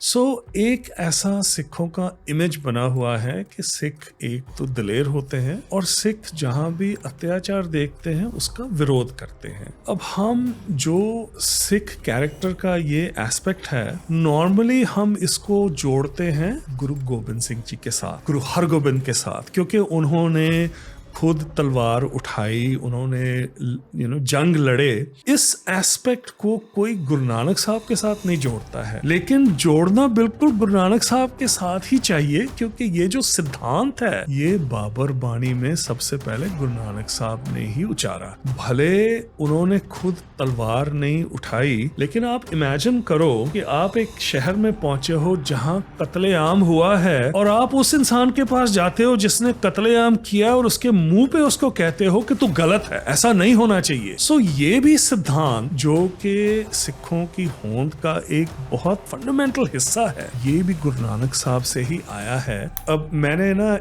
सो एक ऐसा सिखों का इमेज बना हुआ है कि सिख एक तो दिलेर होते हैं और सिख जहां भी अत्याचार देखते हैं उसका विरोध करते हैं। अब हम जो सिख कैरेक्टर का ये एस्पेक्ट है, नॉर्मली हम इसको जोड़ते हैं गुरु गोबिंद सिंह जी के साथ, गुरु हरगोबिंद के साथ, क्योंकि उन्होंने खुद तलवार उठाई, उन्होंने जंग लड़े। इस एस्पेक्ट को कोई गुरु नानक साहब के साथ नहीं जोड़ता है, लेकिन जोड़ना बिल्कुल गुरु नानक साहब के साथ ही चाहिए, क्योंकि ये जो सिद्धांत है ये बाबर बानी में सबसे पहले गुरु नानक साहब ने ही उचारा। भले उन्होंने खुद तलवार नहीं उठाई, लेकिन आप इमेजिन करो कि आप एक शहर में पहुंचे हो जहां कत्लेआम हुआ है और आप उस इंसान के पास जाते हो जिसने कत्लेआम किया और उसके मुंह पे उसको कहते हो कि तू गलत है, ऐसा नहीं होना चाहिए। सो ये भी सिद्धांत जो कि सिखों की होंद का एक बहुत फंडामेंटल हिस्सा है, ये भी गुरु नानक साहब से ही आया है। अब मैंने ना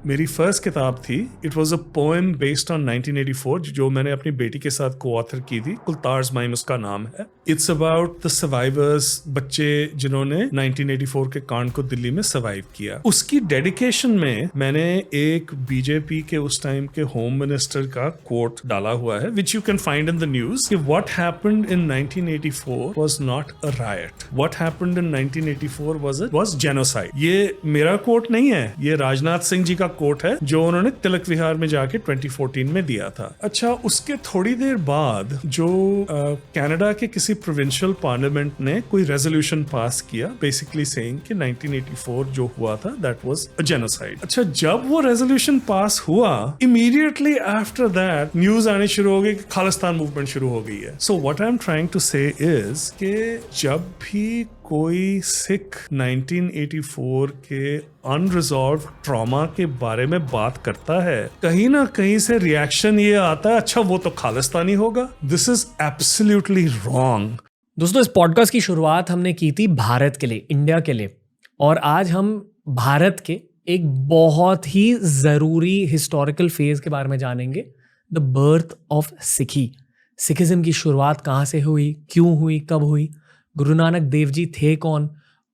मेरी फर्स्ट किताब थी, it was a poem based on 1984, जो मैंने अपनी बेटी के साथ को ऑथर की थी। कुलतार्स माइम उसका नाम है। इट्स अबाउट द सर्वाइवर्स, बच्चे जिन्होंने 1984 के कांड को दिल्ली में सर्वाइव किया। उसकी डेडिकेशन में मैंने एक बीजेपी के उस टाइम के होम मिनिस्टर का कोट डाला हुआ है, which you can find in the news, कि what happened in 1984 was not a riot, what happened in 1984 was genocide. ये मेरा कोट नहीं है, ये राजनाथ सिंह जी का कोट है जो उन्होंने तिलक विहार में जाके 2014 में दिया था। अच्छा, उसके थोड़ी देर बाद जो कनाडा के किसी प्रोविंशियल पार्लियामेंट ने कोई रेजोल्यूशन पास किया, बेसिकली सेइंग कि 1984 जो हुआ था दैट वाज अ जेनोसाइड। अच्छा, जब वो रेजोल्यूशन पास हुआ, इमीडिएटली आफ्टर दैट न्यूज आने शुरू हो गई कि खालिस्तान मूवमेंट शुरू हो गई है। So what I am trying to say is कि जब भी कोई सिख 1984 के अनरिजॉल्व ट्रॉमा के बारे में बात करता है, कहीं ना कहीं से रिएक्शन ये आता है, अच्छा वो तो खालिस्तानी होगा। This is absolutely wrong. दोस्तों, इस पॉडकास्ट की शुरुआत हमने की थी भारत के लिए, इंडिया के लिए, और आज हम भारत के एक बहुत ही ज़रूरी हिस्टोरिकल फेज के बारे में जानेंगे, द बर्थ ऑफ सिखी। सिखिज्म की शुरुआत कहाँ से हुई, क्यों हुई, कब हुई, गुरु नानक देव जी थे कौन,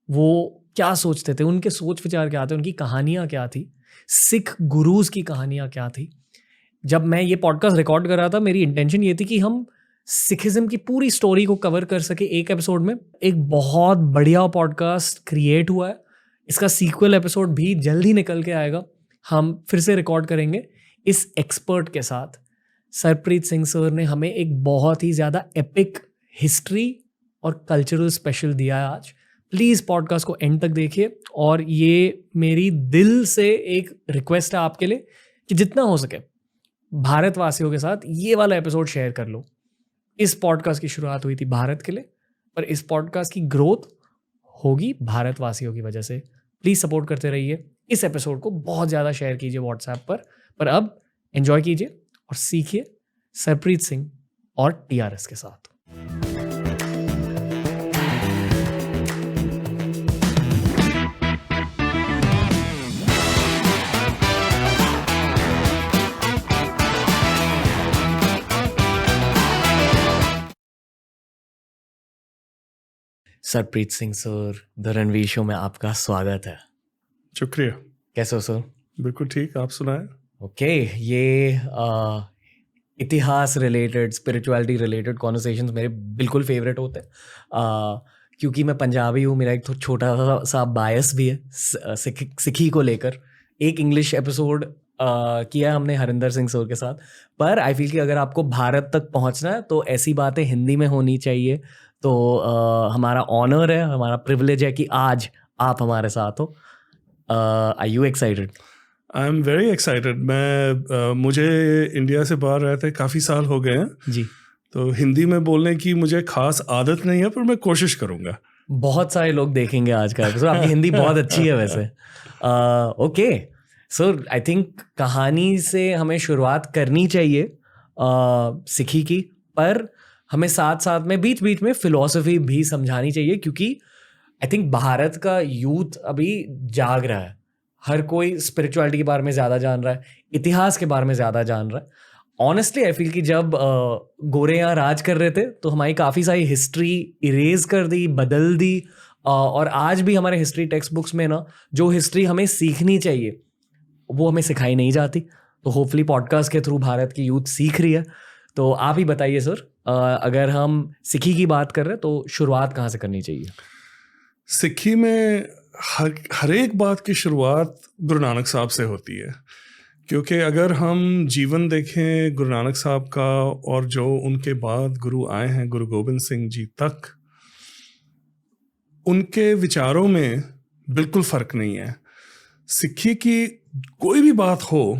वो क्या सोचते थे, उनके सोच विचार क्या थे, उनकी कहानियाँ क्या थी, सिख गुरुज की कहानियाँ क्या थी। जब मैं ये पॉडकास्ट रिकॉर्ड कर रहा था, मेरी इंटेंशन ये थी कि हम सिखिज्म की पूरी स्टोरी को कवर कर सके एक एपिसोड में। एक बहुत बढ़िया पॉडकास्ट क्रिएट हुआ है, इसका सीक्वल एपिसोड भी जल्द ही निकल के आएगा। हम फिर से रिकॉर्ड करेंगे इस एक्सपर्ट के साथ। सरप्रीत सिंह सर ने हमें एक बहुत ही ज़्यादा एपिक हिस्ट्री और कल्चरल स्पेशल दिया है आज। प्लीज़ पॉडकास्ट को एंड तक देखिए, और ये मेरी दिल से एक रिक्वेस्ट है आपके लिए कि जितना हो सके भारतवासियों के साथ ये वाला एपिसोड शेयर कर लो। इस पॉडकास्ट की शुरुआत हुई थी भारत के लिए, पर इस पॉडकास्ट की ग्रोथ होगी भारतवासियों की वजह से। प्लीज़ सपोर्ट करते रहिए। इस एपिसोड को बहुत ज़्यादा शेयर कीजिए व्हाट्सएप पर अब एंजॉय कीजिए और सीखिए सरप्रीत सिंह और टीआरएस के साथ। Sarpreet Singh sir, the Ranveer show में आपका स्वागत है। शुक्रिया। कैसे हो सर? बिल्कुल ठीक, आप सुनाएं। ओके, ये इतिहास रिलेटेड, स्पिरिचुअलिटी रिलेटेड कॉन्वर्सेशंस मेरे बिल्कुल फेवरेट होते हैं, क्योंकि मैं पंजाबी हूँ। मेरा एक छोटा सा बायस भी है सिखी को लेकर। एक इंग्लिश एपिसोड किया हमने हरिंदर सिंह सर के साथ, पर आई फील कि अगर आपको भारत तक पहुँचना है तो ऐसी बातें हिंदी में होनी चाहिए। तो हमारा ऑनर है, हमारा प्रिविलेज है कि आज आप हमारे साथ हो। Are you excited? I am very excited. मुझे इंडिया से बाहर रहते काफ़ी साल हो गए हैं जी, तो हिंदी में बोलने की मुझे खास आदत नहीं है, पर मैं कोशिश करूँगा। बहुत सारे लोग देखेंगे आज का एपिसोड। आपकी हिंदी बहुत अच्छी है वैसे। ओके सो आई थिंक कहानी से हमें शुरुआत करनी चाहिए सिखी की, पर हमें साथ साथ में बीच बीच में फिलॉसफी भी समझानी चाहिए, क्योंकि आई थिंक भारत का यूथ अभी जाग रहा है। हर कोई स्पिरिचुअलिटी के बारे में ज़्यादा जान रहा है, इतिहास के बारे में ज़्यादा जान रहा है। ऑनेस्टली आई फील कि जब गोरे यहाँ राज कर रहे थे तो हमारी काफ़ी सारी हिस्ट्री इरेज कर दी, बदल दी, और आज भी हमारे हिस्ट्री टेक्स्ट बुक्स में ना जो हिस्ट्री हमें सीखनी चाहिए वो हमें सिखाई नहीं जाती। तो होपफुली पॉडकास्ट के थ्रू भारत की यूथ सीख रही है। तो आप ही बताइए सर, अगर हम सिक्खी की बात कर रहे हैं तो शुरुआत कहाँ से करनी चाहिए? सिक्खी में हर एक बात की शुरुआत गुरु नानक साहब से होती है, क्योंकि अगर हम जीवन देखें गुरु नानक साहब का और जो उनके बाद गुरु आए हैं गुरु गोबिंद सिंह जी तक, उनके विचारों में बिल्कुल फ़र्क नहीं है। सिक्खी की कोई भी बात हो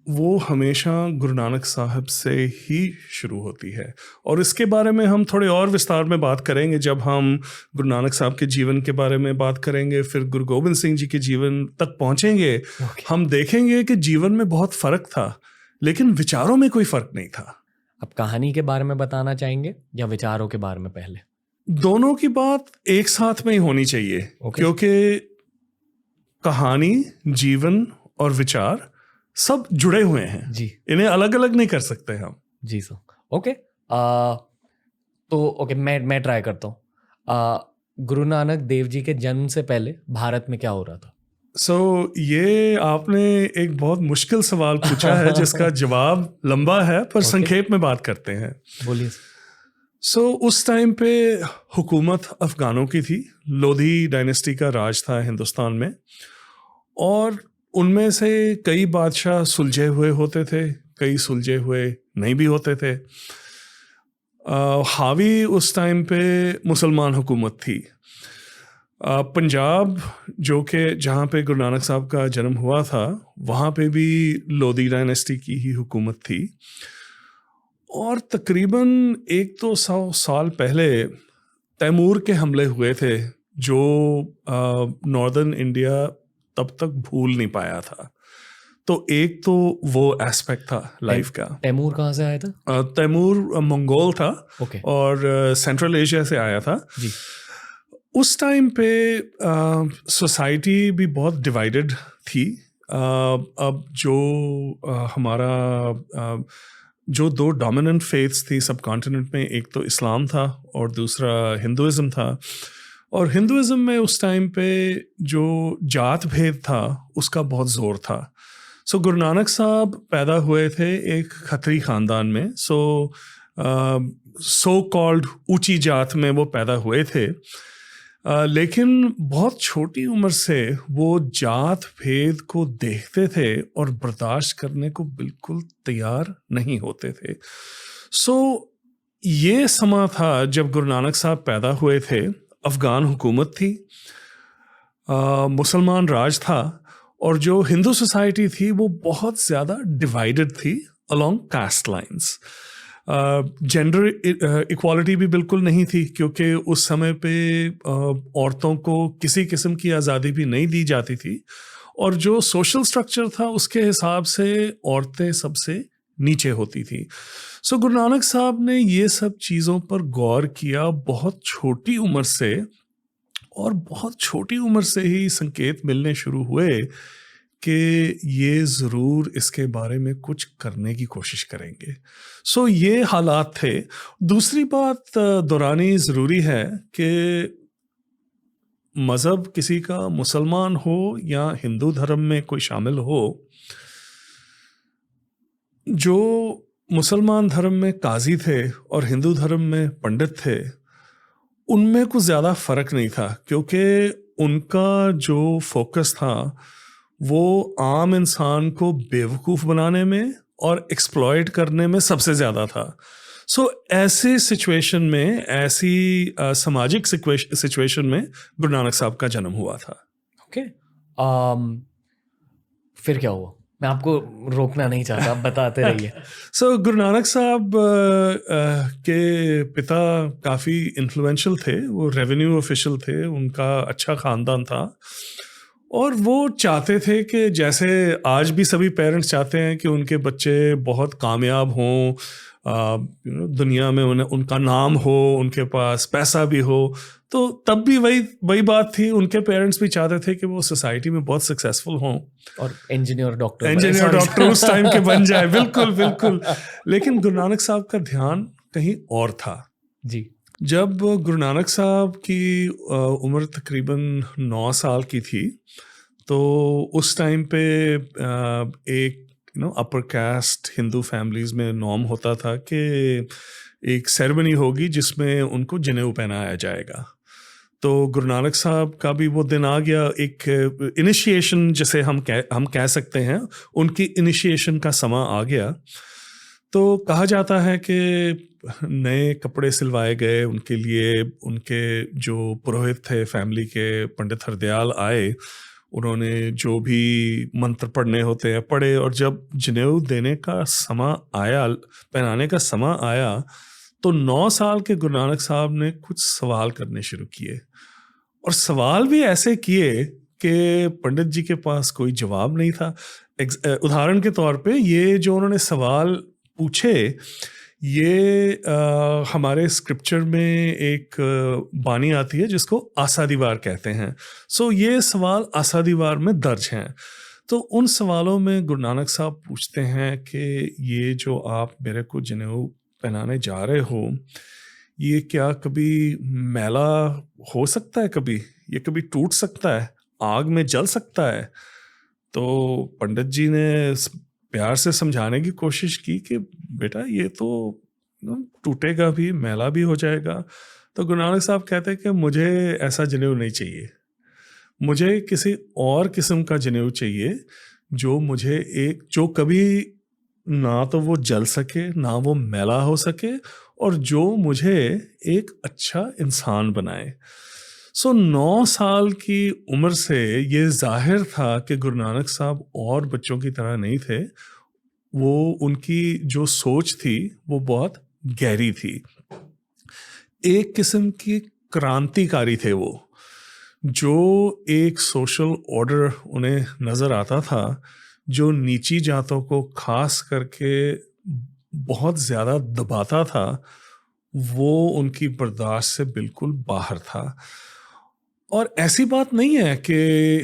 वो हमेशा गुरु नानक साहब से ही शुरू होती है, और इसके बारे में हम थोड़े और विस्तार में बात करेंगे जब हम गुरु नानक साहब के जीवन के बारे में बात करेंगे, फिर गुरु गोबिंद सिंह जी के जीवन तक पहुंचेंगे। हम देखेंगे कि जीवन में बहुत फ़र्क था लेकिन विचारों में कोई फ़र्क नहीं था। आप कहानी के बारे में बताना चाहेंगे या विचारों के बारे में? पहले दोनों की बात एक साथ में ही होनी चाहिए, क्योंकि कहानी, जीवन और विचार सब जुड़े हुए हैं जी, इन्हें अलग अलग नहीं कर सकते हम। जी सर। ओके, तो ओके मैं ट्राई करता हूँ। गुरु नानक देव जी के जन्म से पहले भारत में क्या हो रहा था? ये आपने एक बहुत मुश्किल सवाल पूछा है जिसका जवाब लंबा है, पर संक्षेप में बात करते हैं। बोलिए। उस टाइम पे हुकूमत अफगानों की थी, लोधी डायनेस्टी का राज था हिंदुस्तान में, और उनमें से कई बादशाह सुलझे हुए होते थे, कई सुलझे हुए नहीं भी होते थे। हावी उस टाइम पे मुसलमान हुकूमत थी। पंजाब जो कि जहाँ पे गुरु नानक साहब का जन्म हुआ था, वहाँ पे भी लोधी डायनेस्टी की ही हुकूमत थी, और तकरीबन 100 साल पहले तैमूर के हमले हुए थे जो नॉर्दर्न इंडिया तब तक भूल नहीं पाया था। तो एक तो वो एस्पेक्ट था लाइफ का। तैमूर कहाँ से आया था? तैमूर मंगोल था, okay. और सेंट्रल एशिया से आया था जी। उस टाइम पे सोसाइटी भी बहुत डिवाइडेड थी। अब जो हमारा जो दो डोमिनेंट फेथ्स थी सब कॉन्टिनेंट में, एक तो इस्लाम था और दूसरा हिंदुइज़्म था। और हिंदुइज़्म में उस टाइम पे जो जात भेद था उसका बहुत ज़ोर था। गुरु नानक साहब पैदा हुए थे एक खत्री ख़ानदान में, सो कॉल्ड ऊंची जात में वो पैदा हुए थे, लेकिन बहुत छोटी उम्र से वो जात भेद को देखते थे और बर्दाश्त करने को बिल्कुल तैयार नहीं होते थे। ये समा था जब गुरु नानक साहब पैदा हुए थे। अफ़गान हुकूमत थी, मुसलमान राज था, और जो हिंदू सोसाइटी थी वो बहुत ज़्यादा डिवाइडेड थी along caste lines. Gender equality भी बिल्कुल नहीं थी, क्योंकि उस समय पे औरतों को किसी किस्म की आज़ादी भी नहीं दी जाती थी, और जो सोशल स्ट्रक्चर था उसके हिसाब से औरतें सबसे नीचे होती थी। गुरु नानक साहब ने ये सब चीज़ों पर गौर किया बहुत छोटी उम्र से, और बहुत छोटी उम्र से ही संकेत मिलने शुरू हुए कि ये ज़रूर इसके बारे में कुछ करने की कोशिश करेंगे। ये हालात थे। दूसरी बात दोहरानी ज़रूरी है कि मज़हब किसी का मुसलमान हो या हिंदू धर्म में कोई शामिल हो, जो मुसलमान धर्म में काजी थे और हिंदू धर्म में पंडित थे, उनमें कुछ ज़्यादा फ़र्क नहीं था, क्योंकि उनका जो फोकस था वो आम इंसान को बेवकूफ़ बनाने में और एक्सप्लॉइट करने में सबसे ज़्यादा था। ऐसे सिचुएशन में, ऐसी सामाजिक सिचुएशन में गुरु नानक साहब का जन्म हुआ था। ओके, फिर क्या हुआ? मैं आपको रोकना नहीं चाहता, आप बताते रहिए। गुरु नानक साहब के पिता काफ़ी इन्फ्लुएंशियल थे, वो रेवेन्यू ऑफिशियल थे, उनका अच्छा ख़ानदान था, और वो चाहते थे कि जैसे आज भी सभी पेरेंट्स चाहते हैं कि उनके बच्चे बहुत कामयाब हों, दुनिया में उनका नाम हो, उनके पास पैसा भी हो, तो तब भी वही बात थी। उनके पेरेंट्स भी चाहते थे कि वो सोसाइटी में बहुत सक्सेसफुल हों और इंजीनियर डॉक्टर उस टाइम के बन जाए। बिल्कुल बिल्कुल। लेकिन गुरु नानक साहब का ध्यान कहीं और था। जी। जब गुरु नानक साहब की उम्र तकरीबन 9 साल की थी, तो उस टाइम पे एक अपर कास्ट हिंदू फैमिलीज में नॉर्म होता था कि एक सेरेमनी होगी जिसमें उनको जनेऊ पहनाया जाएगा। तो गुरु नानक साहब का भी वो दिन आ गया, एक इनिशिएशन जिसे हम कह सकते हैं, उनकी इनिशिएशन का समय आ गया। तो कहा जाता है कि नए कपड़े सिलवाए गए उनके लिए, उनके जो पुरोहित थे फैमिली के, पंडित हरदयाल आए, उन्होंने जो भी मंत्र पढ़ने होते हैं पढ़े, और जब जनेऊ देने का समय आया, पहनाने का समय आया, तो 9 साल के गुरु नानक साहब ने कुछ सवाल करने शुरू किए, और सवाल भी ऐसे किए कि पंडित जी के पास कोई जवाब नहीं था। उदाहरण के तौर पे ये जो उन्होंने सवाल पूछे, ये हमारे स्क्रिप्चर में एक बानी आती है जिसको आसादीवार कहते हैं। सो ये सवाल आसादीवार में दर्ज हैं। तो उन सवालों में गुरु नानक साहब पूछते हैं कि ये जो आप मेरे को जनेऊ पहनाने जा रहे हो, ये क्या कभी मैला हो सकता है, कभी ये कभी टूट सकता है, आग में जल सकता है? तो पंडित जी ने प्यार से समझाने की कोशिश की कि बेटा ये तो टूटेगा भी, मैला भी हो जाएगा। तो गुरु नानक साहब कहते हैं कि मुझे ऐसा जनेऊ नहीं चाहिए, मुझे किसी और किस्म का जनेऊ चाहिए जो मुझे जो कभी ना तो वो जल सके, ना वो मैला हो सके, और जो मुझे एक अच्छा इंसान बनाए। सो 9 साल की उम्र से ये जाहिर था कि गुरु नानक साहब और बच्चों की तरह नहीं थे। वो उनकी जो सोच थी वो बहुत गहरी थी, एक किस्म की क्रांतिकारी थे वो। जो एक सोशल ऑर्डर उन्हें नज़र आता था जो नीची जातों को खास करके बहुत ज़्यादा दबाता था, वो उनकी बर्दाश्त से बिल्कुल बाहर था। और ऐसी बात नहीं है कि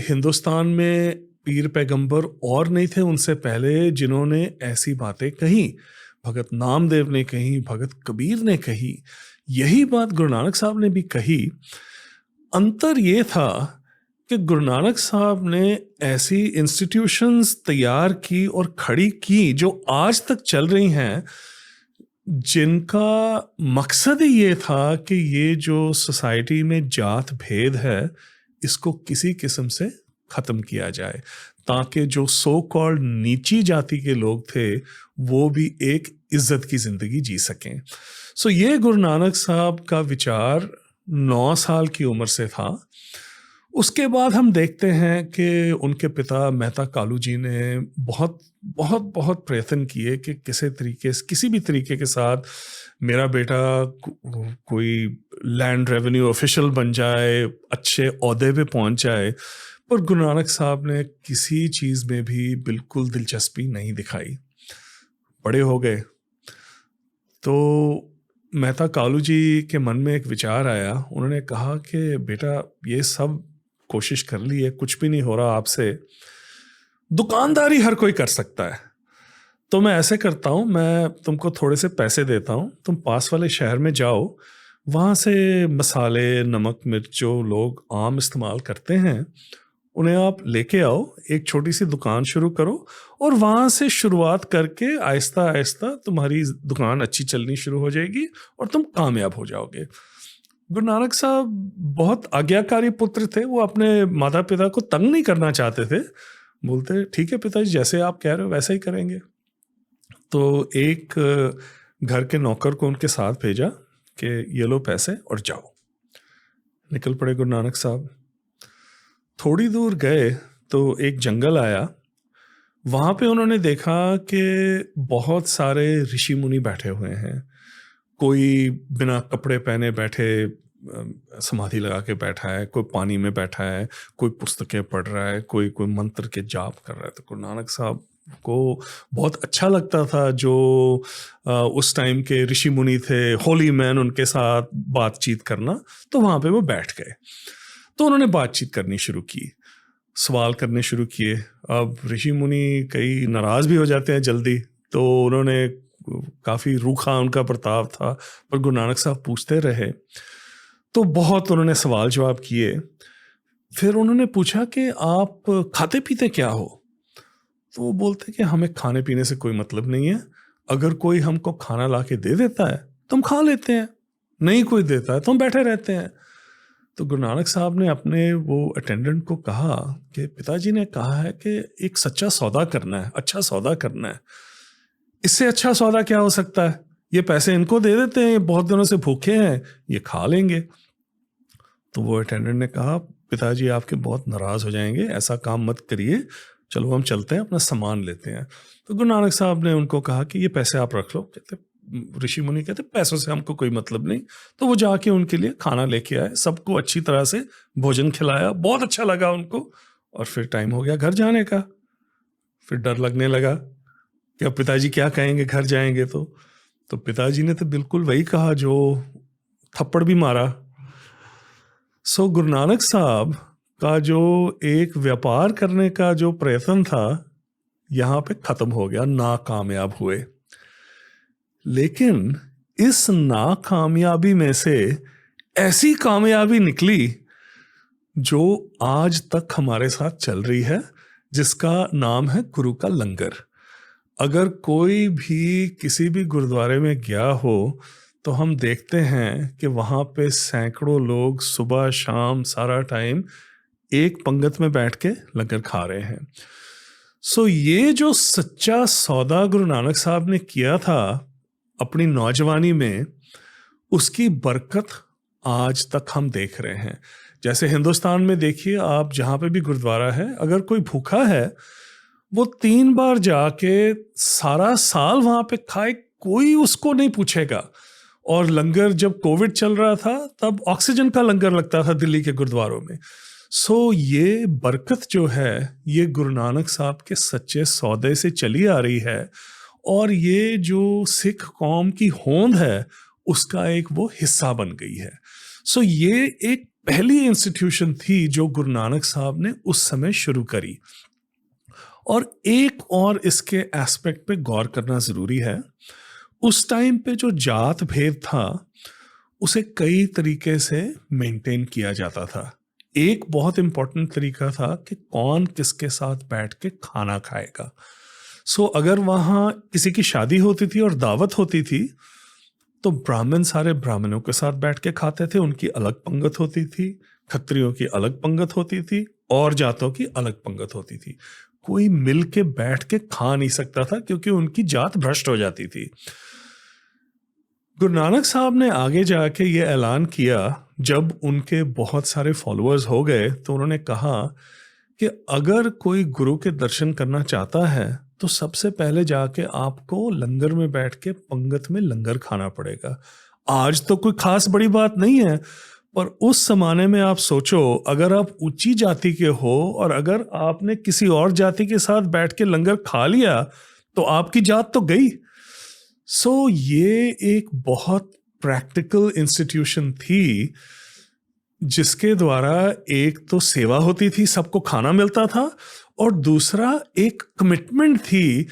हिंदुस्तान में पीर पैगंबर और नहीं थे उनसे पहले जिन्होंने ऐसी बातें कही। भगत नामदेव ने कही, भगत कबीर ने कही, यही बात गुरु नानक साहब ने भी कही। अंतर ये था कि गुरु नानक साहब ने ऐसी इंस्टीट्यूशंस तैयार की और खड़ी की जो आज तक चल रही हैं, जिनका मकसद ही ये था कि ये जो सोसाइटी में जात भेद है इसको किसी किस्म से ख़त्म किया जाए, ताकि जो सो कॉल्ड नीची जाति के लोग थे वो भी एक इज्जत की ज़िंदगी जी सकें। सो ये गुरु नानक साहब का विचार 9 साल की उम्र से था। उसके बाद हम देखते हैं कि उनके पिता मेहता कालू जी ने बहुत बहुत बहुत प्रयत्न किए कि किसी भी तरीके के साथ मेरा बेटा कोई लैंड रेवेन्यू ऑफिशियल बन जाए, अच्छे ओहदे पे पहुंच जाए। पर गुरु नानक साहब ने किसी चीज़ में भी बिल्कुल दिलचस्पी नहीं दिखाई। बड़े हो गए तो मेहता कालू जी के मन में एक विचार आया। उन्होंने कहा कि बेटा ये सब कोशिश कर ली है, कुछ भी नहीं हो रहा आपसे, दुकानदारी हर कोई कर सकता है। तो मैं ऐसे करता हूँ, मैं तुमको थोड़े से पैसे देता हूँ, तुम पास वाले शहर में जाओ, वहाँ से मसाले, नमक, मिर्च जो लोग आम इस्तेमाल करते हैं उन्हें आप लेके आओ, एक छोटी सी दुकान शुरू करो, और वहाँ से शुरुआत करके आहिस्ता आहिस्ता तुम्हारी दुकान अच्छी चलनी शुरू हो जाएगी और तुम कामयाब हो जाओगे। गुरु नानक साहब बहुत आज्ञाकारी पुत्र थे, वो अपने माता पिता को तंग नहीं करना चाहते थे। बोलते ठीक है पिताजी, जैसे आप कह रहे हो वैसा ही करेंगे। तो एक घर के नौकर को उनके साथ भेजा कि ये लो पैसे और जाओ। निकल पड़े गुरु नानक साहब। थोड़ी दूर गए तो एक जंगल आया। वहाँ पे उन्होंने देखा कि बहुत सारे ऋषि मुनि बैठे हुए हैं। कोई बिना कपड़े पहने बैठे समाधि लगा के बैठा है, कोई पानी में बैठा है, कोई पुस्तकें पढ़ रहा है, कोई मंत्र के जाप कर रहा है। तो गुरु नानक साहब को बहुत अच्छा लगता था जो उस टाइम के ऋषि मुनि थे, होली मैन, उनके साथ बातचीत करना। तो वहाँ पे वो बैठ गए। तो उन्होंने बातचीत करनी शुरू की, सवाल करने शुरू किए। अब ऋषि मुनि कई नाराज़ भी हो जाते हैं जल्दी, तो उन्होंने काफ़ी रूखा उनका बर्ताव था, पर गुरु नानक साहब पूछते रहे। तो बहुत उन्होंने सवाल जवाब किए। फिर उन्होंने पूछा कि आप खाते पीते क्या हो? तो वो बोलते कि हमें खाने पीने से कोई मतलब नहीं है, अगर कोई हमको खाना ला के दे देता है तो हम खा लेते हैं, नहीं कोई देता है तो हम बैठे रहते हैं। तो गुरु नानक साहब ने अपने वो अटेंडेंट को कहा कि पिताजी ने कहा है कि एक सच्चा सौदा करना है, अच्छा सौदा करना है, इससे अच्छा सौदा क्या हो सकता है? ये पैसे इनको दे देते हैं, ये बहुत दिनों से भूखे हैं, ये खा लेंगे। तो वो अटेंडेंट ने कहा पिताजी आपके बहुत नाराज़ हो जाएंगे, ऐसा काम मत करिए, चलो हम चलते हैं, अपना सामान लेते हैं। तो गुरु नानक साहब ने उनको कहा कि ये पैसे आप रख लो। कहते ऋषि मुनि कहते पैसों से हमको कोई मतलब नहीं। तो वो जाके उनके लिए खाना लेके आए, सबको अच्छी तरह से भोजन खिलाया, बहुत अच्छा लगा उनको। और फिर टाइम हो गया घर जाने का। फिर डर लगने लगा कि अब पिताजी क्या कहेंगे घर जाएंगे तो पिताजी ने तो बिल्कुल वही कहा जो थप्पड़ भी मारा। सो गुरु नानक साहब का जो एक व्यापार करने का जो प्रयत्न था यहाँ पे खत्म हो गया, नाकामयाब हुए। लेकिन इस नाकामयाबी में से ऐसी कामयाबी निकली जो आज तक हमारे साथ चल रही है, जिसका नाम है गुरु का लंगर। अगर कोई भी किसी भी गुरुद्वारे में गया हो तो हम देखते हैं कि वहाँ पे सैकड़ों लोग सुबह शाम सारा टाइम एक पंगत में बैठ के लंगर खा रहे हैं। सो ये जो सच्चा सौदा गुरु नानक साहब ने किया था अपनी नौजवानी में, उसकी बरकत आज तक हम देख रहे हैं। जैसे हिंदुस्तान में देखिए आप, जहाँ पे भी गुरुद्वारा है, अगर कोई भूखा है वो 3 बार जाके सारा साल वहाँ पे खाए, कोई उसको नहीं पूछेगा। और लंगर जब कोविड चल रहा था तब ऑक्सीजन का लंगर लगता था दिल्ली के गुरुद्वारों में। सो ये बरकत जो है ये गुरु नानक साहब के सच्चे सौदे से चली आ रही है, और ये जो सिख कौम की होंद है उसका एक वो हिस्सा बन गई है। सो ये एक पहली इंस्टीट्यूशन थी जो गुरु नानक साहब ने उस समय शुरू करी। और एक और इसके एस्पेक्ट पे गौर करना ज़रूरी है, उस टाइम पे जो जात भेद था उसे कई तरीके से मेंटेन किया जाता था। एक बहुत इम्पोर्टेंट तरीका था कि कौन किसके साथ बैठ के खाना खाएगा। सो अगर वहाँ किसी की शादी होती थी और दावत होती थी तो ब्राह्मण सारे ब्राह्मणों के साथ बैठ के खाते थे, उनकी अलग पंगत होती थी, क्षत्रियों की अलग पंगत होती थी, और जातों की अलग पंगत होती थी। कोई मिल के बैठ के खा नहीं सकता था क्योंकि उनकी जात भ्रष्ट हो जाती थी। गुरु नानक साहब ने आगे जाके ये ऐलान किया, जब उनके बहुत सारे फॉलोअर्स हो गए तो उन्होंने कहा कि अगर कोई गुरु के दर्शन करना चाहता है तो सबसे पहले जाके आपको लंगर में बैठ के पंगत में लंगर खाना पड़ेगा। आज तो कोई खास बड़ी बात नहीं है, पर उस जमाने में आप सोचो, अगर आप ऊंची जाति के हो और अगर आपने किसी और जाति के साथ बैठ के लंगर खा लिया तो आपकी जात तो गई। सो ये एक बहुत प्रैक्टिकल इंस्टीट्यूशन थी जिसके द्वारा एक तो सेवा होती थी, सबको खाना मिलता था, और दूसरा एक कमिटमेंट थी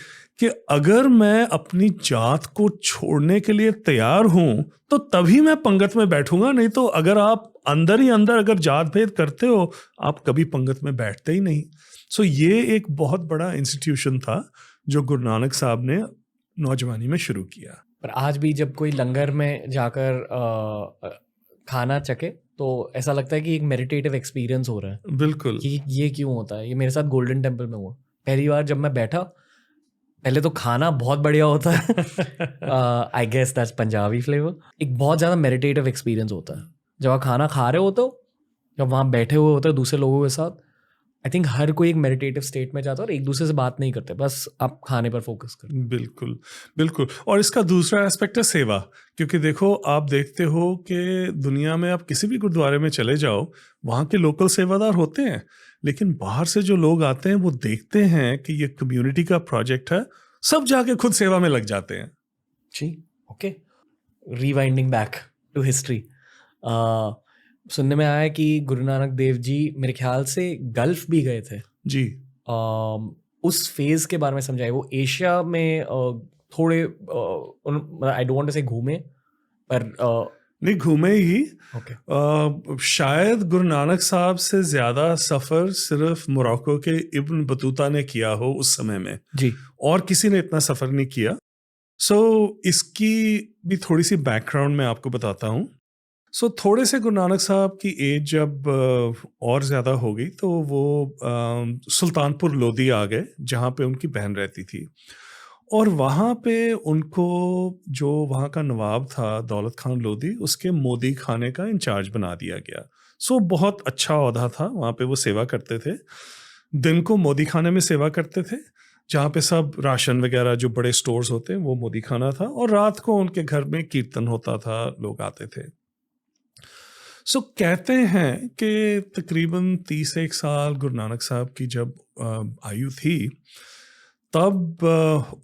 कि अगर मैं अपनी जात को छोड़ने के लिए तैयार हूं तो तभी मैं पंगत में बैठूंगा, नहीं तो अगर आप अंदर ही अंदर अगर जात भेद करते हो आप कभी पंगत में बैठते ही नहीं। सो ये एक बहुत बड़ा इंस्टीट्यूशन था जो गुरु नानक साहब ने नौजवानी में शुरू किया। पर आज भी जब कोई लंगर में जाकर खाना चखे तो ऐसा लगता है कि एक मेडिटेटिव एक्सपीरियंस हो रहा है। बिल्कुल। कि ये क्यों होता है? ये मेरे साथ गोल्डन टेम्पल में हुआ। पहली बार जब मैं बैठा, पहले तो खाना बहुत बढ़िया होता है, I guess that's Punjabi flavour. एक बहुत ज़्यादा मेडिटेटिव एक्सपीरियंस होता है जब आप खाना खा रहे होते हो, जब वहाँ बैठे हुए होते हो दूसरे लोगों के साथ। आई थिंक हर कोई एक मेडिटेटिव स्टेट में जाता है और एक दूसरे से बात नहीं करते, बस आप खाने पर फोकस करते। बिल्कुल बिल्कुल। और इसका दूसरा एस्पेक्ट है सेवा, क्योंकि देखो आप देखते हो कि दुनिया में आप किसी भी गुरुद्वारे में चले जाओ, वहाँ के लोकल सेवादार होते हैं, लेकिन बाहर से जो लोग आते हैं वो देखते हैं कि ये कम्युनिटी का प्रोजेक्ट है, सब जाके खुद सेवा में लग जाते हैं। जी, okay. Rewinding back to history, सुनने में आया कि गुरु नानक देव जी मेरे ख्याल से गल्फ भी गए थे जी। उस फेज के बारे में समझाइए। वो एशिया में थोड़े आई डोंट वांट टू से घूमे, पर नहीं घूमे ही। ओके शायद गुरु नानक साहब से ज़्यादा सफ़र सिर्फ मोरक्को के इब्न बतूता ने किया हो उस समय में, जी और किसी ने इतना सफ़र नहीं किया। सो इसकी भी थोड़ी सी बैकग्राउंड मैं आपको बताता हूँ। सो थोड़े से गुरु नानक साहब की एज जब और ज़्यादा हो गई तो वो सुल्तानपुर लोधी आ गए, जहाँ पे उनकी बहन रहती थी। और वहाँ पे उनको जो वहाँ का नवाब था दौलत खान लोधी, उसके मोदी खाने का इंचार्ज बना दिया गया। सो बहुत अच्छा ओहदा था, वहाँ पे वो सेवा करते थे। दिन को मोदी खाने में सेवा करते थे, जहाँ पे सब राशन वगैरह जो बड़े स्टोर्स होते हैं वो मोदी खाना था, और रात को उनके घर में कीर्तन होता था, लोग आते थे। सो कहते हैं कि तकरीबन 30 साल गुरु नानक साहब की जब आयु थी, तब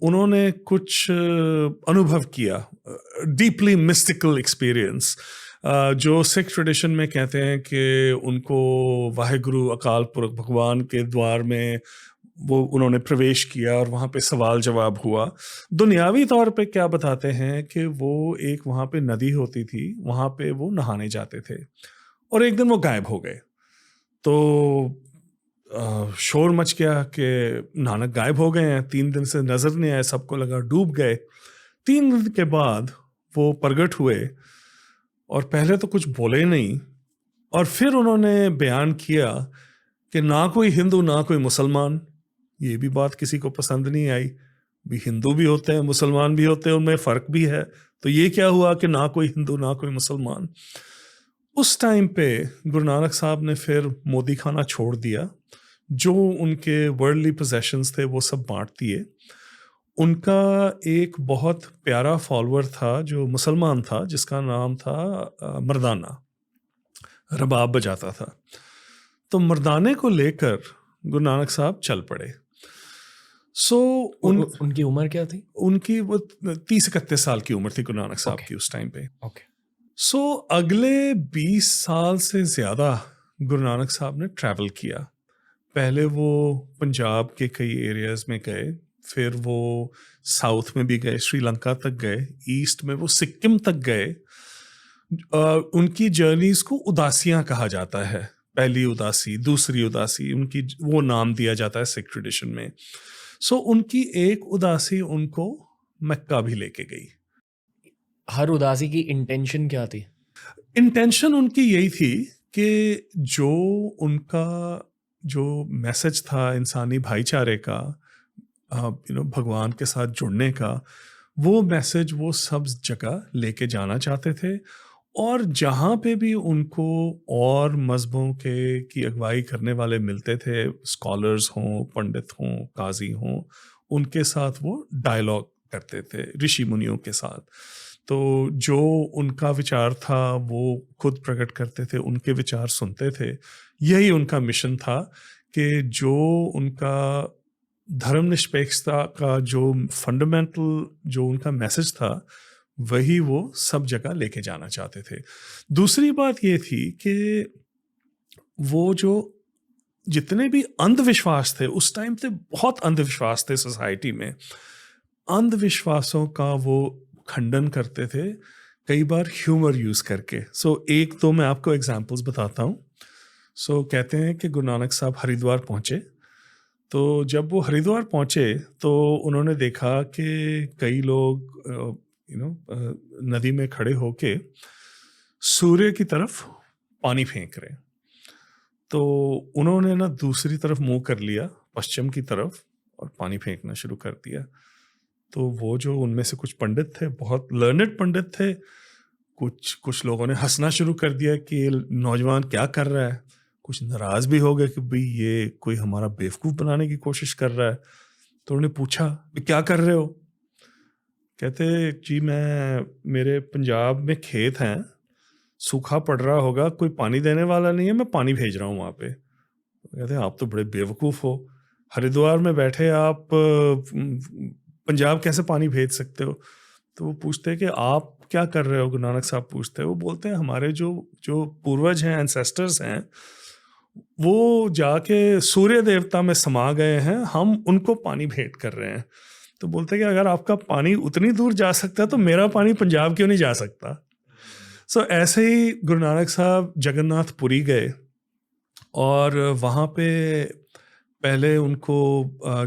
उन्होंने कुछ अनुभव किया, डीपली मिस्टिकल एक्सपीरियंस, जो सिख ट्रेडिशन में कहते हैं कि उनको वाहिगुरु अकाल पुरख भगवान के द्वार में वो उन्होंने प्रवेश किया और वहाँ पे सवाल जवाब हुआ। दुनियावी तौर पे क्या बताते हैं कि वो एक वहाँ पे नदी होती थी, वहाँ पे वो नहाने जाते थे और एक दिन वो गायब हो गए। तो शोर मच गया कि नानक गायब हो गए हैं, 3 दिन से नज़र नहीं आए, सबको लगा डूब गए। 3 दिन के बाद वो प्रगट हुए और पहले तो कुछ बोले नहीं, और फिर उन्होंने बयान किया कि ना कोई हिंदू ना कोई मुसलमान। ये भी बात किसी को पसंद नहीं आई, भी हिंदू भी होते हैं मुसलमान भी होते हैं, उनमें फ़र्क भी है, तो ये क्या हुआ कि ना कोई हिंदू ना कोई मुसलमान। उस टाइम पे गुरु नानक साहब ने फिर मोदी खाना छोड़ दिया, जो उनके वर्ल्डली पोजेशंस थे वो सब बांट दिए। उनका एक बहुत प्यारा फॉलोअर था जो मुसलमान था, जिसका नाम था मर्दाना, रबाब बजाता था। तो मर्दाने को लेकर गुरु नानक साहब चल पड़े। सो उनकी उम्र क्या थी? उनकी वो 30-31 साल की उम्र थी गुरु नानक साहब Okay. की उस टाइम पे। ओके सो अगले 20 साल से ज़्यादा गुरु नानक साहब ने ट्रैवल किया। पहले वो पंजाब के कई एरियाज़ में गए, फिर वो साउथ में भी गए, श्रीलंका तक गए, ईस्ट में वो सिक्किम तक गए। उनकी जर्नीज़ को उदासियाँ कहा जाता है, पहली उदासी, दूसरी उदासी, उनकी वो नाम दिया जाता है सिख ट्रेडिशन में। सो उनकी एक उदासी उनको मक्का भी लेके गई। हर उदासी की इंटेंशन क्या थी? इंटेंशन उनकी यही थी कि जो उनका जो मैसेज था इंसानी भाईचारे का, भगवान के साथ जुड़ने का, वो मैसेज वो सब जगह लेके जाना चाहते थे। और जहाँ पे भी उनको और मजहबों के की अगुवाई करने वाले मिलते थे, स्कॉलर्स हों, पंडित हों, काजी हों, उनके साथ वो डायलॉग करते थे, ऋषि मुनियों के साथ। तो जो उनका विचार था वो खुद प्रकट करते थे, उनके विचार सुनते थे। यही उनका मिशन था कि जो उनका धर्मनिरपेक्षता का जो फंडामेंटल जो उनका मैसेज था, वही वो सब जगह लेके जाना चाहते थे। दूसरी बात ये थी कि वो जो जितने भी अंधविश्वास थे उस टाइम पे, बहुत अंधविश्वास थे सोसाइटी में, अंधविश्वासों का वो खंडन करते थे, कई बार ह्यूमर यूज़ करके। एक तो मैं आपको एग्जांपल्स बताता हूँ। कहते हैं कि गुरु नानक साहब हरिद्वार पहुँचे, तो जब वो हरिद्वार पहुँचे तो उन्होंने देखा कि कई लोग नदी में खड़े होके सूर्य की तरफ पानी फेंक रहे। तो उन्होंने ना दूसरी तरफ मुंह कर लिया, पश्चिम की तरफ, और पानी फेंकना शुरू कर दिया। तो वो जो उनमें से कुछ पंडित थे, बहुत लर्नेड पंडित थे, कुछ लोगों ने हंसना शुरू कर दिया कि नौजवान क्या कर रहा है। कुछ नाराज़ भी हो गए कि भाई ये कोई हमारा बेवकूफ़ बनाने की कोशिश कर रहा है। तो उन्होंने पूछा क्या कर रहे हो? कहते जी मेरे पंजाब में खेत हैं, सूखा पड़ रहा होगा, कोई पानी देने वाला नहीं है, मैं पानी भेज रहा हूँ वहाँ पे। कहते आप तो बड़े बेवकूफ़ हो, हरिद्वार में बैठे आप पंजाब कैसे पानी भेज सकते हो? तो वो पूछते हैं कि आप क्या कर रहे हो? गुरु नानक साहब पूछते हैं। वो बोलते हैं हमारे जो पूर्वज हैं, एंसेस्टर्स हैं, वो जाके सूर्य देवता में समा गए हैं, हम उनको पानी भेंट कर रहे हैं। तो बोलते कि अगर आपका पानी उतनी दूर जा सकता है तो मेरा पानी पंजाब क्यों नहीं जा सकता। सो ऐसे ही गुरु नानक साहब जगन्नाथपुरी गए और वहाँ पे पहले उनको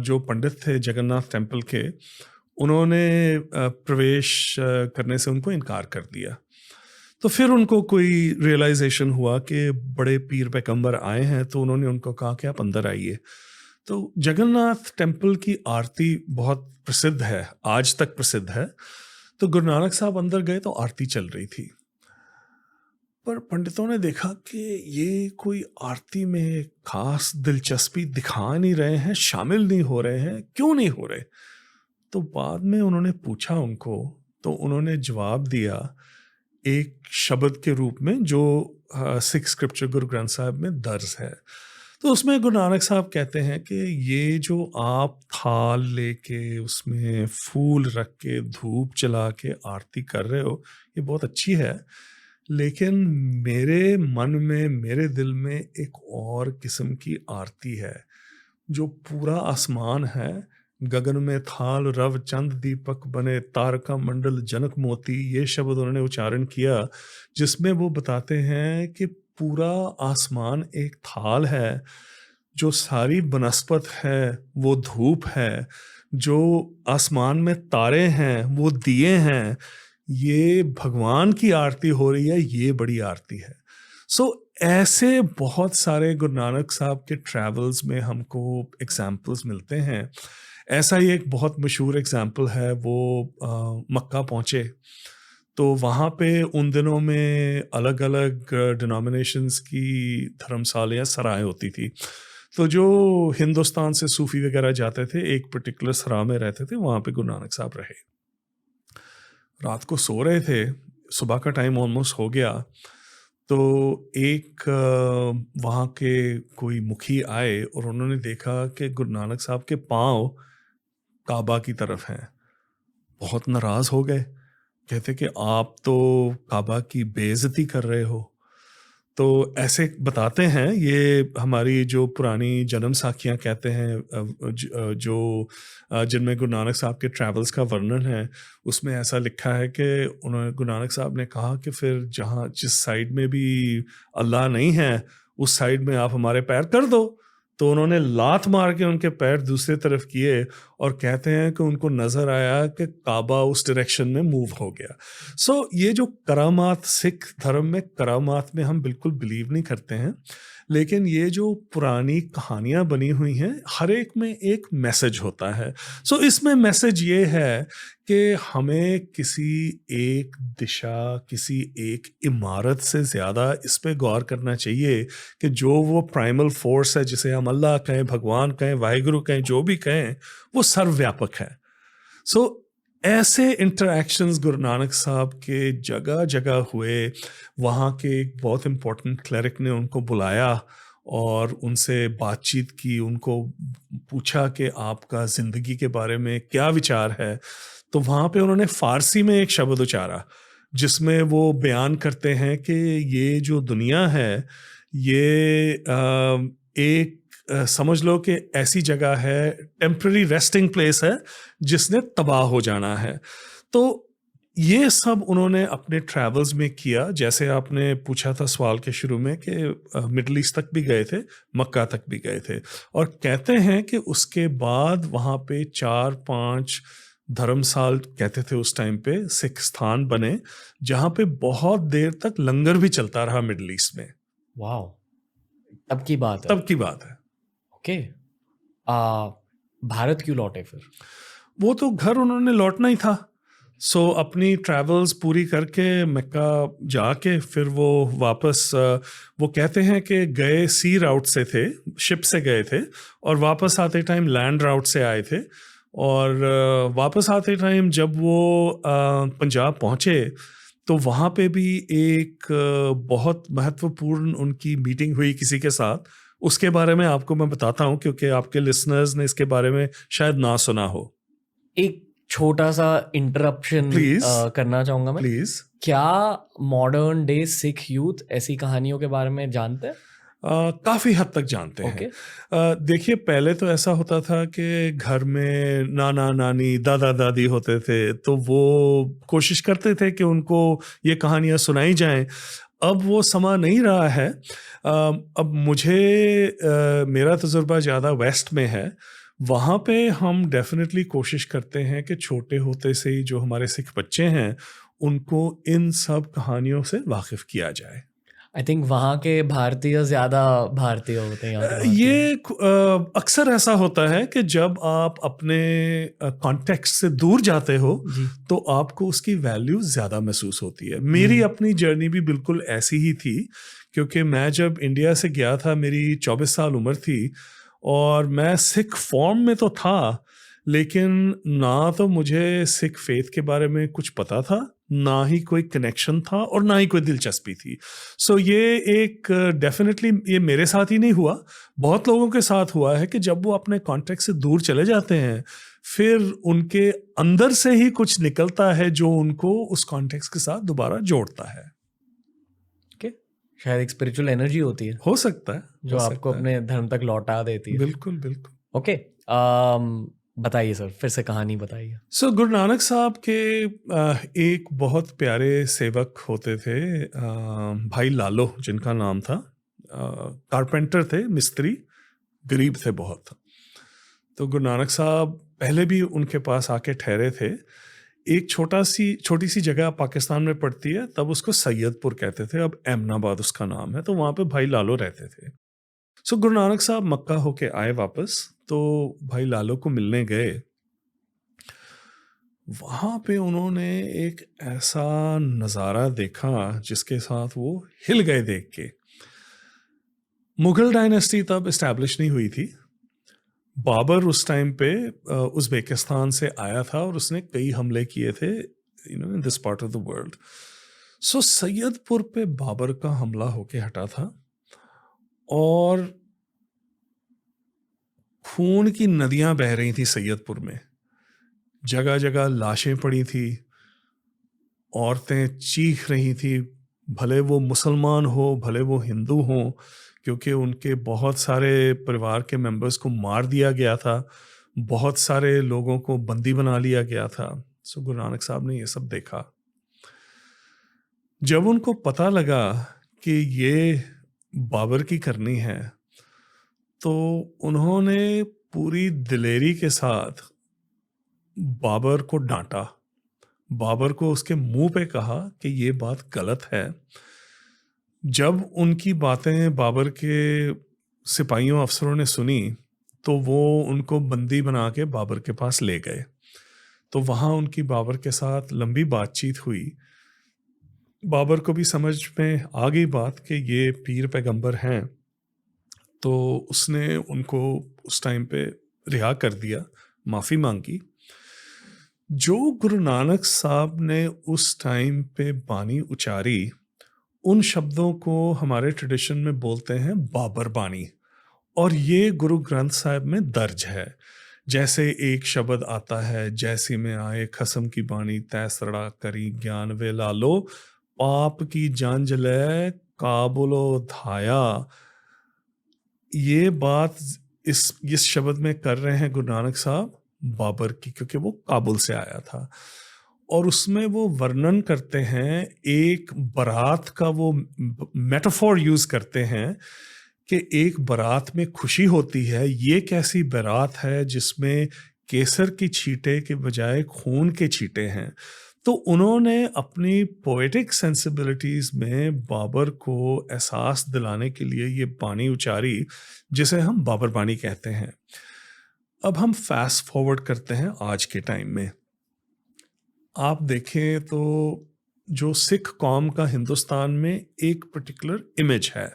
जो पंडित थे जगन्नाथ टेम्पल के, उन्होंने प्रवेश करने से उनको इनकार कर दिया। तो फिर उनको कोई रियलाइजेशन हुआ कि बड़े पीर पैगंबर आए हैं, तो उन्होंने उनको कहा कि आप अंदर आइए। तो जगन्नाथ टेम्पल की आरती बहुत प्रसिद्ध है, आज तक प्रसिद्ध है। तो गुरु नानक साहब अंदर गए तो आरती चल रही थी, पर पंडितों ने देखा कि ये कोई आरती में खास दिलचस्पी दिखा नहीं रहे हैं, शामिल नहीं हो रहे हैं, क्यों नहीं हो रहे। तो बाद में उन्होंने पूछा उनको, तो उन्होंने जवाब दिया एक शब्द के रूप में जो सिख स्क्रिप्चर गुरु ग्रंथ साहब में दर्ज है। तो उसमें गुरु नानक साहब कहते हैं कि ये जो आप थाल लेके उसमें फूल रख के धूप जला के आरती कर रहे हो, ये बहुत अच्छी है, लेकिन मेरे मन में, मेरे दिल में एक और किस्म की आरती है। जो पूरा आसमान है, गगन में थाल रव चंद दीपक बने, तारका मंडल जनक मोती, ये शब्द उन्होंने उच्चारण किया, जिसमें वो बताते हैं कि पूरा आसमान एक थाल है, जो सारी बनस्पत है वो धूप है, जो आसमान में तारे हैं वो दिए हैं, ये भगवान की आरती हो रही है, ये बड़ी आरती है। सो ऐसे बहुत सारे गुरु नानक साहब के ट्रैवल्स में हमको एग्जाम्पल्स मिलते हैं। ऐसा ही एक बहुत मशहूर एग्जाम्पल है, वो मक्का पहुँचे तो वहाँ पे उन दिनों में अलग अलग डिनोमिनेशंस की धर्मशालाएं, सराय होती थी। तो जो हिंदुस्तान से सूफ़ी वगैरह जाते थे, एक पर्टिकुलर सराय में रहते थे, वहाँ पे गुरु नानक साहब रहे। रात को सो रहे थे, सुबह का टाइम ऑलमोस्ट हो गया, तो एक वहाँ के कोई मुखी आए और उन्होंने देखा कि गुरु नानक साहब के पाँव काबा की तरफ हैं। बहुत नाराज़ हो गए, कहते कि आप तो काबा की बेइज्जती कर रहे हो। तो ऐसे बताते हैं, ये हमारी जो पुरानी जन्म साखियाँ कहते हैं, जो जिनमें गुरु नानक साहब के ट्रैवल्स का वर्णन है, उसमें ऐसा लिखा है कि उन्होंने, गुरु नानक साहब ने कहा कि फिर जहाँ जिस साइड में भी अल्लाह नहीं है, उस साइड में आप हमारे पैर कर दो। तो उन्होंने लात मार के उनके पैर दूसरी तरफ किए और कहते हैं कि उनको नज़र आया कि काबा उस डायरेक्शन में मूव हो गया। सो ये जो करामात, सिख धर्म में करामात में हम बिल्कुल बिलीव नहीं करते हैं, लेकिन ये जो पुरानी कहानियाँ बनी हुई हैं, हर एक में एक मैसेज होता है। सो इसमें मैसेज ये है कि हमें किसी एक दिशा, किसी एक इमारत से ज़्यादा इस पे गौर करना चाहिए कि जो वो प्राइमल फोर्स है, जिसे हम अल्लाह कहें, भगवान कहें, वाहिगुरु कहें, जो भी कहें, वो सर्वव्यापक है। सो ऐसे इंटरैक्शंस गुरु नानक साहब के जगह जगह हुए। वहाँ के एक बहुत इम्पोर्टेंट क्लरिक ने उनको बुलाया और उनसे बातचीत की, उनको पूछा कि आपका ज़िंदगी के बारे में क्या विचार है। तो वहाँ पे उन्होंने फ़ारसी में एक शब्द उच्चारा, जिसमें वो बयान करते हैं कि ये जो दुनिया है, ये एक समझ लो कि ऐसी जगह है, टेम्पररी रेस्टिंग प्लेस है, जिसने तबाह हो जाना है। तो ये सब उन्होंने अपने ट्रैवल्स में किया। जैसे आपने पूछा था सवाल के शुरू में कि मिडल ईस्ट तक भी गए थे, मक्का तक भी गए थे, और कहते हैं कि उसके बाद वहाँ पे 4-5 धर्मसाल कहते थे उस टाइम पे, सिख स्थान बने, जहाँ पे बहुत देर तक लंगर भी चलता रहा मिडल ईस्ट में। वाह, तब की बात है। तब की बात है। ओके। भारत क्यों लौटे फिर? वो तो घर उन्होंने लौटना ही था। सो अपनी ट्रैवल्स पूरी करके मक्का जाके फिर वो वापस, वो कहते हैं कि गए सी राउट से थे, शिप से गए थे, और वापस आते टाइम लैंड राउट से आए थे। और वापस आते टाइम जब वो पंजाब पहुँचे तो वहाँ पे भी एक बहुत महत्वपूर्ण उनकी मीटिंग हुई किसी के साथ। उसके बारे में आपको मैं बताता हूँ, क्योंकि आपके लिसनर्स ने इसके बारे में शायद ना सुना हो। एक छोटा सा इंटरप्शन करना चाहूंगा मैं। प्लीज। क्या मॉडर्न डे सिख यूथ ऐसी कहानियों के बारे में जानते हैं? काफ़ी हद तक जानते हैं। ओके। देखिए, पहले तो ऐसा होता था कि घर में नाना नानी दादा दादी होते थे, तो वो कोशिश करते थे कि उनको ये कहानियाँ सुनाई जाएं। अब वो समा नहीं रहा है। अब मुझे मेरा तजुर्बा ज़्यादा वेस्ट में है। वहाँ पे हम डेफिनेटली कोशिश करते हैं कि छोटे होते से ही जो हमारे सिख बच्चे हैं, उनको इन सब कहानियों से वाकिफ़ किया जाए। आई थिंक वहाँ के भारतीय ज़्यादा भारतीय होते हैं यहाँ के भारतीय। ये अक्सर ऐसा होता है कि जब आप अपने कॉन्टेक्स्ट से दूर जाते हो, जी। तो आपको उसकी वैल्यू ज़्यादा महसूस होती है। मेरी अपनी जर्नी भी बिल्कुल ऐसी ही थी, क्योंकि मैं जब इंडिया से गया था, मेरी 24 साल उम्र थी, और मैं सिख फॉर्म में तो था, लेकिन ना तो मुझे सिख फेथ के बारे में कुछ पता था, ना ही कोई कनेक्शन था, और ना ही कोई दिलचस्पी थी। सो ये एक डेफिनेटली ये मेरे साथ ही नहीं हुआ, बहुत लोगों के साथ हुआ है कि जब वो अपने कॉन्टेक्ट से दूर चले जाते हैं, फिर उनके अंदर से ही कुछ निकलता है जो उनको उस कॉन्टेक्स्ट के साथ दोबारा जोड़ता है। ओके। शायद एक स्पिरिचुअल एनर्जी होती है हो सकता है, जो हो आपको सकता है। अपने धर्म तक लौटा देती है। बिल्कुल बिल्कुल। ओके। बताइए सर, फिर से कहानी बताइए। सो गुरु नानक साहब के एक बहुत प्यारे सेवक होते थे, भाई लालो जिनका नाम था। कारपेंटर थे, मिस्त्री, गरीब थे बहुत। तो गुरु नानक साहब पहले भी उनके पास आके ठहरे थे। एक छोटी सी जगह पाकिस्तान में पड़ती है, तब उसको सैयदपुर कहते थे, अब एमनाबाद उसका नाम है। तो वहाँ पे भाई लालो रहते थे। सो गुरु नानक साहब मक्का होके आए वापस, तो भाई लालो को मिलने गए। वहाँ पे उन्होंने एक ऐसा नज़ारा देखा जिसके साथ वो हिल गए देख के। मुगल डायनेस्टी तब इस्टेब्लिश नहीं हुई थी। बाबर उस टाइम पे उज़्बेकिस्तान से आया था, और उसने कई हमले किए थे in this part of the world. So Saidpur पे बाबर का हमला होके हटा था, और खून की नदियां बह रही थी सैयदपुर में। जगह जगह लाशें पड़ी थी, औरतें चीख रही थी, भले वो मुसलमान हो भले वो हिंदू हो, क्योंकि उनके बहुत सारे परिवार के मेंबर्स को मार दिया गया था, बहुत सारे लोगों को बंदी बना लिया गया था। सो गुरु नानक साहब ने ये सब देखा। जब उनको पता लगा कि ये बाबर की करनी है, तो उन्होंने पूरी दिलेरी के साथ बाबर को डांटा। बाबर को उसके मुंह पे कहा कि ये बात गलत है। जब उनकी बातें बाबर के सिपाहियों अफसरों ने सुनी, तो वो उनको बंदी बना के बाबर के पास ले गए। तो वहाँ उनकी बाबर के साथ लंबी बातचीत हुई। बाबर को भी समझ में आ गई बात कि ये पीर पैगंबर हैं, तो उसने उनको उस टाइम पे रिहा कर दिया, माफ़ी मांगी। जो गुरु नानक साहब ने उस टाइम पे बानी उचारी, उन शब्दों को हमारे ट्रेडिशन में बोलते हैं बाबर बानी, और ये गुरु ग्रंथ साहिब में दर्ज है। जैसे एक शब्द आता है, जैसी में आए खसम की बानी तै सड़ा करी ज्ञान वे लालो, पाप की जांज ले काबुलो धाया। ये बात इस शब्द में कर रहे हैं गुरु नानक साहब बाबर की, क्योंकि वो काबुल से आया था। और उसमें वो वर्णन करते हैं, एक बारात का वो मेटाफोर यूज करते हैं कि एक बारात में खुशी होती है। ये कैसी बारात है जिसमें केसर की छींटे के बजाय खून के छींटे हैं। तो उन्होंने अपनी पोएटिक सेंसिबिलिटीज में बाबर को एहसास दिलाने के लिए ये बानी उचारी, जिसे हम बाबर बानी कहते हैं। अब हम फास्ट फॉरवर्ड करते हैं आज के टाइम में। आप देखें तो जो सिख कौम का हिंदुस्तान में एक पर्टिकुलर इमेज है।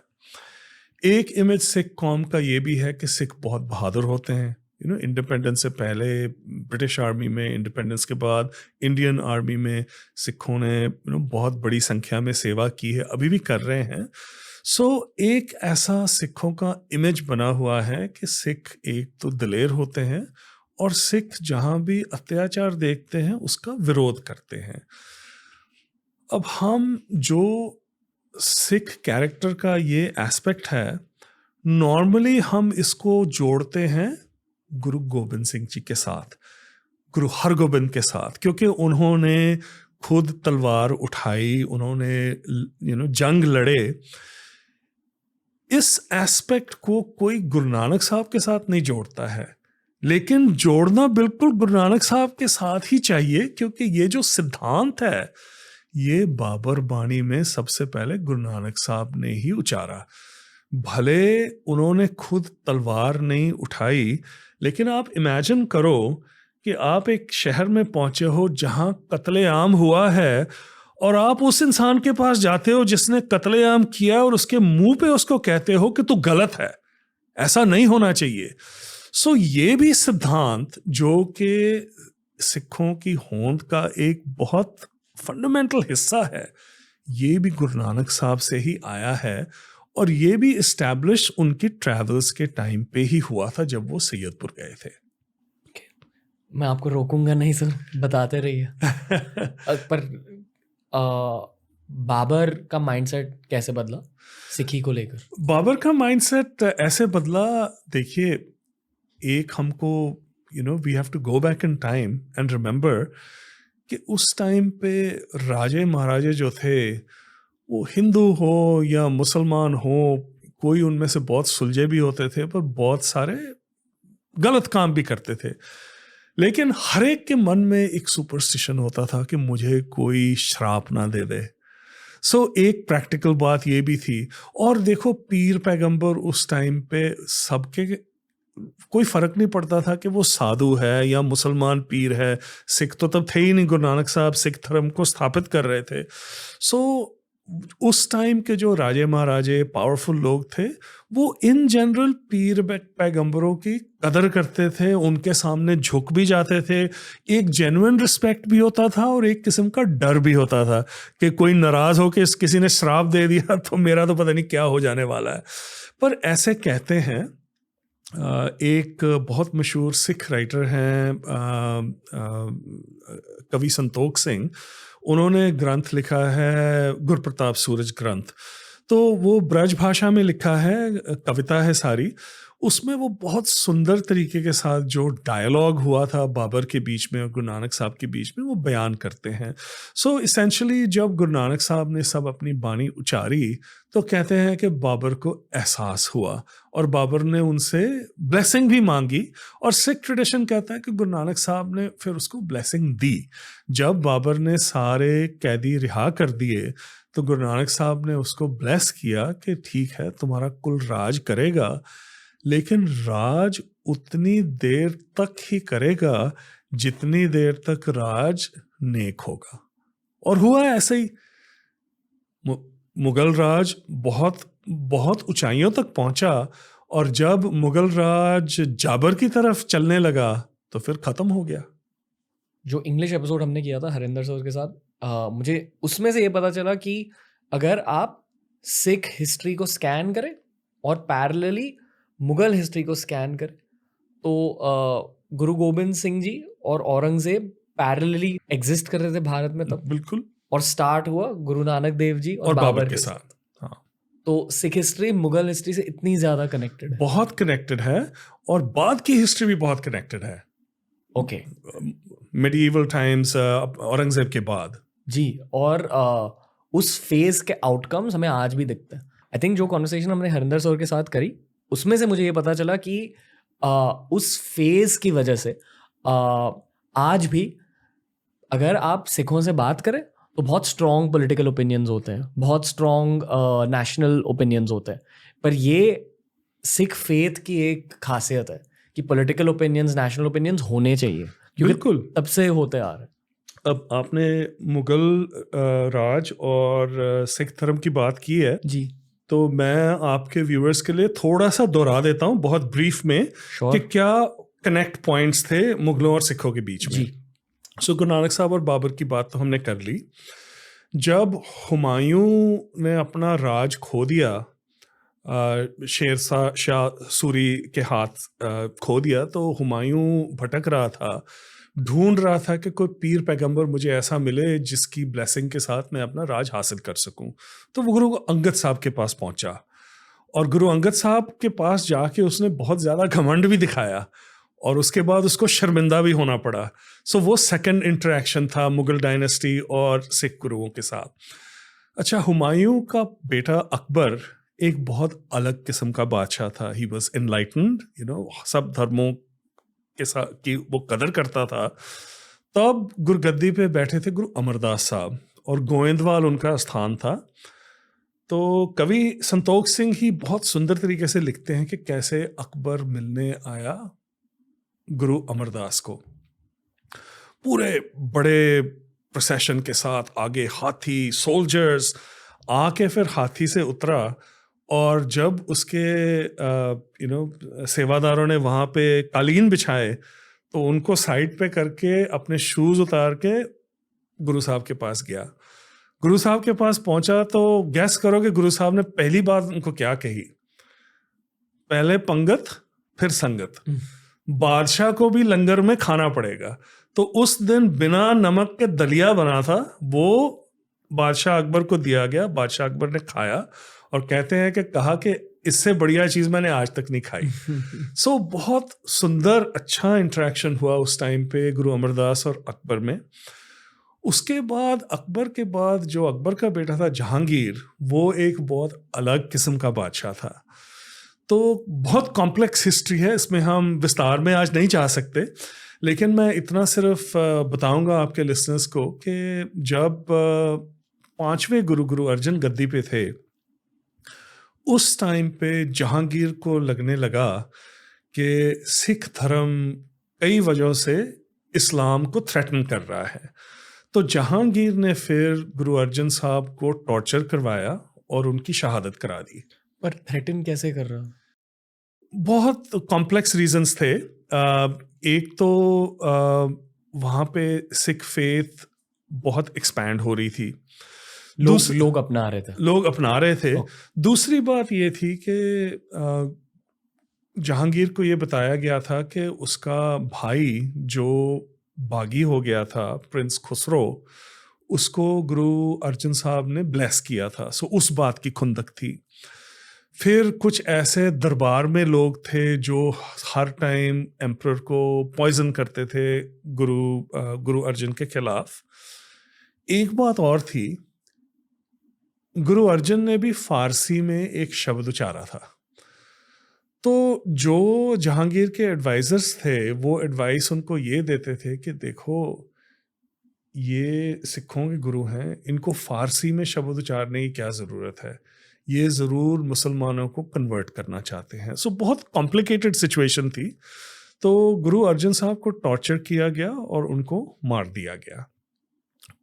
एक इमेज सिख कौम का ये भी है कि सिख बहुत बहादुर होते हैं। इंडिपेंडेंस से पहले ब्रिटिश आर्मी में, इंडिपेंडेंस के बाद इंडियन आर्मी में सिखों ने बहुत बड़ी संख्या में सेवा की है, अभी भी कर रहे हैं। सो एक ऐसा सिखों का इमेज बना हुआ है कि सिख एक तो दिलेर होते हैं, और सिख जहाँ भी अत्याचार देखते हैं उसका विरोध करते हैं। अब हम जो सिख कैरेक्टर का ये एस्पेक्ट है, नॉर्मली हम इसको जोड़ते हैं गुरु गोबिंद सिंह जी के साथ, गुरु हरगोबिंद के साथ, क्योंकि उन्होंने खुद तलवार उठाई, उन्होंने जंग लड़े। इस एस्पेक्ट को कोई गुरु नानक साहब के साथ नहीं जोड़ता है, लेकिन जोड़ना बिल्कुल गुरु नानक साहब के साथ ही चाहिए, क्योंकि ये जो सिद्धांत है ये बाबर बाणी में सबसे पहले गुरु नानक साहब ने ही उचारा। भले उन्होंने खुद तलवार नहीं उठाई, लेकिन आप इमेजिन करो कि आप एक शहर में पहुंचे हो जहां कत्लेआम हुआ है, और आप उस इंसान के पास जाते हो जिसने कत्लेआम किया और उसके मुंह पे उसको कहते हो कि तू गलत है, ऐसा नहीं होना चाहिए। सो ये भी सिद्धांत जो कि सिखों की होंद का एक बहुत फंडामेंटल हिस्सा है, ये भी गुरु नानक साहब से ही आया है, और ये भी इस्टेब्लिश उनकी ट्रैवल्स के टाइम पे ही हुआ था जब वो सैयदपुर गए थे। मैं आपको रोकूंगा नहीं सर, बताते रहिए। पर बाबर का माइंडसेट कैसे बदला सिखी को लेकर? बाबर का माइंडसेट ऐसे बदला, देखिए, एक हमको we have to go back in time and remember कि उस टाइम पे राजे महाराजे जो थे, वो हिंदू हो या मुसलमान हो, कोई उनमें से बहुत सुलझे भी होते थे, पर बहुत सारे गलत काम भी करते थे। लेकिन हर एक के मन में एक सुपरस्टिशन होता था कि मुझे कोई श्राप ना दे दे। सो एक प्रैक्टिकल बात ये भी थी। और देखो, पीर पैगंबर उस टाइम पे सबके कोई फर्क नहीं पड़ता था कि वो साधु है या मुसलमान पीर है। सिख तो तब थे ही नहीं, गुरु नानक साहब सिख धर्म को स्थापित कर रहे थे। सो उस टाइम के जो राजे महाराजे पावरफुल लोग थे, वो इन जनरल पीर पैगंबरों की कदर करते थे, उनके सामने झुक भी जाते थे। एक जेन्युइन रिस्पेक्ट भी होता था और एक किस्म का डर भी होता था कि कोई नाराज हो के किसी ने श्राप दे दिया तो मेरा तो पता नहीं क्या हो जाने वाला है। पर ऐसे कहते हैं, एक बहुत मशहूर सिख राइटर हैं कवि संतोख सिंह, उन्होंने ग्रंथ लिखा है गुरप्रताप सूरज ग्रंथ। तो वो ब्रज भाषा में लिखा है, कविता है सारी। उसमें वो बहुत सुंदर तरीके के साथ जो डायलॉग हुआ था बाबर के बीच में और गुरु नानक साहब के बीच में, वो बयान करते हैं। सो इसेंशली जब गुरु नानक साहब ने सब अपनी बाणी उचारी, तो कहते हैं कि बाबर को एहसास हुआ और बाबर ने उनसे ब्लेसिंग भी मांगी। और सिख ट्रेडिशन कहता है कि गुरु नानक साहब ने फिर उसको ब्लेसिंग दी। जब बाबर ने सारे कैदी रिहा कर दिए, तो गुरु नानक साहब ने उसको ब्लेस किया कि ठीक है, तुम्हारा कुल राज करेगा, लेकिन राज उतनी देर तक ही करेगा जितनी देर तक राज नेक होगा। और हुआ ऐसे ही। मुगल राज बहुत बहुत ऊंचाइयों तक पहुंचा, और जब मुगल राज जाबर की तरफ चलने लगा तो फिर खत्म हो गया। जो इंग्लिश एपिसोड हमने किया था हरिंदर सर के साथ, मुझे उसमें से ये पता चला कि अगर आप सिख हिस्ट्री को स्कैन करें और पैरेलली मुगल हिस्ट्री को स्कैन करें, तो गुरु गोबिंद सिंह जी और औरंगजेब पैरेलली एग्जिस्ट कर रहे थे भारत में तब। बिल्कुल। और स्टार्ट हुआ गुरु नानक देव जी और बाबर के साथ। हाँ। तो सिख हिस्ट्री मुगल हिस्ट्री से इतनी ज्यादा कनेक्टेड है, बहुत कनेक्टेड है, और बाद की हिस्ट्री भी बहुत कनेक्टेड है। ओके, मिडीवल टाइम्स, औरंगजेब के बाद जी। और उस फेज के आउटकम्स हमें आज भी दिखते हैं। आई थिंक जो कॉन्वर्सेशन हमने हरिंदर सर के साथ करी, उसमें से मुझे ये पता चला कि उस फेज की वजह से आज भी अगर आप सिखों से बात करें तो बहुत स्ट्रॉन्ग पॉलिटिकल ओपिनियंस होते हैं, बहुत स्ट्रॉन्ग नेशनल ओपिनियंस होते हैं। पर ये सिख फेथ की एक खासियत है कि पॉलिटिकल ओपिनियंस, नेशनल ओपिनियंस होने चाहिए, क्योंकि बिल्कुल तब से होते आ रहे हैं। अब आपने मुगल राज और सिख धर्म की बात की है जी, तो मैं आपके व्यूअर्स के लिए थोड़ा सा दोहरा देता हूँ बहुत ब्रीफ में कि क्या कनेक्ट पॉइंट्स थे मुगलों और सिखों के बीच में। जी। सो गुरु नानक साहब और बाबर की बात तो हमने कर ली। जब हुमायूं ने अपना राज खो दिया, शेर शाह सूरी के हाथ खो दिया, तो हुमायूं भटक रहा था, ढूंढ रहा था कि कोई पीर पैगंबर मुझे ऐसा मिले जिसकी ब्लेसिंग के साथ मैं अपना राज हासिल कर सकूं। तो वो गुरु अंगद साहब के पास पहुंचा और गुरु अंगद साहब के पास जाके उसने बहुत ज़्यादा घमंड भी दिखाया और उसके बाद उसको शर्मिंदा भी होना पड़ा। सो वो सेकंड इंटरेक्शन था मुगल डायनेस्टी और सिख गुरुओं के साथ। अच्छा, हुमायूं का बेटा अकबर एक बहुत अलग किस्म का बादशाह था। ही वॉज एनलाइटन्ड, सब धर्मों के साथ की वो कदर करता था। तब गुरगद्दी पे बैठे थे गुरु अमरदास साहब और गोविंदवाल उनका स्थान था। तो कवि संतोख सिंह ही बहुत सुंदर तरीके से लिखते हैं कि कैसे अकबर मिलने आया गुरु अमरदास को। पूरे बड़े प्रोसेशन के साथ आगे हाथी, सोल्जर्स, आके फिर हाथी से उतरा और जब उसके सेवादारों ने वहाँ पे कालीन बिछाए तो उनको साइड पे करके अपने शूज़ उतार के गुरु साहब के पास गया। गुरु साहब के पास पहुंचा तो गैस करो कि गुरु साहब ने पहली बात उनको क्या कही? पहले पंगत फिर संगत, बादशाह को भी लंगर में खाना पड़ेगा। तो उस दिन बिना नमक के दलिया बना था, वो बादशाह अकबर को दिया गया। बादशाह अकबर ने खाया और कहते हैं कि कहा कि इससे बढ़िया चीज़ मैंने आज तक नहीं खाई। सो बहुत सुंदर अच्छा इंटरेक्शन हुआ उस टाइम पे गुरु अमरदास और अकबर में। उसके बाद अकबर के बाद जो अकबर का बेटा था जहांगीर, वो एक बहुत अलग किस्म का बादशाह था। तो बहुत कॉम्प्लेक्स हिस्ट्री है, इसमें हम विस्तार में आज नहीं जा सकते, लेकिन मैं इतना सिर्फ बताऊंगा आपके लिसनर्स को कि जब पांचवें गुरु अर्जन गद्दी पे थे, उस टाइम पे जहांगीर को लगने लगा कि सिख धर्म कई वजहों से इस्लाम को थ्रेटन कर रहा है। तो जहांगीर ने फिर गुरु अर्जन साहब को टॉर्चर करवाया और उनकी शहादत करा दी। पर थ्रेटन कैसे कर रहा? बहुत कॉम्प्लेक्स रीजंस थे। एक तो वहाँ पे सिख फेथ बहुत एक्सपैंड हो रही थी, लोग अपना रहे थे। दूसरी बात ये थी कि जहांगीर को ये बताया गया था कि उसका भाई जो बागी हो गया था, प्रिंस खुसरो, उसको गुरु अर्जन साहब ने ब्लेस किया था। सो उस बात की खुंदक थी। फिर कुछ ऐसे दरबार में लोग थे जो हर टाइम एम्परर को पॉइजन करते थे गुरु अर्जन के खिलाफ। एक बात और थी, गुरु अर्जन ने भी फारसी में एक शब्द उचारा था। तो जो जहांगीर के एडवाइजर्स थे वो एडवाइस उनको ये देते थे कि देखो, ये सिखों के गुरु हैं, इनको फारसी में शब्द उचारने की क्या ज़रूरत है, ये ज़रूर मुसलमानों को कन्वर्ट करना चाहते हैं। सो बहुत कॉम्प्लिकेटेड सिचुएशन थी। तो गुरु अर्जन साहब को टॉर्चर किया गया और उनको मार दिया गया।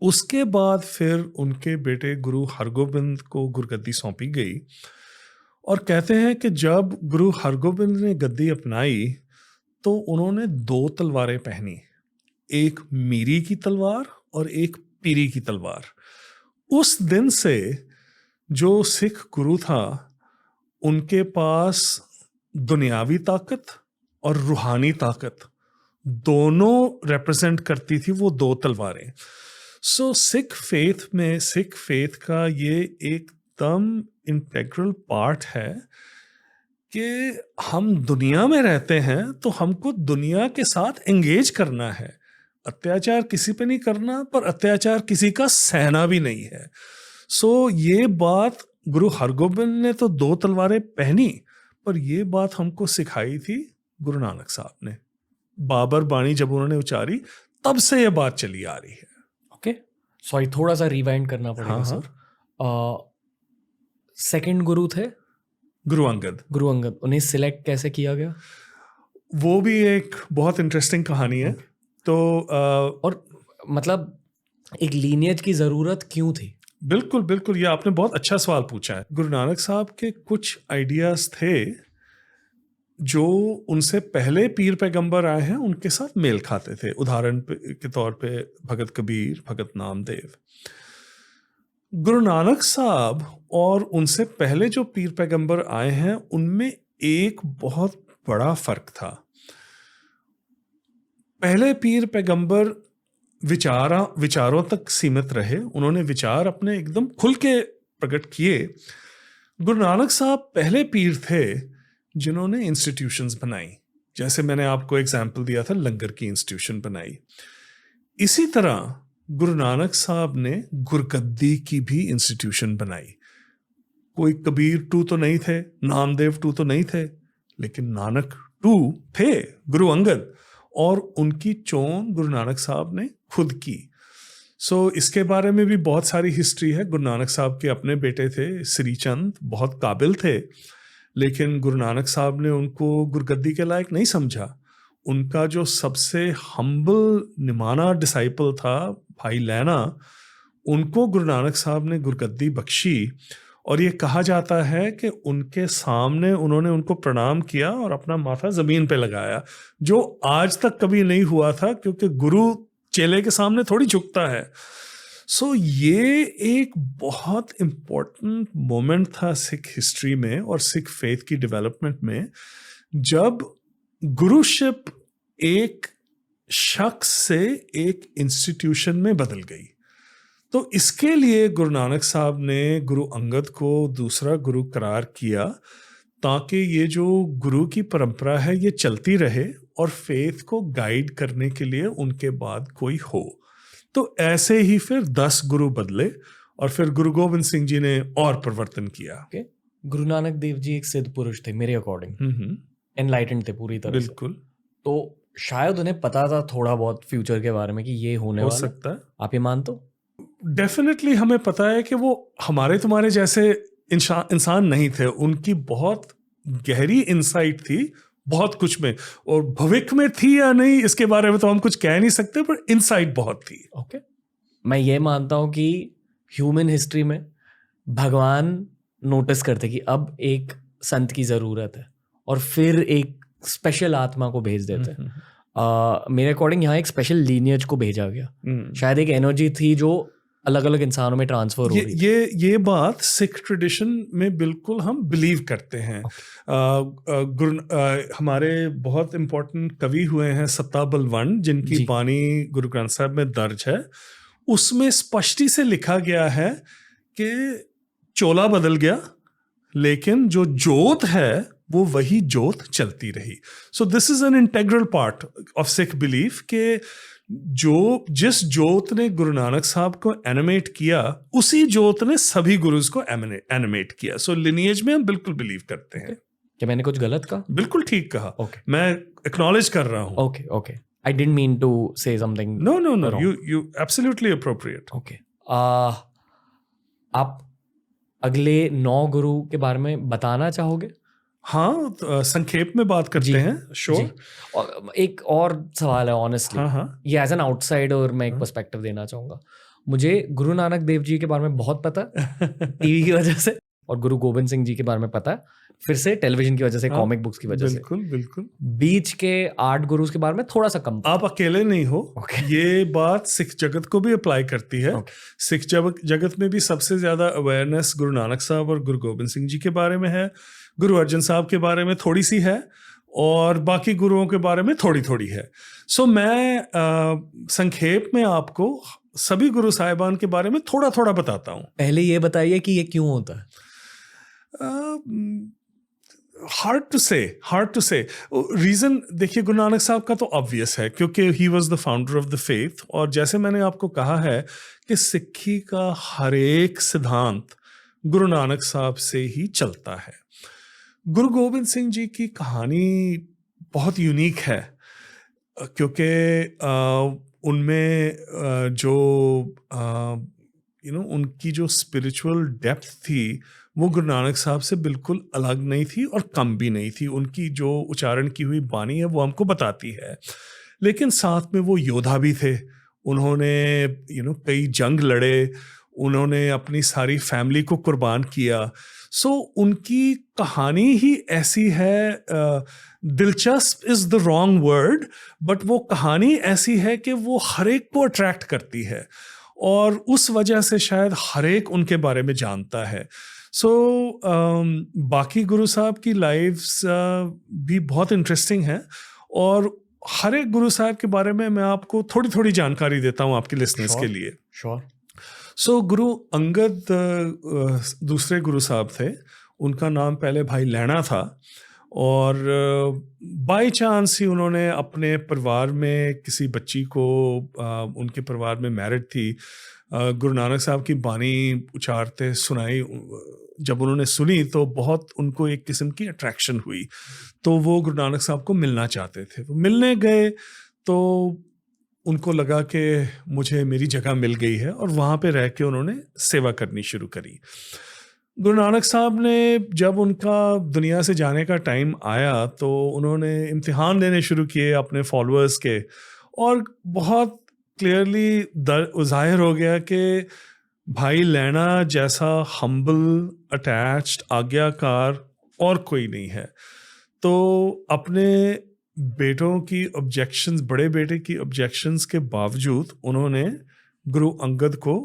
उसके बाद फिर उनके बेटे गुरु हरगोबिंद को गुरगद्दी सौंपी गई और कहते हैं कि जब गुरु हरगोबिंद ने गद्दी अपनाई तो उन्होंने 2 तलवारें पहनी, एक मीरी की तलवार और एक पीरी की तलवार। उस दिन से जो सिख गुरु था उनके पास दुनियावी ताकत और रूहानी ताकत दोनों रिप्रेजेंट करती थी वो 2 तलवारें। सो सिख फेथ का ये एकदम इंटेग्रल पार्ट है कि हम दुनिया में रहते हैं तो हमको दुनिया के साथ एंगेज करना है। अत्याचार किसी पे नहीं करना, पर अत्याचार किसी का सहना भी नहीं है। सो ये बात गुरु हरगोबिंद ने तो 2 तलवारें पहनी, पर ये बात हमको सिखाई थी गुरु नानक साहब ने। बाबर बाणी जब उन्होंने उचारी तब से ये बात चली आ रही है। ओके, सॉरी, थोड़ा सा रिवाइंड करना पड़ेगा सर। सेकंड गुरु थे गुरु अंगद, उन्हें सिलेक्ट कैसे किया गया? वो भी एक बहुत इंटरेस्टिंग कहानी है। तो और मतलब एक लीनियज की ज़रूरत क्यों थी? बिल्कुल, ये आपने बहुत अच्छा सवाल पूछा है। गुरु नानक साहब के कुछ आइडियाज़ थे जो उनसे पहले पीर पैगंबर आए हैं उनके साथ मेल खाते थे। उदाहरण के तौर पे भगत कबीर, भगत नामदेव। गुरु नानक साहब और उनसे पहले जो पीर पैगंबर आए हैं उनमें एक बहुत बड़ा फर्क था। पहले पीर पैगंबर विचारों तक सीमित रहे, उन्होंने विचार अपने एकदम खुल के प्रकट किए, गुरु नानक साहब पहले पीर थे जिन्होंने इंस्टीट्यूशंस बनाई। जैसे मैंने आपको एग्जाम्पल दिया था, लंगर की इंस्टीट्यूशन बनाई। इसी तरह गुरु नानक साहब ने गुरगद्दी की भी इंस्टीट्यूशन बनाई। कोई कबीर टू तो नहीं थे, नामदेव टू तो नहीं थे, लेकिन नानक टू थे, गुरु अंगद, और उनकी चोन गुरु नानक साहब ने खुद की। इसके बारे में भी बहुत सारी हिस्ट्री है। गुरु नानक साहब के अपने बेटे थे श्री चंद, बहुत काबिल थे, लेकिन गुरु नानक साहब ने उनको गुरगद्दी के लायक नहीं समझा। उनका जो सबसे हम्बल निमाना डिसाइपल था भाई लैना, उनको गुरु नानक साहब ने गुरगद्दी बख्शी, और ये कहा जाता है कि उनके सामने उन्होंने उनको प्रणाम किया और अपना माथा जमीन पे लगाया, जो आज तक कभी नहीं हुआ था, क्योंकि गुरु चेले के सामने थोड़ी झुकता है। ये एक बहुत इम्पोर्टेंट मोमेंट था सिख हिस्ट्री में और सिख फेथ की डेवलपमेंट में, जब गुरुशिप एक शख्स से एक इंस्टीट्यूशन में बदल गई। तो इसके लिए गुरु नानक साहब ने गुरु अंगद को दूसरा गुरु करार किया, ताकि ये जो गुरु की परंपरा है ये चलती रहे और फेथ को गाइड करने के लिए उनके बाद कोई हो। तो ऐसे ही फिर 10 गुरु बदले और फिर गुरु गोविंद सिंह जी ने और परिवर्तन किया। गुरु नानक देव जी एक सिद्ध पुरुष थे मेरे अकॉर्डिंग, एनलाइटेंड थे पूरी तरह से। बिल्कुल। तो शायद उन्हें पता था थोड़ा बहुत फ्यूचर के बारे में कि ये होने हो वाला सकता है। आप ये मानते हो? डेफिनेटली हमें पता है कि वो हमारे तुम्हारे जैसे इंसान नहीं थे। उनकी बहुत गहरी इंसाइट थी बहुत कुछ में, और भविष्य में थी या नहीं इसके बारे में तो हम कुछ कह नहीं सकते, पर इंसाइट बहुत थी। ओके, मैं ये मानता हूँ कि ह्यूमन हिस्ट्री में भगवान नोटिस करते कि अब एक संत की ज़रूरत है और फिर एक स्पेशल आत्मा को भेज देते हैं। मेरे अकॉर्डिंग यहाँ एक स्पेशल लीनियज को भेजा गया। शायद एक एनर्जी थी जो अलग अलग इंसानों में ट्रांसफर हो रही है। ये बात सिख ट्रेडिशन में बिल्कुल हम बिलीव करते हैं। हमारे बहुत इम्पोर्टेंट कवि हुए हैं सत्ता बलवंड, जिनकी बानी गुरु ग्रंथ साहब में दर्ज है। उसमें स्पष्टी से लिखा गया है कि चोला बदल गया, लेकिन जो जोत है वो वही जोत चलती रही। So this is an integral part of Sikh belief के जिस जोत ने गुरु नानक साहब को एनिमेट किया, उसी जोत ने सभी गुरुज को एनिमेट किया। सो लिनिएज में हम बिल्कुल बिलीव करते हैं। क्या मैंने कुछ गलत कहा? बिल्कुल ठीक कहा। मैं एक्नॉलेज कर रहा हूँ। Okay, I didn't mean to say something. No, you absolutely appropriate. Okay, आप अगले 9 गुरु के बारे में बताना चाहोगे? हाँ, तो संक्षेप में बात करते हैं। श्योर। और एक और सवाल है ऑनेस्टली। हाँ। ये एज एन आउटसाइडर मैं एक पर्सपेक्टिव देना चाहूंगा। मुझे गुरु नानक देव जी के बारे में बहुत पता है टीवी की वजह से, और गुरु गोविंद सिंह जी के बारे में पता है फिर से टेलीविजन की वजह से, कॉमिक बुक्स की वजह से। बिल्कुल। बीच के 8 गुरुज के बारे में थोड़ा सा कम। आप अकेले नहीं हो। ये बात सिख जगत को भी अप्लाई करती है। सिख जगत में भी सबसे ज्यादा अवेयरनेस गुरु नानक साहब और गुरु गोविंद सिंह जी के बारे में है। गुरु अर्जन साहब के बारे में थोड़ी सी है, और बाकी गुरुओं के बारे में थोड़ी है। सो मैं संक्षेप में आपको सभी गुरु साहिबान के बारे में थोड़ा बताता हूँ। पहले ये बताइए कि ये क्यों होता है। हार्ड टू से रीजन देखिए, गुरु नानक साहब का तो ऑब्वियस है, क्योंकि he was the founder of the faith. और जैसे मैंने आपको कहा है कि सिक्खी का हर एक सिद्धांत गुरु नानक साहब से ही चलता है। गुरु गोविंद सिंह जी की कहानी बहुत यूनिक है, क्योंकि उनमें जो उनकी जो स्पिरिचुअल डेप्थ थी वो गुरु नानक साहब से बिल्कुल अलग नहीं थी और कम भी नहीं थी। उनकी जो उच्चारण की हुई बानी है वो हमको बताती है, लेकिन साथ में वो योद्धा भी थे। उन्होंने कई जंग लड़े, उन्होंने अपनी सारी फैमिली को कुर्बान किया। सो उनकी कहानी ही ऐसी है, दिलचस्प is the wrong word, but वो कहानी ऐसी है कि वो हर एक को अट्रैक्ट करती है, और उस वजह से शायद हर एक उनके बारे में जानता है। बाकी गुरु साहब की लाइव्स भी बहुत इंटरेस्टिंग हैं, और हर एक गुरु साहब के बारे में मैं आपको थोड़ी जानकारी देता हूँ आपके लिसनर्स के लिए। श्योर। गुरु अंगद दूसरे गुरु साहब थे। उनका नाम पहले भाई लैणा था, और बाय चांस ही उन्होंने अपने परिवार में किसी बच्ची को, उनके परिवार में मैरिड थी, गुरु नानक साहब की बानी उचारते सुनाई। जब उन्होंने सुनी तो बहुत उनको एक किस्म की अट्रैक्शन हुई, तो वो गुरु नानक साहब को मिलना चाहते थे। वो मिलने गए तो उनको लगा कि मुझे मेरी जगह मिल गई है, और वहाँ पे रह के उन्होंने सेवा करनी शुरू करी। गुरु नानक साहब ने जब उनका दुनिया से जाने का टाइम आया तो उन्होंने इम्तिहान लेने शुरू किए अपने फॉलोअर्स के, और बहुत क्लियरली जाहिर हो गया कि भाई लैणा जैसा हम्बल, अटैच्ड, आज्ञाकार और कोई नहीं है। तो अपने बेटों की ऑब्जेक्शंस, बड़े बेटे की ऑब्जेक्शंस के बावजूद उन्होंने गुरु अंगद को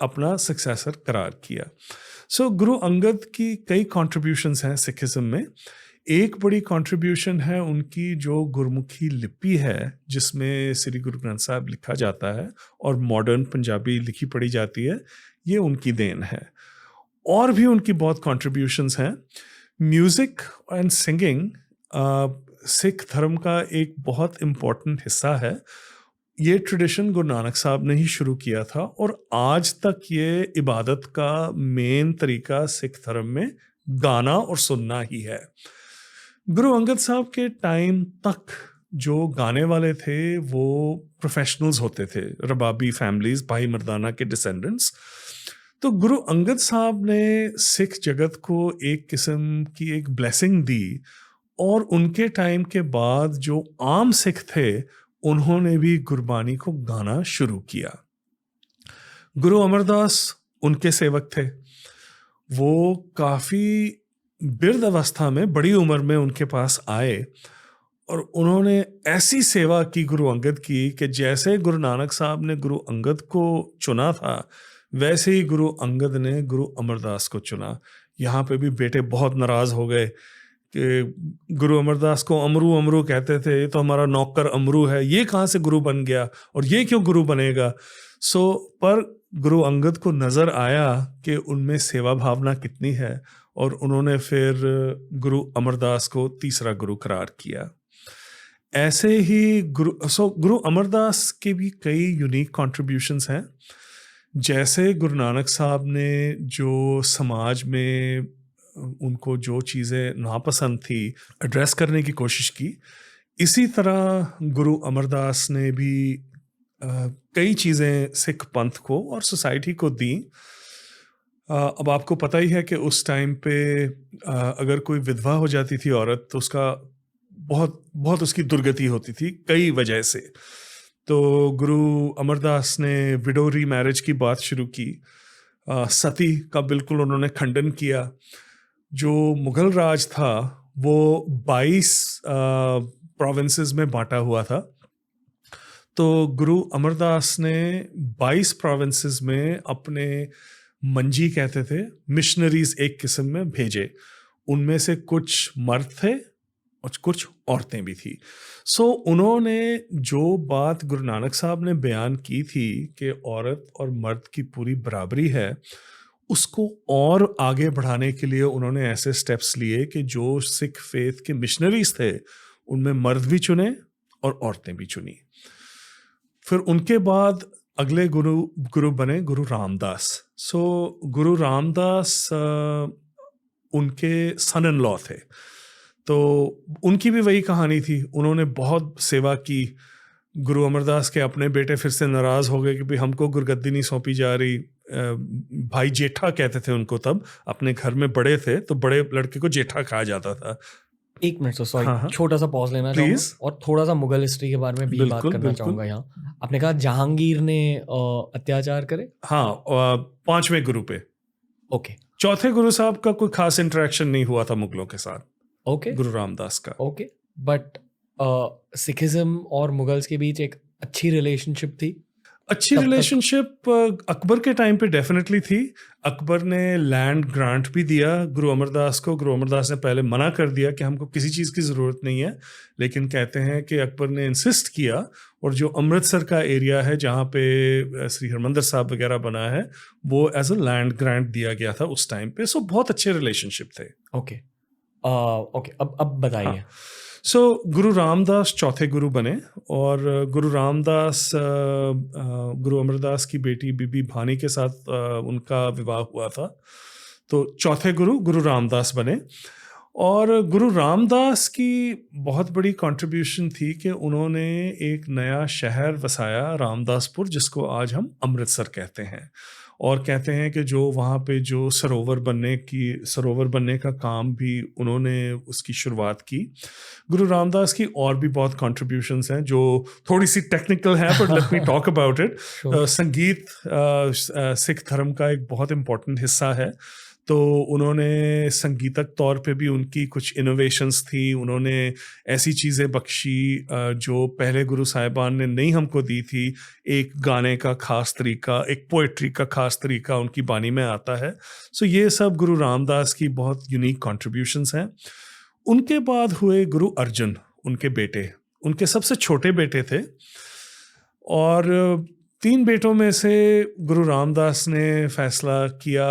अपना सक्सेसर करार किया। सो गुरु अंगद की कई कंट्रीब्यूशंस हैं सिखिज्म में। एक बड़ी कंट्रीब्यूशन है उनकी जो गुरमुखी लिपि है, जिसमें श्री गुरु ग्रंथ साहब लिखा जाता है और मॉडर्न पंजाबी लिखी पढ़ी जाती है, ये उनकी देन है। और भी उनकी बहुत कंट्रीब्यूशंस हैं। म्यूज़िक एंड सिंगिंग सिख धर्म का एक बहुत इम्पॉर्टेंट हिस्सा है। ये ट्रेडिशन गुरु नानक साहब ने ही शुरू किया था, और आज तक ये इबादत का मेन तरीका सिख धर्म में गाना और सुनना ही है। गुरु अंगद साहब के टाइम तक जो गाने वाले थे वो प्रोफेशनल्स होते थे, रबाबी फैमिलीज, भाई मर्दाना के डिसेंडेंट्स। तो गुरु अंगद साहब ने सिख जगत को एक किस्म की एक ब्लेसिंग दी, और उनके टाइम के बाद जो आम सिख थे उन्होंने भी गुरबानी को गाना शुरू किया। गुरु अमरदास उनके सेवक थे। वो काफ़ी बिरध अवस्था में, बड़ी उम्र में उनके पास आए, और उन्होंने ऐसी सेवा की गुरु अंगद की कि जैसे गुरु नानक साहब ने गुरु अंगद को चुना था, वैसे ही गुरु अंगद ने गुरु अमरदास को चुना। यहाँ पे भी बेटे बहुत नाराज़ हो गए कि गुरु अमरदास को अमरू अमरू कहते थे, ये तो हमारा नौकर अमरू है, ये कहाँ से गुरु बन गया और ये क्यों गुरु बनेगा। पर गुरु अंगद को नज़र आया कि उनमें सेवा भावना कितनी है, और उन्होंने फिर गुरु अमरदास को तीसरा गुरु करार किया। ऐसे ही गुरु अमरदास के भी कई यूनिक कॉन्ट्रीब्यूशंस हैं। जैसे गुरु नानक साहब ने जो समाज में उनको जो चीज़ें नापसंद थी एड्रेस करने की कोशिश की, इसी तरह गुरु अमरदास ने भी कई चीज़ें सिख पंथ को और सोसाइटी को दी। अब आपको पता ही है कि उस टाइम पे अगर कोई विधवा हो जाती थी औरत, तो उसका बहुत उसकी दुर्गति होती थी कई वजह से। तो गुरु अमरदास ने विडो री मैरिज की बात शुरू की। सती का बिल्कुल उन्होंने खंडन किया। जो मुग़ल राज था वो 22 प्रोविंसेस में बांटा हुआ था। तो गुरु अमरदास ने 22 प्रोविंसेस में अपने मंजी कहते थे, मिशनरीज एक किस्म में भेजे। उनमें से कुछ मर्द थे और कुछ औरतें भी थी। उन्होंने जो बात गुरु नानक साहब ने बयान की थी कि औरत और मर्द की पूरी बराबरी है, उसको और आगे बढ़ाने के लिए उन्होंने ऐसे स्टेप्स लिए कि जो सिख फेथ के मिशनरीज थे उनमें मर्द भी चुने और औरतें भी चुनी। फिर उनके बाद अगले गुरु बने गुरु रामदास। गुरु रामदास उनके सन इन लॉ थे। तो उनकी भी वही कहानी थी, उन्होंने बहुत सेवा की। गुरु अमरदास के अपने बेटे फिर से नाराज़ हो गए कि भाई हमको गुरगद्दी नहीं सौंपी जा रही। भाई जेठा कहते थे उनको, तब अपने घर में बड़े थे तो बड़े लड़के को जेठा कहा जाता था। एक मिनट, सॉरी, हाँ। छोटा सा पॉज लेना चाहूँगा और थोड़ा सा मुगल हिस्ट्री के बारे में भी बात करना चाहूँगा। यहाँ आपने कहा जहांगीर ने अत्याचार करे। हाँ, 5वें गुरु पे। ओके। चौथे गुरु साहब का कोई खास इंटरेक्शन नहीं हुआ था मुगलों के साथ। ओके। गुरु रामदास का। ओके, बट सिखिज्म और मुगल्स के बीच एक अच्छी रिलेशनशिप थी। अच्छी तब तक? रिलेशनशिप अकबर के टाइम पे डेफिनेटली थी। अकबर ने लैंड ग्रांट भी दिया गुरु अमरदास को। गुरु अमरदास ने पहले मना कर दिया कि हमको किसी चीज़ की ज़रूरत नहीं है, लेकिन कहते हैं कि अकबर ने इंसिस्ट किया, और जो अमृतसर का एरिया है जहाँ पे श्री हरमंदिर साहब वगैरह बना है, वो एज अ लैंड ग्रांट दिया गया था उस टाइम पे। सो बहुत अच्छे रिलेशनशिप थे। ओके ओके, अब बताइए। सो गुरु रामदास चौथे गुरु बने, और गुरु रामदास गुरु अमरदास की बेटी बीबी भानी के साथ उनका विवाह हुआ था। तो चौथे गुरु गुरु रामदास बने, और गुरु रामदास की बहुत बड़ी कंट्रीब्यूशन थी कि उन्होंने एक नया शहर बसाया, रामदासपुर, जिसको आज हम अमृतसर कहते हैं। और कहते हैं कि जो वहाँ पे जो सरोवर बनने का काम भी उन्होंने उसकी शुरुआत की। गुरु रामदास की और भी बहुत कंट्रीब्यूशंस हैं जो थोड़ी सी टेक्निकल है, but let me talk about it. संगीत सिख धर्म का एक बहुत इम्पोर्टेंट हिस्सा है। तो उन्होंने संगीतक तौर पे भी उनकी कुछ इनोवेशंस थी। उन्होंने ऐसी चीज़ें बख्शी जो पहले गुरु साहिबान ने नहीं हमको दी थी। एक गाने का खास तरीका, एक पोइट्री का खास तरीका उनकी बानी में आता है। सो ये सब गुरु रामदास की बहुत यूनिक कंट्रीब्यूशंस हैं। उनके बाद हुए गुरु अर्जुन, उनके बेटे, उनके सबसे छोटे बेटे थे। और 3 बेटों में से गुरु रामदास ने फैसला किया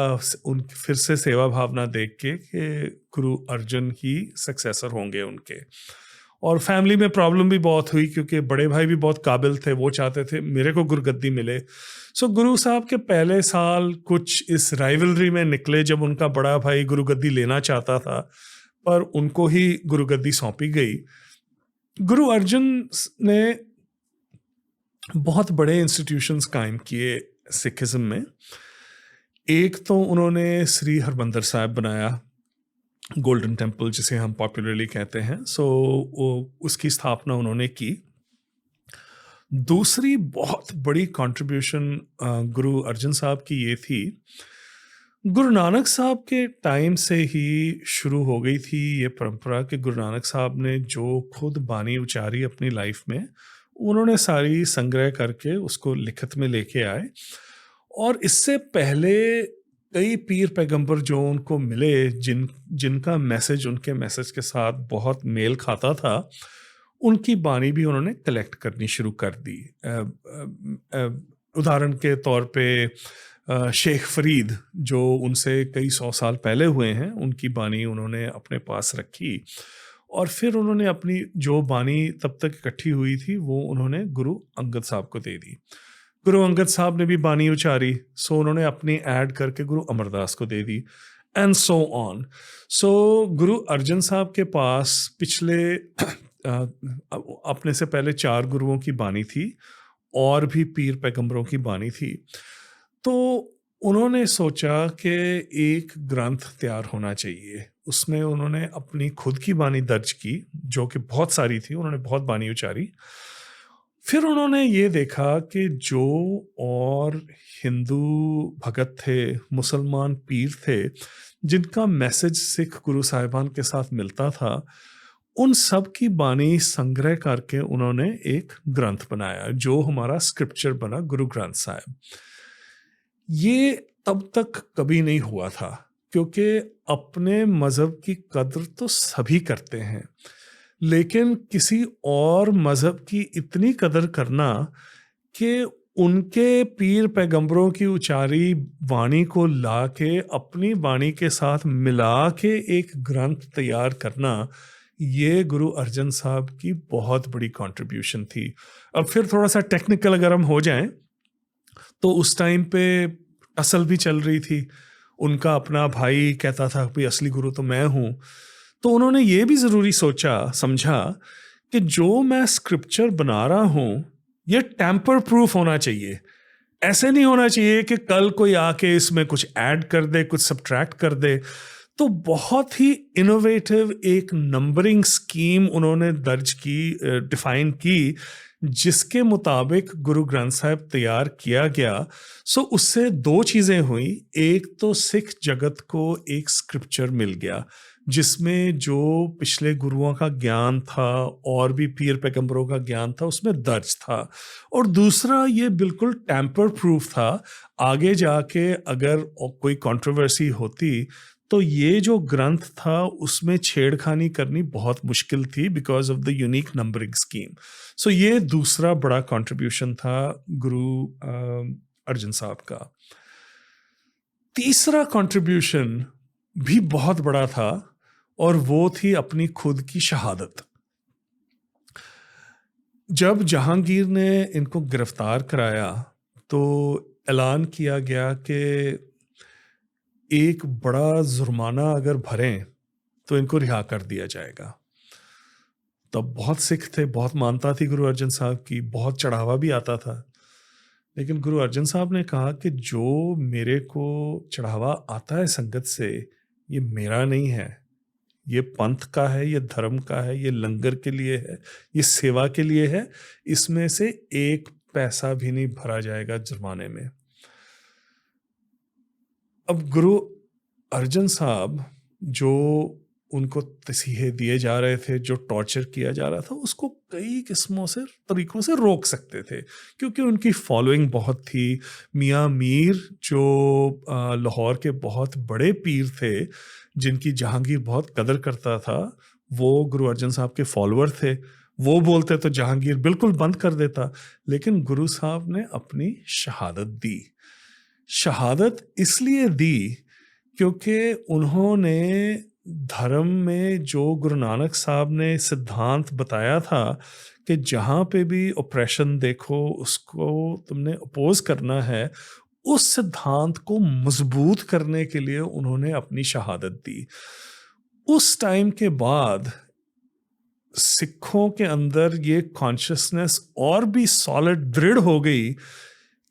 उन फिर से सेवा भावना देख के कि गुरु अर्जुन ही सक्सेसर होंगे उनके। और फैमिली में प्रॉब्लम भी बहुत हुई क्योंकि बड़े भाई भी बहुत काबिल थे, वो चाहते थे मेरे को गुरुगद्दी मिले। सो गुरु साहब के पहले साल कुछ इस राइवलरी में निकले जब उनका बड़ा भाई गुरुगद्दी लेना चाहता था, पर उनको ही गुरुगद्दी सौंपी गई। गुरु अर्जुन ने बहुत बड़े इंस्टीट्यूशंस कायम किए सिखिज़म में। एक तो उन्होंने श्री हरमंदिर साहिब बनाया, गोल्डन टेम्पल जिसे हम पॉपुलरली कहते हैं। सो उसकी स्थापना उन्होंने की। दूसरी बहुत बड़ी कंट्रीब्यूशन गुरु अर्जुन साहब की ये थी, गुरु नानक साहब के टाइम से ही शुरू हो गई थी ये परंपरा कि गुरु नानक साहब ने जो खुद बानी उचारी अपनी लाइफ में, उन्होंने सारी संग्रह करके उसको लिखत में लेके आए। और इससे पहले कई पीर पैगंबर जो उनको मिले, जिनका मैसेज उनके मैसेज के साथ बहुत मेल खाता था, उनकी बानी भी उन्होंने कलेक्ट करनी शुरू कर दी। उदाहरण के तौर पे शेख फरीद जो उनसे कई 100 साल पहले हुए हैं, उनकी बानी उन्होंने अपने पास रखी। और फिर उन्होंने अपनी जो बानी तब तक इकट्ठी हुई थी वो उन्होंने गुरु अंगद साहब को दे दी। गुरु अंगद साहब ने भी बानी उचारी, सो उन्होंने अपनी ऐड करके गुरु अमरदास को दे दी, एंड सो ऑन। सो गुरु अर्जुन साहब के पास पिछले अपने से पहले 4 गुरुओं की बानी थी और भी पीर पैगंबरों की बानी थी। तो उन्होंने सोचा कि एक ग्रंथ तैयार होना चाहिए। उसमें उन्होंने अपनी खुद की बानी दर्ज की जो कि बहुत सारी थी, उन्होंने बहुत बानी उचारी। फिर उन्होंने ये देखा कि जो और हिंदू भगत थे, मुसलमान पीर थे, जिनका मैसेज सिख गुरु साहिबान के साथ मिलता था, उन सब की बानी संग्रह करके उन्होंने एक ग्रंथ बनाया जो हमारा स्क्रिप्चर बना, गुरु ग्रंथ साहिब। ये तब तक कभी नहीं हुआ था क्योंकि अपने मज़हब की कद्र तो सभी करते हैं, लेकिन किसी और मज़हब की इतनी कदर करना कि उनके पीर पैगंबरों की उचारी वाणी को ला के अपनी वाणी के साथ मिला के एक ग्रंथ तैयार करना, ये गुरु अर्जुन साहब की बहुत बड़ी कंट्रीब्यूशन थी। अब फिर थोड़ा सा टेक्निकल अगर हम हो जाएं, तो उस टाइम पे असल भी चल रही थी। उनका अपना भाई कहता था भाई असली गुरु तो मैं हूँ। तो उन्होंने ये भी ज़रूरी समझा कि जो मैं स्क्रिप्चर बना रहा हूँ ये टैम्पर प्रूफ होना चाहिए। ऐसे नहीं होना चाहिए कि कल कोई आके इसमें कुछ ऐड कर दे, कुछ सब्ट्रैक्ट कर दे। तो बहुत ही इनोवेटिव एक नंबरिंग स्कीम उन्होंने दर्ज की, डिफाइन की, जिसके मुताबिक गुरु ग्रंथ साहिब तैयार किया गया। सो उससे 2 चीज़ें हुई। एक तो सिख जगत को एक स्क्रिप्चर मिल गया जिसमें जो पिछले गुरुओं का ज्ञान था और भी पीर पैगंबरों का ज्ञान था उसमें दर्ज था, और दूसरा ये बिल्कुल टैम्पर प्रूफ था। आगे जाके अगर कोई कंट्रोवर्सी होती तो ये जो ग्रंथ था उसमें छेड़खानी करनी बहुत मुश्किल थी because of the unique numbering scheme. So ये दूसरा बड़ा कंट्रीब्यूशन था गुरु अर्जन साहब का। तीसरा कंट्रीब्यूशन भी बहुत बड़ा था और वो थी अपनी खुद की शहादत। जब जहांगीर ने इनको गिरफ्तार कराया तो ऐलान किया गया कि एक बड़ा जुर्माना अगर भरें तो इनको रिहा कर दिया जाएगा। तब बहुत सिख थे, बहुत मानता थी गुरु अर्जन साहब की, बहुत चढ़ावा भी आता था। लेकिन गुरु अर्जन साहब ने कहा कि जो मेरे को चढ़ावा आता है संगत से, ये मेरा नहीं है, ये पंथ का है, ये धर्म का है, ये लंगर के लिए है, ये सेवा के लिए है, इसमें से एक पैसा भी नहीं भरा जाएगा जुर्माने में। अब गुरु अर्जन साहब जो उनको तसीहे दिए जा रहे थे, जो टॉर्चर किया जा रहा था, उसको कई किस्मों से तरीकों से रोक सकते थे क्योंकि उनकी फॉलोइंग बहुत थी। मियाँ मीर जो लाहौर के बहुत बड़े पीर थे जिनकी जहांगीर बहुत कदर करता था, वो गुरु अर्जन साहब के फॉलोअर थे। वो बोलते तो जहांगीर बिल्कुल बंद कर देता, लेकिन गुरु साहब ने अपनी शहादत दी। शहादत इसलिए दी क्योंकि उन्होंने धर्म में जो गुरु नानक साहब ने सिद्धांत बताया था कि जहाँ पे भी ऑपरेशन देखो उसको तुमने अपोज करना है, उस सिद्धांत को मजबूत करने के लिए उन्होंने अपनी शहादत दी। उस टाइम के बाद सिखों के अंदर ये कॉन्शियसनेस और भी सॉलिड दृढ़ हो गई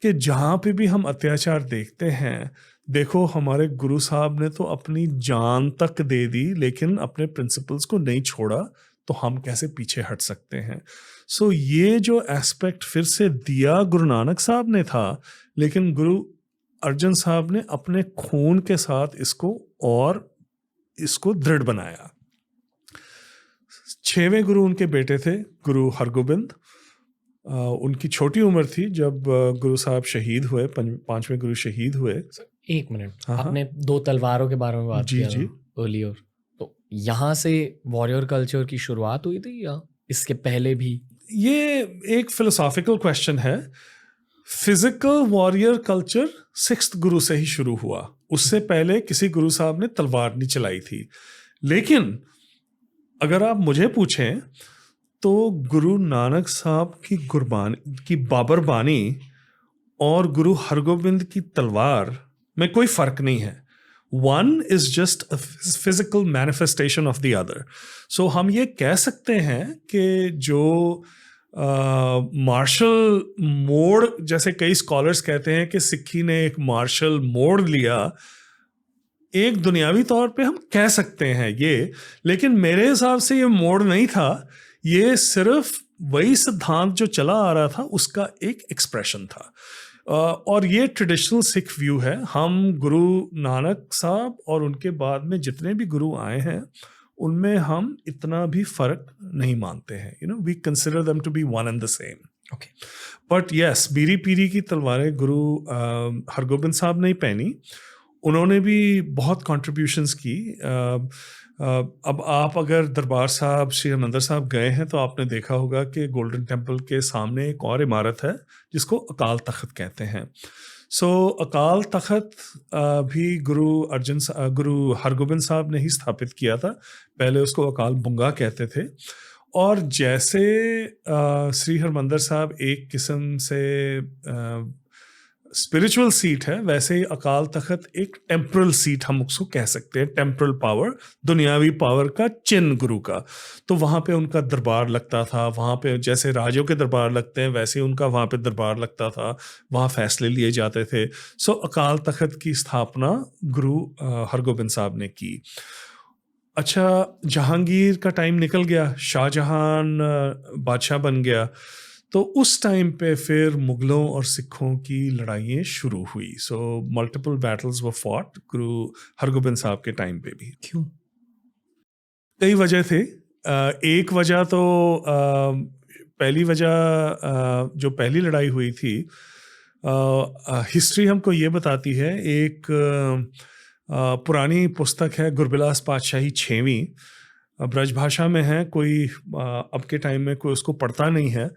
कि जहाँ पे भी हम अत्याचार देखते हैं, देखो हमारे गुरु साहब ने तो अपनी जान तक दे दी लेकिन अपने प्रिंसिपल्स को नहीं छोड़ा, तो हम कैसे पीछे हट सकते हैं। सो ये जो एस्पेक्ट फिर से दिया गुरु नानक साहब ने था, लेकिन गुरु अर्जन साहब ने अपने खून के साथ इसको दृढ़ बनाया। 6वें गुरु उनके बेटे थे गुरु हरगोबिंद। उनकी छोटी उम्र थी जब गुरु साहब शहीद हुए, 5वें गुरु शहीद हुए। एक मिनट, हाँ, आपने 2 तलवारों के बारे में बात जी किया जी अर्लियर, तो यहाँ से वॉरियर कल्चर की शुरुआत हुई थी या इसके पहले भी? ये एक फिलोसॉफिकल क्वेश्चन है। फिजिकल वॉरियर कल्चर 6th गुरु से ही शुरू हुआ, उससे पहले किसी गुरु साहब ने तलवार नहीं चलाई थी। लेकिन अगर आप मुझे पूछें तो गुरु नानक साहब की बाबर बानी और गुरु हरगोबिंद की तलवार में कोई फर्क नहीं है। One is just a physical manifestation of the other. So हम ये कह सकते हैं कि जो मार्शल मोड़, जैसे कई स्कॉलर्स कहते हैं कि सिक्खी ने एक मार्शल मोड़ लिया, एक दुनियावी तौर पे हम कह सकते हैं ये, लेकिन मेरे हिसाब से ये मोड़ नहीं था, ये सिर्फ वही सिद्धांत जो चला आ रहा था उसका एक एक्सप्रेशन था। और ये ट्रेडिशनल सिख व्यू है। हम गुरु नानक साहब और उनके बाद में जितने भी गुरु आए हैं उनमें हम इतना भी फर्क नहीं मानते हैं। You know, we consider them to be one and the same. Okay, but yes, बीरी पीरी की तलवारें गुरु हरगोबिंद साहब ने ही पहनी। उन्होंने भी बहुत कंट्रीब्यूशंस की। अब आप अगर दरबार साहब, श्री हरमंदर साहब गए हैं तो आपने देखा होगा कि गोल्डन टेम्पल के सामने एक और इमारत है जिसको अकाल तख्त कहते हैं। सो अकाल तख्त भी गुरु हरगोबिंद साहब ने ही स्थापित किया था। पहले उसको अकाल बुंगा कहते थे। और जैसे श्री हरमंदर साहब एक किस्म से स्पिरिचुअल सीट है, वैसे ही अकाल तख्त एक टेम्परल सीट हम उसको कह सकते हैं। टेम्परल पावर, दुनियावी पावर का चिन्ह गुरु का। तो वहाँ पे उनका दरबार लगता था। वहाँ पे जैसे राजों के दरबार लगते हैं वैसे उनका वहाँ पे दरबार लगता था, वहाँ फैसले लिए जाते थे। सो अकाल तख्त की स्थापना गुरु हरगोबिंद साहब ने की। अच्छा, जहांगीर का टाइम निकल गया, शाहजहां बादशाह बन गया, तो उस टाइम पे फिर मुगलों और सिखों की लड़ाइयाँ शुरू हुई। सो मल्टीपल बैटल्स वर फॉट गुरु हरगोबिंद साहब के टाइम पे भी। क्यों? कई वजह थे। एक वजह तो पहली वजह, जो पहली लड़ाई हुई थी, हिस्ट्री हमको ये बताती है, एक पुरानी पुस्तक है गुरबिलास पातशाही 6वीं, ब्रजभाषा में है, कोई अब के टाइम में कोई उसको पढ़ता नहीं है,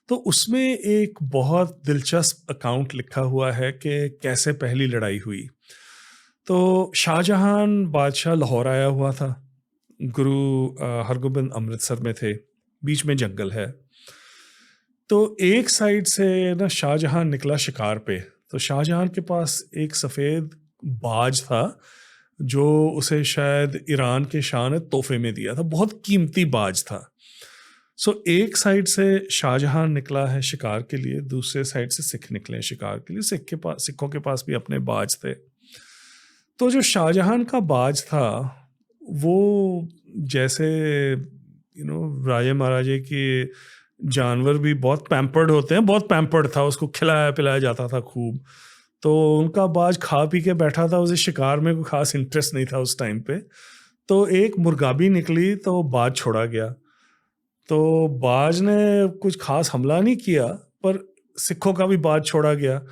तो उसमें एक बहुत दिलचस्प अकाउंट लिखा हुआ है कि कैसे पहली लड़ाई हुई। तो शाहजहां बादशाह लाहौर आया हुआ था, गुरु हरगोबिंद अमृतसर में थे, बीच में जंगल है। तो एक साइड से ना शाहजहां निकला शिकार पे, तो शाहजहां के पास एक सफ़ेद बाज था जो उसे शायद ईरान के शाह ने तोहफे में दिया था, बहुत कीमती बाज था। सो एक साइड से शाहजहां निकला है शिकार के लिए, दूसरे साइड से सिख निकले शिकार के लिए। सिखों के पास भी अपने बाज थे। तो जो शाहजहां का बाज था वो जैसे राजे महाराजे के जानवर भी बहुत पैम्पर्ड होते हैं, बहुत पैम्पर्ड था, उसको खिलाया पिलाया जाता था खूब। तो उनका बाज खा पी के बैठा था, उसे शिकार में कोई खास इंटरेस्ट नहीं था उस टाइम पे। तो एक मुर्गाबी निकली तो बाज छोड़ा गया। तो बाज ने कुछ खास हमला नहीं किया, पर सिखों का भी बाज छोड़ा गया।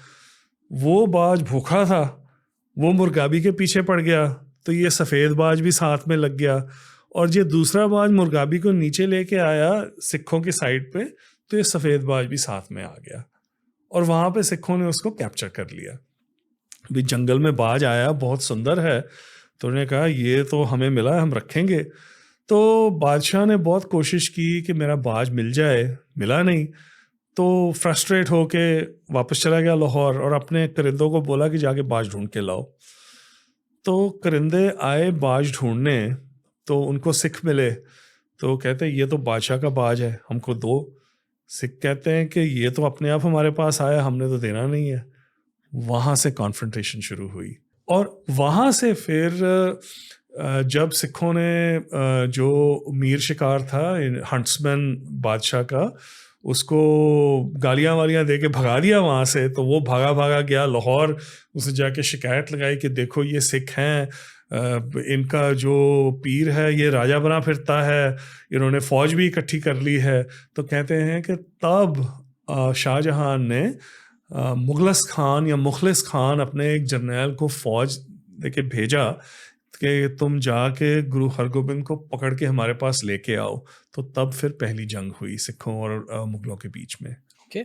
वो बाज भूखा था, वो मुर्गाबी के पीछे पड़ गया, तो ये सफ़ेद बाज भी साथ में लग गया। और ये दूसरा बाज मुर्गाबी को नीचे लेके आया सिखों की साइड पे, तो ये सफ़ेद बाज भी साथ में आ गया और वहाँ पे सिखों ने उसको कैप्चर कर लिया। भी जंगल में बाज आया, बहुत सुंदर है, तो उन्होंने कहा ये तो हमें मिला, हम रखेंगे। तो बादशाह ने बहुत कोशिश की कि मेरा बाज मिल जाए, मिला नहीं। तो फ्रस्ट्रेट होके वापस चला गया लाहौर और अपने करिंदों को बोला कि जाके बाज ढूंढ के लाओ। तो करिंदे आए बाज ढूंढने, तो उनको सिख मिले, तो कहते ये तो बादशाह का बाज है, हमको दो। सिख कहते हैं कि ये तो अपने आप हमारे पास आया, हमने तो देना नहीं है। वहाँ से कॉन्फ्रंटेशन शुरू हुई और वहाँ से फिर जब सिखों ने जो मीर शिकार था, हंट्समैन बादशाह का, उसको गालियाँ वालियाँ दे के भगा दिया वहाँ से, तो वो भागा भागा गया लाहौर। उसे जाके शिकायत लगाई कि देखो ये सिख हैं, इनका जो पीर है ये राजा बना फिरता है, इन्होंने फ़ौज भी इकट्ठी कर ली है। तो कहते हैं कि तब शाहजहां ने मुगलस खान या मुखलिस खान अपने एक जर्नैल को फ़ौज देके भेजा कि तुम जाके गुरु हरगोबिंद को पकड़ के हमारे पास लेके आओ। तो तब फिर पहली जंग हुई सिखों और मुगलों के बीच में। ओके,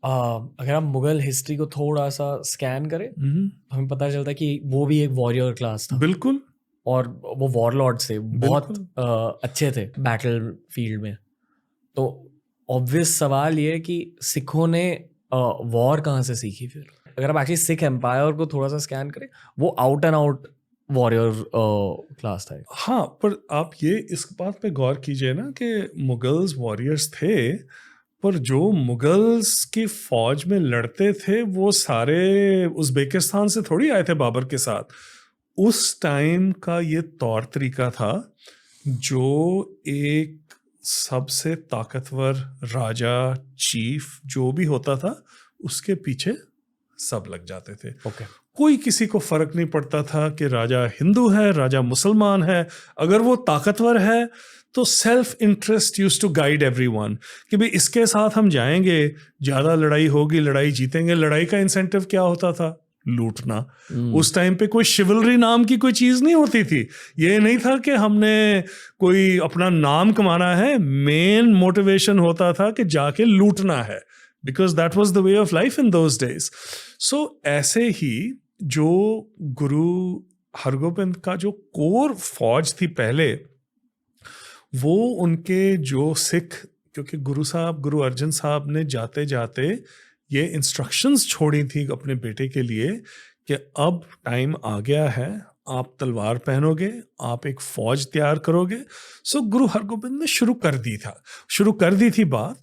अगर हम मुगल हिस्ट्री को थोड़ा सा स्कैन करें, हमें पता चलता है कि वो भी एक वॉरियर क्लास था। बिल्कुल। और वो वॉरलॉर्ड थे, बहुत अच्छे थे बैटल फील्ड में। तो ऑब्वियस सवाल ये है कि सिखों ने वॉर कहाँ से सीखी फिर? अगर आप एक्चुअली सिख एम्पायर को थोड़ा सा स्कैन करें, वो out and out warrior class था। हाँ, पर आप ये इस बात पे गौर कीजिए ना कि मुगल्स वॉरियर्स थे, पर जो मुगल्स की फौज में लड़ते थे वो सारे उज़्बेकिस्तान से थोड़ी आए थे बाबर के साथ। उस टाइम का ये तौर तरीका था, जो एक सबसे ताकतवर राजा, चीफ जो भी होता था, उसके पीछे सब लग जाते थे। ओके। कोई किसी को फर्क नहीं पड़ता था कि राजा हिंदू है, राजा मुसलमान है, अगर वो ताकतवर है तो self interest used to guide everyone कि भाई इसके साथ हम जाएंगे, ज़्यादा लड़ाई होगी, लड़ाई जीतेंगे। लड़ाई का इंसेंटिव क्या होता था? लूटना। उस टाइम पे कोई शिवलरी नाम की कोई चीज़ नहीं होती थी। ये नहीं था कि हमने कोई अपना नाम कमाना है, मेन मोटिवेशन होता था कि जाके लूटना है, because that was the way of life in those days. So ऐसे ही जो गुरु हरगोबिंद का जो कोर फौज थी पहले, वो उनके जो सिख, क्योंकि गुरु अर्जन साहब ने जाते जाते ये इंस्ट्रक्शंस छोड़ी थी अपने बेटे के लिए कि अब टाइम आ गया है, आप तलवार पहनोगे, आप एक फौज तैयार करोगे। सो गुरु हरगोबिंद ने शुरू कर दी थी बात।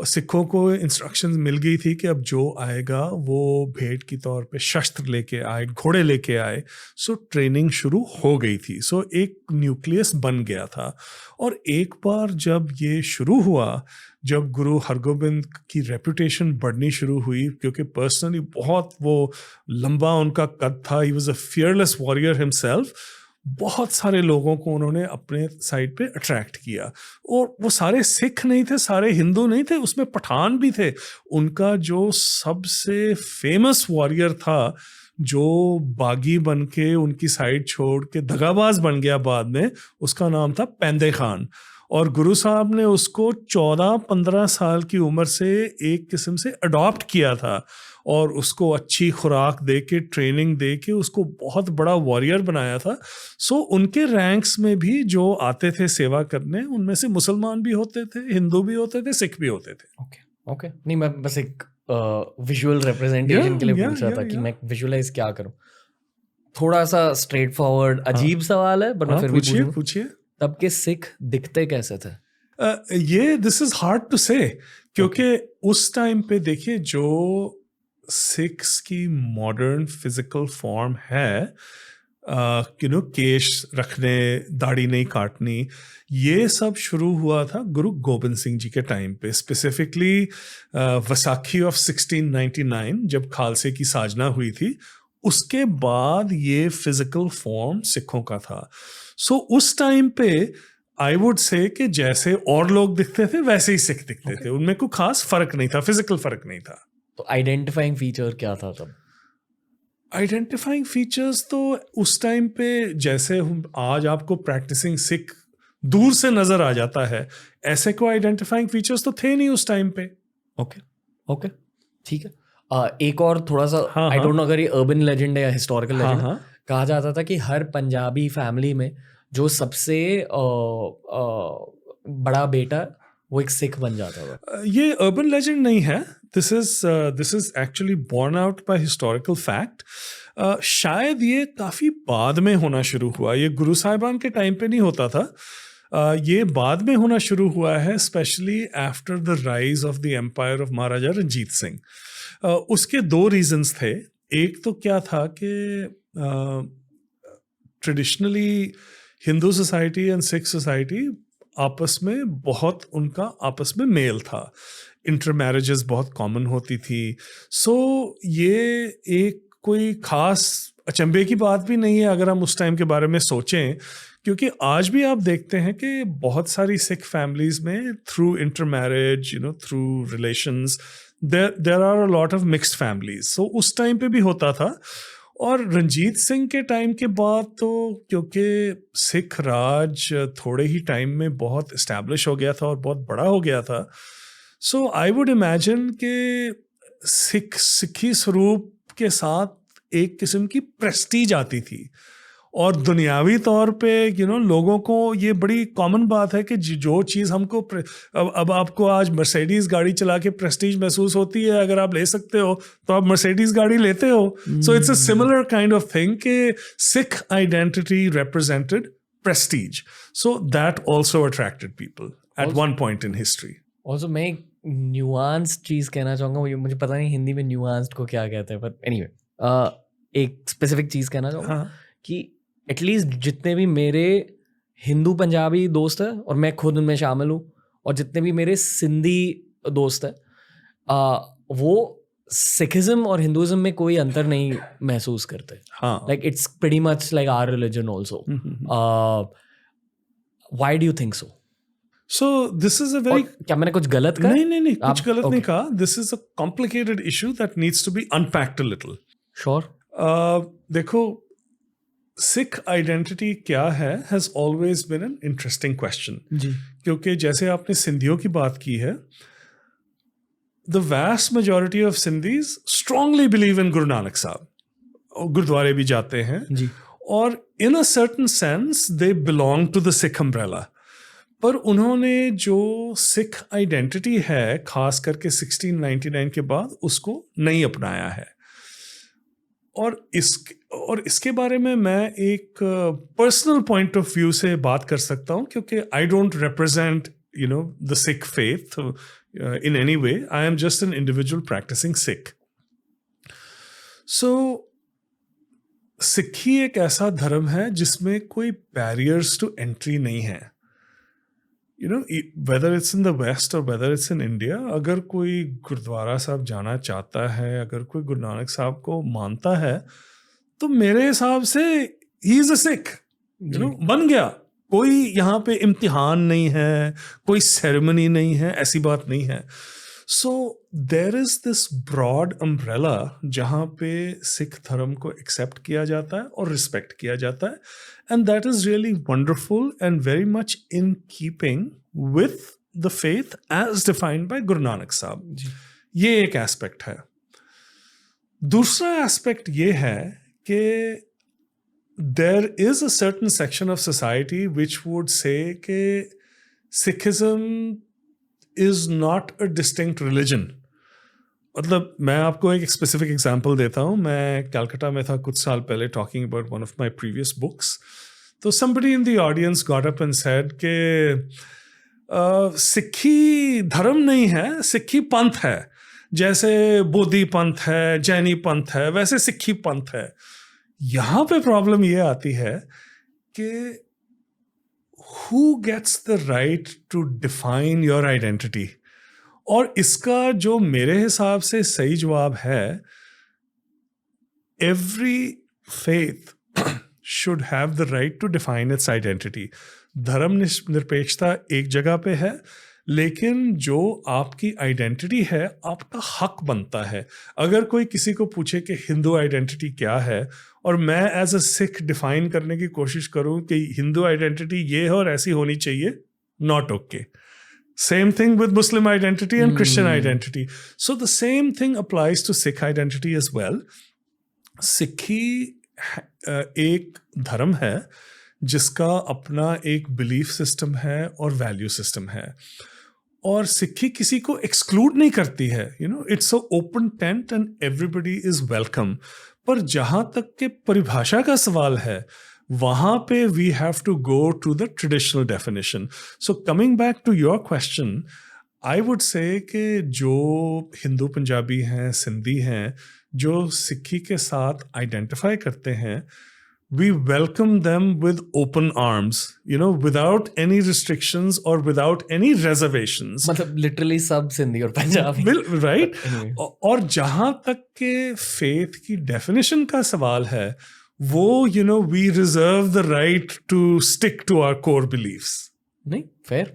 सिखों को इंस्ट्रक्शंस मिल गई थी कि अब जो आएगा वो भेंट की तौर पे शस्त्र लेके आए, घोड़े लेके आए। सो ट्रेनिंग शुरू हो गई थी। सो एक न्यूक्लियस बन गया था। और एक बार जब ये शुरू हुआ, जब गुरु हरगोबिंद की रेपुटेशन बढ़नी शुरू हुई, क्योंकि पर्सनली बहुत वो लंबा उनका कद था, he was a fearless warrior himself, बहुत सारे लोगों को उन्होंने अपने साइड पे अट्रैक्ट किया, और वो सारे सिख नहीं थे, सारे हिंदू नहीं थे, उसमें पठान भी थे। उनका जो सबसे फेमस वॉरियर था, जो बागी बन के उनकी साइड छोड़ के दगाबाज बन गया बाद में, उसका नाम था पेंदे खान। और गुरु साहब ने उसको 14-15 साल की उम्र से एक किस्म से अडॉप्ट किया था, और उसको अच्छी खुराक दे के, ट्रेनिंग दे के उसको बहुत बड़ा वॉरियर बनाया था। सो उनके रैंक्स में भी जो आते थे सेवा करने, उनमें से मुसलमान भी होते थे, हिंदू भी होते थे, सिख भी होते थे। ओके ओके, नहीं मैं बस एक विजुअल रिप्रेजेंटेशन के लिए पूछ रहा था कि मैं विजुअलाइज क्या करूं। थोड़ा सा स्ट्रेट फॉरवर्ड अजीब सवाल है, बट मैं फिर भी पूछिए पूछूं। पूछिए। तब के सिख दिखते कैसे थे? ये दिस इज हार्ड टू से, क्योंकि उस टाइम पे देखिए जो सिख्स की मॉडर्न फिजिकल फॉर्म है, केश रखने, दाढ़ी नहीं काटनी, ये सब शुरू हुआ था गुरु गोबिंद सिंह जी के टाइम पे, स्पेसिफिकली वैसाखी ऑफ 1699 जब खालसे की साजना हुई थी, उसके बाद ये फिजिकल फॉर्म सिखों का था। सो उस टाइम पे आई वुड से कि जैसे और लोग दिखते थे वैसे ही सिख दिखते थे, उनमें कोई खास फर्क नहीं था, फिजिकल फर्क नहीं था। तो आइडेंटिफाइंग फीचर क्या था तब? आइडेंटिफाइंग फीचर्स तो उस टाइम पे जैसे आज आपको प्रैक्टिसिंग सिख दूर से नजर आ जाता है, ऐसे कोई आइडेंटिफाइंग फीचर्स तो थे नहीं उस टाइम पे। ओके ओके, ठीक है। एक और थोड़ा सा, हाँ, आई डोंट नो अगर ये अर्बन लेजेंड है या हिस्टोरिकल हाँ, लेजेंड, हाँ। कहा जाता था कि हर पंजाबी फैमिली में जो सबसे बड़ा बेटा वो एक सिख बन जाता था। ये अर्बन लेजेंड नहीं है, this is actually borne out by historical fact. शायद ये काफ़ी बाद में होना शुरू हुआ, ये गुरु साहिबान के टाइम पे नहीं होता था। ये बाद में होना शुरू हुआ है, specially after the rise of the empire of Maharaja Ranjit Singh. उसके दो रीजंस थे। एक तो क्या था कि traditionally Hindu society and Sikh society आपस में बहुत, उनका आपस में मेल था, इंटर मैरिजेस बहुत कॉमन होती थी। सो ये एक कोई खास अचंभे की बात भी नहीं है अगर हम उस टाइम के बारे में सोचें, क्योंकि आज भी आप देखते हैं कि बहुत सारी सिख फैमिलीज में through intermarriage, through relations, there are a lot of mixed families. So उस टाइम पे भी होता था। और रंजीत सिंह के टाइम के बाद तो क्योंकि सिख राज थोड़े ही टाइम में बहुत इस्टेब्लिश हो गया था और बहुत बड़ा हो गया था, सो आई वुड इमेजिन कि सिखी स्वरूप के साथ एक किस्म की प्रेस्टीज आती थी, और दुनियावी तौर पे लोगों को ये बड़ी कॉमन बात है कि जो चीज़ हमको अब आपको आज मर्सिडीज गाड़ी चला के प्रेस्टीज महसूस होती है, अगर आप ले सकते हो तो आप मर्सिडीज गाड़ी लेते हो। So it's a similar kind of thing कि Sikh identity represented prestige, so that also attracted people at one point in history. Also मैं एक न्यूआंस्ड चीज़ कहना चाहूँगा, मुझे पता नहीं हिंदी में न्यूआंस्ड को क्या कहते हैं, पर एनीवे एक स्पेसिफिक चीज़ कहना चाहूँगा कि एटलीस्ट जितने भी मेरे हिंदू पंजाबी दोस्त हैं, और मैं खुद उनमें शामिल हूँ, और जितने भी मेरे सिंधी दोस्त हैं, वो सिखिज्म और हिंदुइज्म में कोई अंतर नहीं महसूस करते। Like it's pretty much like our religion also. Why do you think so? So this is a very, क्या मैंने कुछ गलत कहा? नहीं कुछ गलत नहीं कहा। This is a complicated issue that needs to be unpacked a little. Sure. देखो, सिख आइडेंटिटी क्या है has always been an interesting question. जी। क्योंकि जैसे आपने सिंधियों की बात की है, the vast majority of Sindhis strongly believe in Guru Nanak साहब, गुरुद्वारे भी जाते हैं जी, और in a certain sense they belong to the Sikh umbrella। पर उन्होंने जो सिख आइडेंटिटी है खास करके 1699 के बाद उसको नहीं अपनाया है, और इसके बारे में मैं एक पर्सनल पॉइंट ऑफ व्यू से बात कर सकता हूँ, क्योंकि I don't represent the Sikh faith in any way, I am just an individual practising Sikh. So Sikhi एक ऐसा धर्म है जिसमें कोई बैरियर्स टू एंट्री नहीं है। whether it's in the West or whether it's in India, अगर कोई गुरुद्वारा साहब जाना चाहता है, अगर कोई गुरु नानक साहब को मानता है, तो मेरे हिसाब से he is a Sikh। बन गया। कोई यहाँ पे इम्तिहान नहीं है, कोई सेरेमनी नहीं है, ऐसी बात नहीं है। So there is this broad umbrella जहाँ पे सिख धर्म को एक्सेप्ट किया जाता है और रिस्पेक्ट किया जाता है, and that is really wonderful and very much in keeping with the faith as defined by Guru Nanak साहब। ये एक एस्पेक्ट है। दूसरा एस्पेक्ट ये है कि there is a certain section of society which would say कि Sikhism is not a distinct religion. मतलब मैं आपको एक स्पेसिफिक एग्जांपल देता हूँ। मैं कलकत्ता में था कुछ साल पहले talking about one of my previous books. तो somebody in the audience got up and said कि सिक्खी धर्म नहीं है, सिक्खी पंथ है। जैसे बोधि पंथ है, जैनी पंथ है, वैसे सिक्खी पंथ है। यहाँ पे प्रॉब्लम ये आती है कि who gets the right to define your identity? और इसका जो मेरे हिसाब से सही जवाब है, every faith should have the right to define its identity. धर्म निरपेक्षता एक जगह पे है, लेकिन जो आपकी आइडेंटिटी है आपका हक बनता है। अगर कोई किसी को पूछे कि हिंदू आइडेंटिटी क्या है और मैं एज अ सिख डिफाइन करने की कोशिश करूं कि हिंदू आइडेंटिटी ये है और ऐसी होनी चाहिए, not okay. Same thing with Muslim identity and Christian identity. So the same thing applies to Sikh identity as well. Sikhi एक धर्म है जिसका अपना एक बिलीफ सिस्टम है और वैल्यू सिस्टम है, और सिक्खी किसी को एक्सक्लूड नहीं करती है। It's a open tent and everybody is welcome. पर जहाँ तक के परिभाषा का सवाल है, वहाँ पे we have to go to the traditional definition. So coming back to your question, I would say कि जो हिंदू पंजाबी हैं, सिंधी हैं, जो सिक्खी के साथ आइडेंटिफाई करते हैं, we welcome them with open arms, without any restrictions or without any reservations. मतलब literally सब सिंधी और पंजाबी, right? Anyway. और जहाँ तक के faith की definition का सवाल है, वो we reserve the right to stick to our core beliefs. नहीं, fair.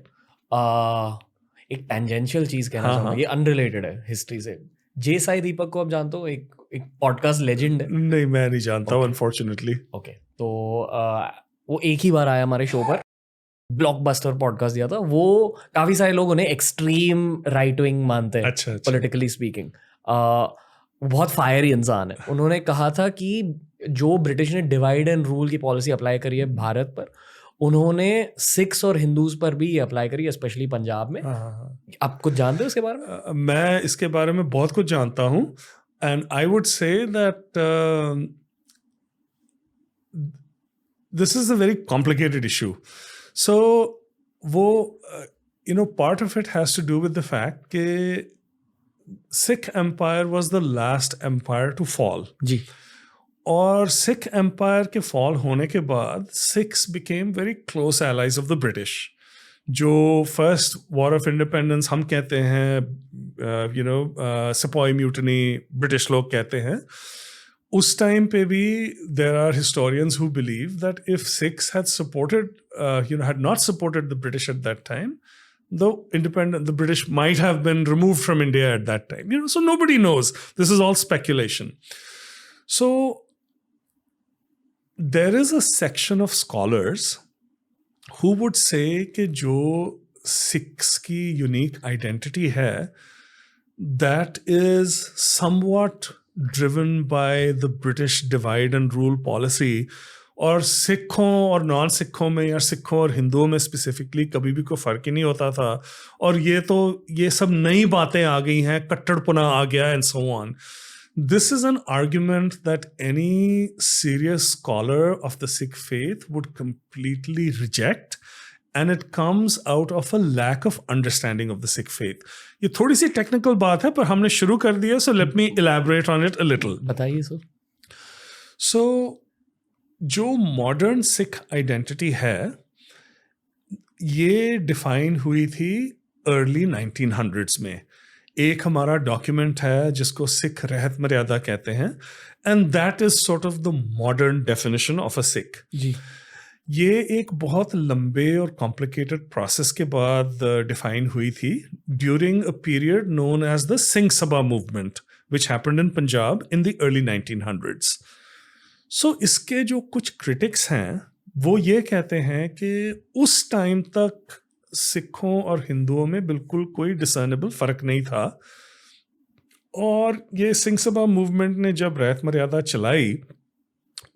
एक tangential चीज कहना चाहूँगा, ये unrelated है हिस्ट्री से। जे साई दीपक को आप जानते हो, एक पॉडकास्ट लेजेंड है। नहीं, मैं नहीं जानता हूँ अनफॉर्चुनेटली। ओके, तो वो एक ही बार आया हमारे शो पर, ब्लॉकबस्टर पॉडकास्ट दिया था। वो काफी सारे लोग उन्हें एक्सट्रीम राइट विंग मानते हैं, अच्छा। Politically speaking. बहुत फायरी इंसान है। उन्होंने कहा था कि जो ब्रिटिश ने डिवाइड एंड रूल की पॉलिसी अप्लाई करी है भारत पर, उन्होंने सिख्स और हिंदूज पर भी ये अप्लाई करी है, स्पेशली पंजाब में। आप कुछ जानते हो इसके बारे में? मैं इसके बारे में बहुत कुछ जानता हूँ, and I would say that this is a very complicated issue. So वो part of it has to do with the fact कि Sikh empire was the last empire to fall जी। और सिख एम्पायर के फॉल होने के बाद Sikhs became very close allies of the British. जो first war of independence हम कहते हैं, सिपाही म्यूटनी ब्रिटिश लोग कहते हैं, उस टाइम पे भी there are historians who believe that if Sikhs had supported had not supported the British at that time, the British might have been removed from India at that time. So nobody knows. This is all speculation. So there is a section of scholars who would say कि जो Sikhs की unique identity है, that is somewhat driven by the British divide and rule policy. और सिखों और non सिखों में या सिखों और हिंदुओं में स्पेसिफिकली कभी भी कोई फ़र्क ही नहीं होता था। और ये सब नई बातें आ गई हैं, कट्टरपना आ गया and so on. This is an argument that any serious scholar of the Sikh faith would completely reject, and it comes out of a lack of understanding of the Sikh faith. ये थोड़ी सी technical बात है, पर हमने शुरू कर दिया, so let me elaborate on it a little. बताइए सर। So जो मॉडर्न सिख आइडेंटिटी है, ये डिफाइन हुई थी अर्ली 1900s में। एक हमारा डॉक्यूमेंट है जिसको सिख रहत मर्यादा कहते हैं, and that is sort of the modern definition of a Sikh. जी। ये एक बहुत लंबे और कॉम्प्लिकेटेड प्रोसेस के बाद डिफाइन हुई थी during a period known as the Singh Sabha movement which happened in Punjab in the early 1900s। So इसके जो कुछ क्रिटिक्स हैं वो ये कहते हैं कि उस टाइम तक सिखों और हिंदुओं में बिल्कुल कोई डिसर्नेबल फर्क नहीं था, और ये सिंह सभा मूवमेंट ने जब रहत मर्यादा चलाई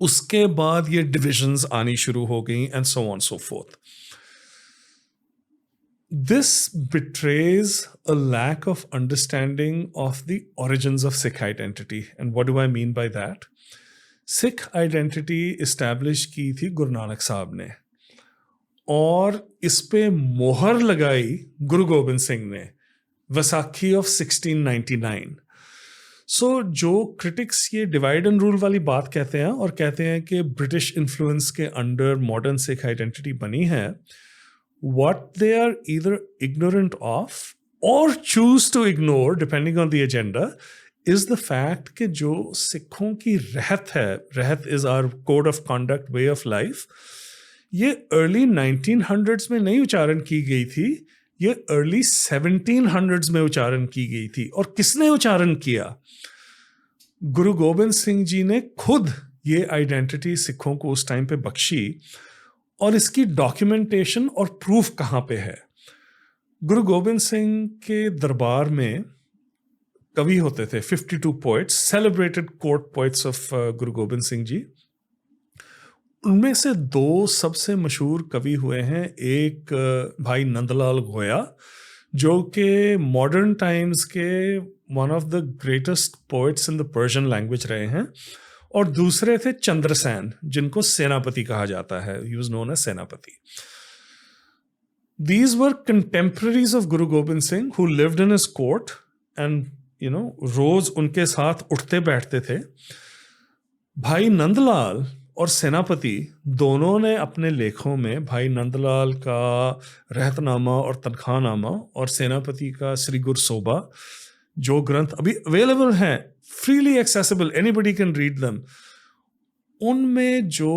उसके बाद ये डिविजन्स आनी शुरू हो गई and so on so forth. This betrays a lack of understanding of the origins of Sikh identity. And what do I mean by that? Sikh identity establish की थी गुरु नानक साहब ने, और इस पे मोहर लगाई गुरु गोबिंद सिंह ने वैसाखी ऑफ 1699। सो जो क्रिटिक्स ये डिवाइड एंड रूल वाली बात कहते हैं और कहते हैं कि ब्रिटिश इन्फ्लुएंस के अंडर मॉडर्न सिख आइडेंटिटी बनी है, what they are either ignorant of or choose to ignore depending on the agenda is the fact कि जो सिखों की रहत है, रहत is our code of conduct, way of life, ये early 1900s में नहीं उच्चारण की गई थी, ये early 1700s में उच्चारण की गई थी। और किसने उच्चारण किया? गुरु गोबिंद सिंह जी ने खुद ये आइडेंटिटी सिखों को उस टाइम पे बख्शी, और इसकी डॉक्यूमेंटेशन और प्रूफ कहाँ पे है? गुरु गोबिंद सिंह के दरबार में कवि होते थे 52 poets, celebrated court poets of Guru Gobind Singh ji. उनमें से दो सबसे मशहूर कवि हुए हैं, एक भाई नंदलाल गोया जो कि मॉडर्न टाइम्स के one of the greatest poets in the Persian language रहे हैं, और दूसरे थे चंद्रसेन जिनको सेनापति कहा जाता है, ही वाज नोन एज सेनापति। These were contemporaries of Guru Gobind Singh who lived in his court and रोज उनके साथ उठते बैठते थे। भाई नंदलाल और सेनापति दोनों ने अपने लेखों में, भाई नंदलाल का रहतनामा और तनख्वाहनामा और सेनापति का श्री गुर सोबा, जो ग्रंथ अभी अवेलेबल हैं, freely accessible, anybody can read them, उनमें जो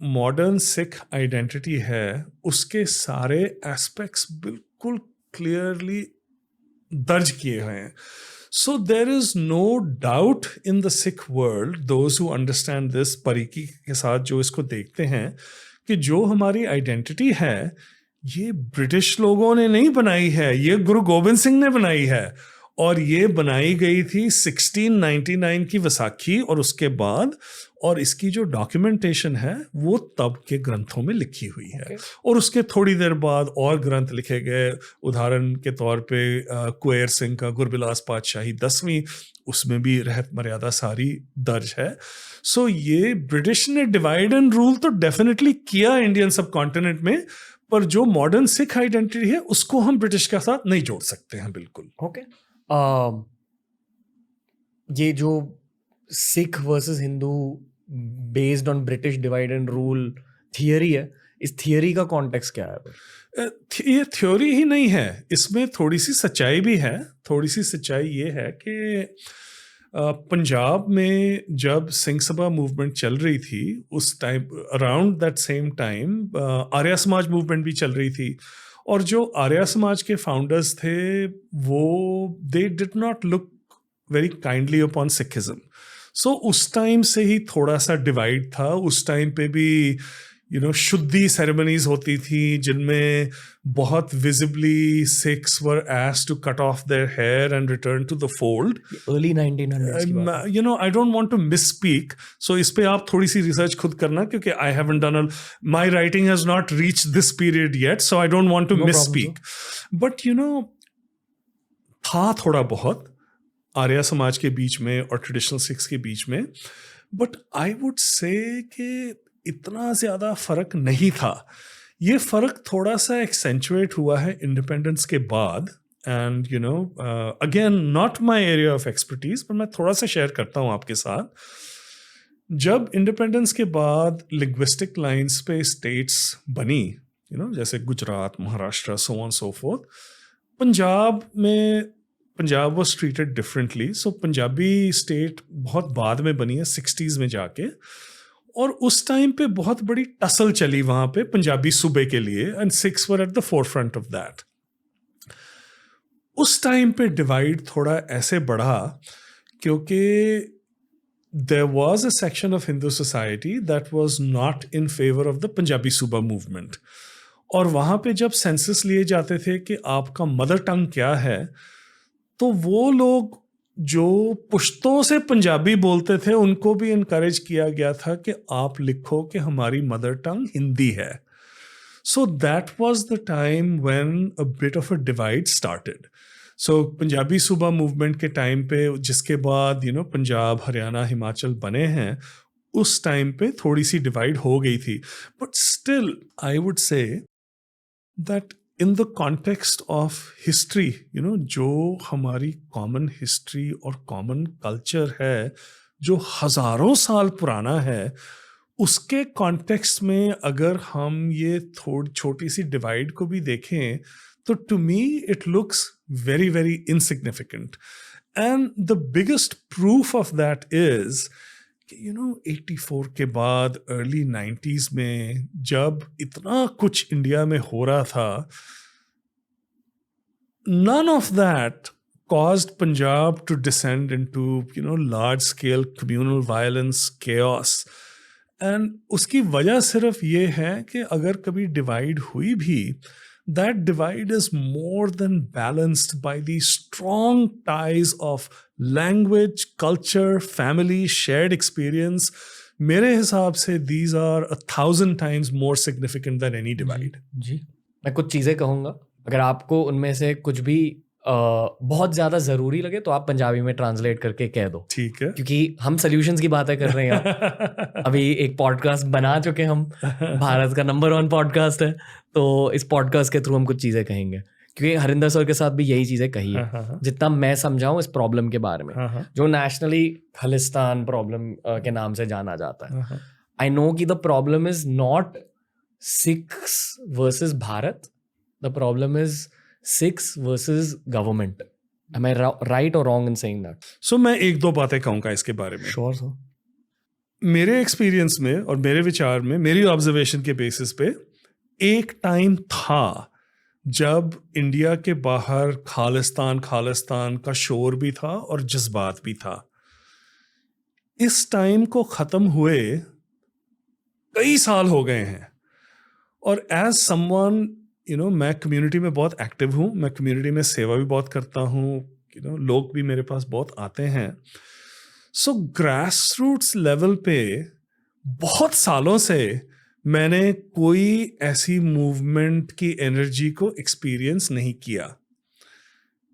मॉडर्न सिख आइडेंटिटी है उसके सारे एस्पेक्ट्स बिल्कुल क्लियरली दर्ज किए हुए हैं। So there is no doubt in the Sikh world, those who understand this, बारीकी के साथ जो इसको देखते हैं, कि जो हमारी आइडेंटिटी है ये ब्रिटिश लोगों ने नहीं बनाई है, ये गुरु गोबिंद सिंह ने बनाई है, और ये बनाई गई थी 1699 की वैसाखी और उसके बाद, और इसकी जो डॉक्यूमेंटेशन है वो तब के ग्रंथों में लिखी हुई है। और उसके थोड़ी देर बाद और ग्रंथ लिखे गए, उदाहरण के तौर पे कुंवर सिंह का गुरबिलास पातशाही 10वीं, उसमें भी रहत मर्यादा सारी दर्ज है। सो ये ब्रिटिश ने डिवाइड एंड रूल तो डेफिनेटली किया इंडियन सब कॉन्टिनेंट में, पर जो मॉडर्न सिख आइडेंटिटी है उसको हम ब्रिटिश के साथ नहीं जोड़ सकते हैं बिल्कुल। ओके ये जो Sikh versus Hindu based on British divide and rule theory है, इस थियरी का कॉन्टेक्स्ट क्या है? ये थ्योरी ही नहीं है, इसमें थोड़ी सी सच्चाई भी है। थोड़ी सी सच्चाई ये है कि पंजाब में जब सिंह सभा मूवमेंट चल रही थी उस time, around that same time Arya समाज मूवमेंट भी चल रही थी, और जो आर्या समाज के फाउंडर्स थे वो they did not look very kindly upon Sikhism. So उस टाइम से ही थोड़ा सा डिवाइड था। उस टाइम पे भी शुद्धि सेरेमनीज होती थी जिनमें बहुत visibly Sikhs were asked to cut off their hair and return to the fold. Early 1900s की बात। I don't want to misspeak, so इस पे आप थोड़ी सी रिसर्च खुद करना, क्योंकि I haven't done, my writing has not reached this period yet, so I don't want to misspeak. But था थोड़ा बहुत आर्या समाज के बीच में और ट्रेडिशनल सिख्स के बीच में, बट आई वुड से कि इतना ज़्यादा फ़र्क नहीं था। ये फ़र्क थोड़ा सा एक्सेंचुएट हुआ है इंडिपेंडेंस के बाद, and again not my area of expertise, पर मैं थोड़ा सा शेयर करता हूँ आपके साथ। जब इंडिपेंडेंस के बाद लिंग्विस्टिक लाइंस पे स्टेट्स बनी, जैसे गुजरात, महाराष्ट्र, सो on so fourth, Punjab was treated differently. So Punjabi state बहुत बाद में बनी है, 60s में जाके, और उस टाइम पे बहुत बड़ी टसल चली वहां पे पंजाबी सूबे के लिए, and Sikhs were at the forefront of that. उस टाइम पे डिवाइड थोड़ा ऐसे बढ़ा क्योंकि there was a section of Hindu society that was not in favor of the Punjabi Suba movement. और वहाँ पे जब सेंसस लिए जाते थे कि आपका मदर टंग क्या है, तो वो लोग जो पुश्तों से पंजाबी बोलते थे उनको भी इनकरेज किया गया था कि आप लिखो कि हमारी मदर टंग हिंदी है। So that was the time when a bit of a divide started. So Punjabi सूबा मूवमेंट के टाइम पे, जिसके बाद पंजाब, हरियाणा, हिमाचल बने हैं, उस टाइम पे थोड़ी सी डिवाइड हो गई थी। But still I would say that in the context of history, जो हमारी कॉमन हिस्ट्री और कॉमन कल्चर है जो हजारों साल पुराना है, उसके कॉन्टेक्स्ट में अगर हम ये थोड़ी छोटी सी डिवाइड को भी देखें तो to me it looks very, very insignificant. And the biggest proof of that is, 84 के बाद early 90s में जब इतना कुछ इंडिया में हो रहा था, none of that caused Punjab to descend into, large scale communal violence, chaos. And उसकी वजह सिर्फ ये है कि अगर कभी डिवाइड हुई भी, that divide is more than balanced by these strong ties of language, culture, family, shared experience. मेरे हिसाब से these are 1,000 times more significant than any divide. जी, मैं कुछ चीज़ें कहूँगा, अगर आपको उनमें से कुछ भी बहुत ज़्यादा ज़रूरी लगे तो आप पंजाबी में ट्रांसलेट करके कह दो, ठीक है? क्योंकि हम सॉल्यूशंस की बातें कर रहे हैं। अभी एक पॉडकास्ट बना चुके हम, भारत का नंबर 1 पॉडकास्ट है, तो इस पॉडकास्ट के थ्रू हम कुछ चीज़ें कहेंगे, क्योंकि हरिंदर सर के साथ भी यही चीज़ें कही है, जितना मैं समझाऊं इस प्रॉब्लम के बारे में, जो नेशनली खालिस्तान प्रॉब्लम के नाम से जाना जाता है। आई नो कि the problem is not Sikhs versus Bharat, the problem is Sikhs versus government. Am I right or wrong in saying that? So मैं एक दो बातें कहूँगा इसके बारे में। Sure sir. मेरे एक्सपीरियंस में और मेरे विचार में, मेरी ऑब्जर्वेशन के बेसिस पे, एक टाइम था जब इंडिया के बाहर खालिस्तान का शोर भी था और जज्बात भी था। इस टाइम को ख़त्म हुए कई साल हो गए हैं, और एज समवन मैं कम्युनिटी में बहुत एक्टिव हूँ, मैं कम्युनिटी में सेवा भी बहुत करता हूँ, लोग भी मेरे पास बहुत आते हैं। सो ग्रास रूट्स लेवल पे बहुत सालों से मैंने कोई ऐसी मूवमेंट की एनर्जी को एक्सपीरियंस नहीं किया,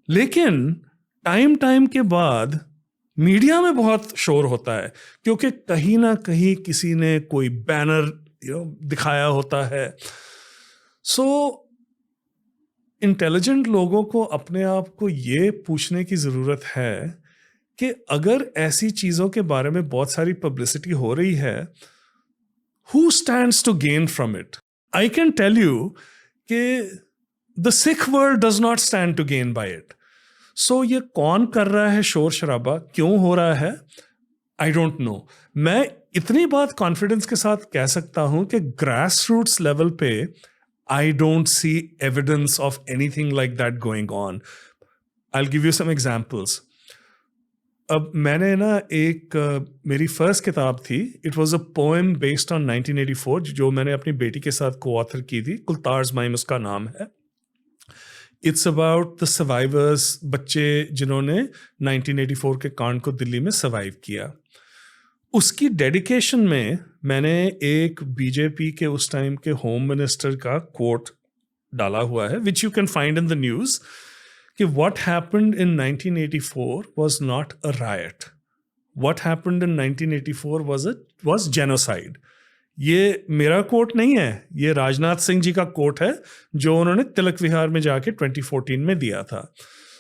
लेकिन टाइम के बाद मीडिया में बहुत शोर होता है, क्योंकि कहीं ना कहीं किसी ने कोई बैनर दिखाया होता है। सो इंटेलिजेंट लोगों को अपने आप को ये पूछने की ज़रूरत है कि अगर ऐसी चीज़ों के बारे में बहुत सारी पब्लिसिटी हो रही है, who stands to gain from it? I can tell you कि the Sikh world does not stand to gain by it. So ये कौन कर रहा है शोर शराबा, क्यों हो रहा है, I don't know. मैं इतनी बात कॉन्फिडेंस के साथ कह सकता हूँ कि ग्रास रूट्स लेवल पे I don't see evidence of anything like that going on. I'll give you some examples. अब मैंने ना मेरी फर्स्ट किताब थी, it was a poem based on 1984, जो मैंने अपनी बेटी के साथ को ऑथर की थी, कुलतार्स माइम उसका नाम है। इट्स अबाउट द सर्वाइवर्स, बच्चे जिन्होंने 1984 के कांड को दिल्ली में सर्वाइव किया। उसकी डेडिकेशन में मैंने एक बीजेपी के उस टाइम के होम मिनिस्टर का कोट डाला हुआ है, which you can find in the news, कि what happened in 1984 was not a riot. What happened in 1984 was genocide. ये मेरा कोट नहीं है, ये राजनाथ सिंह जी का कोट है जो उन्होंने तिलक विहार में जाके 2014 में दिया था।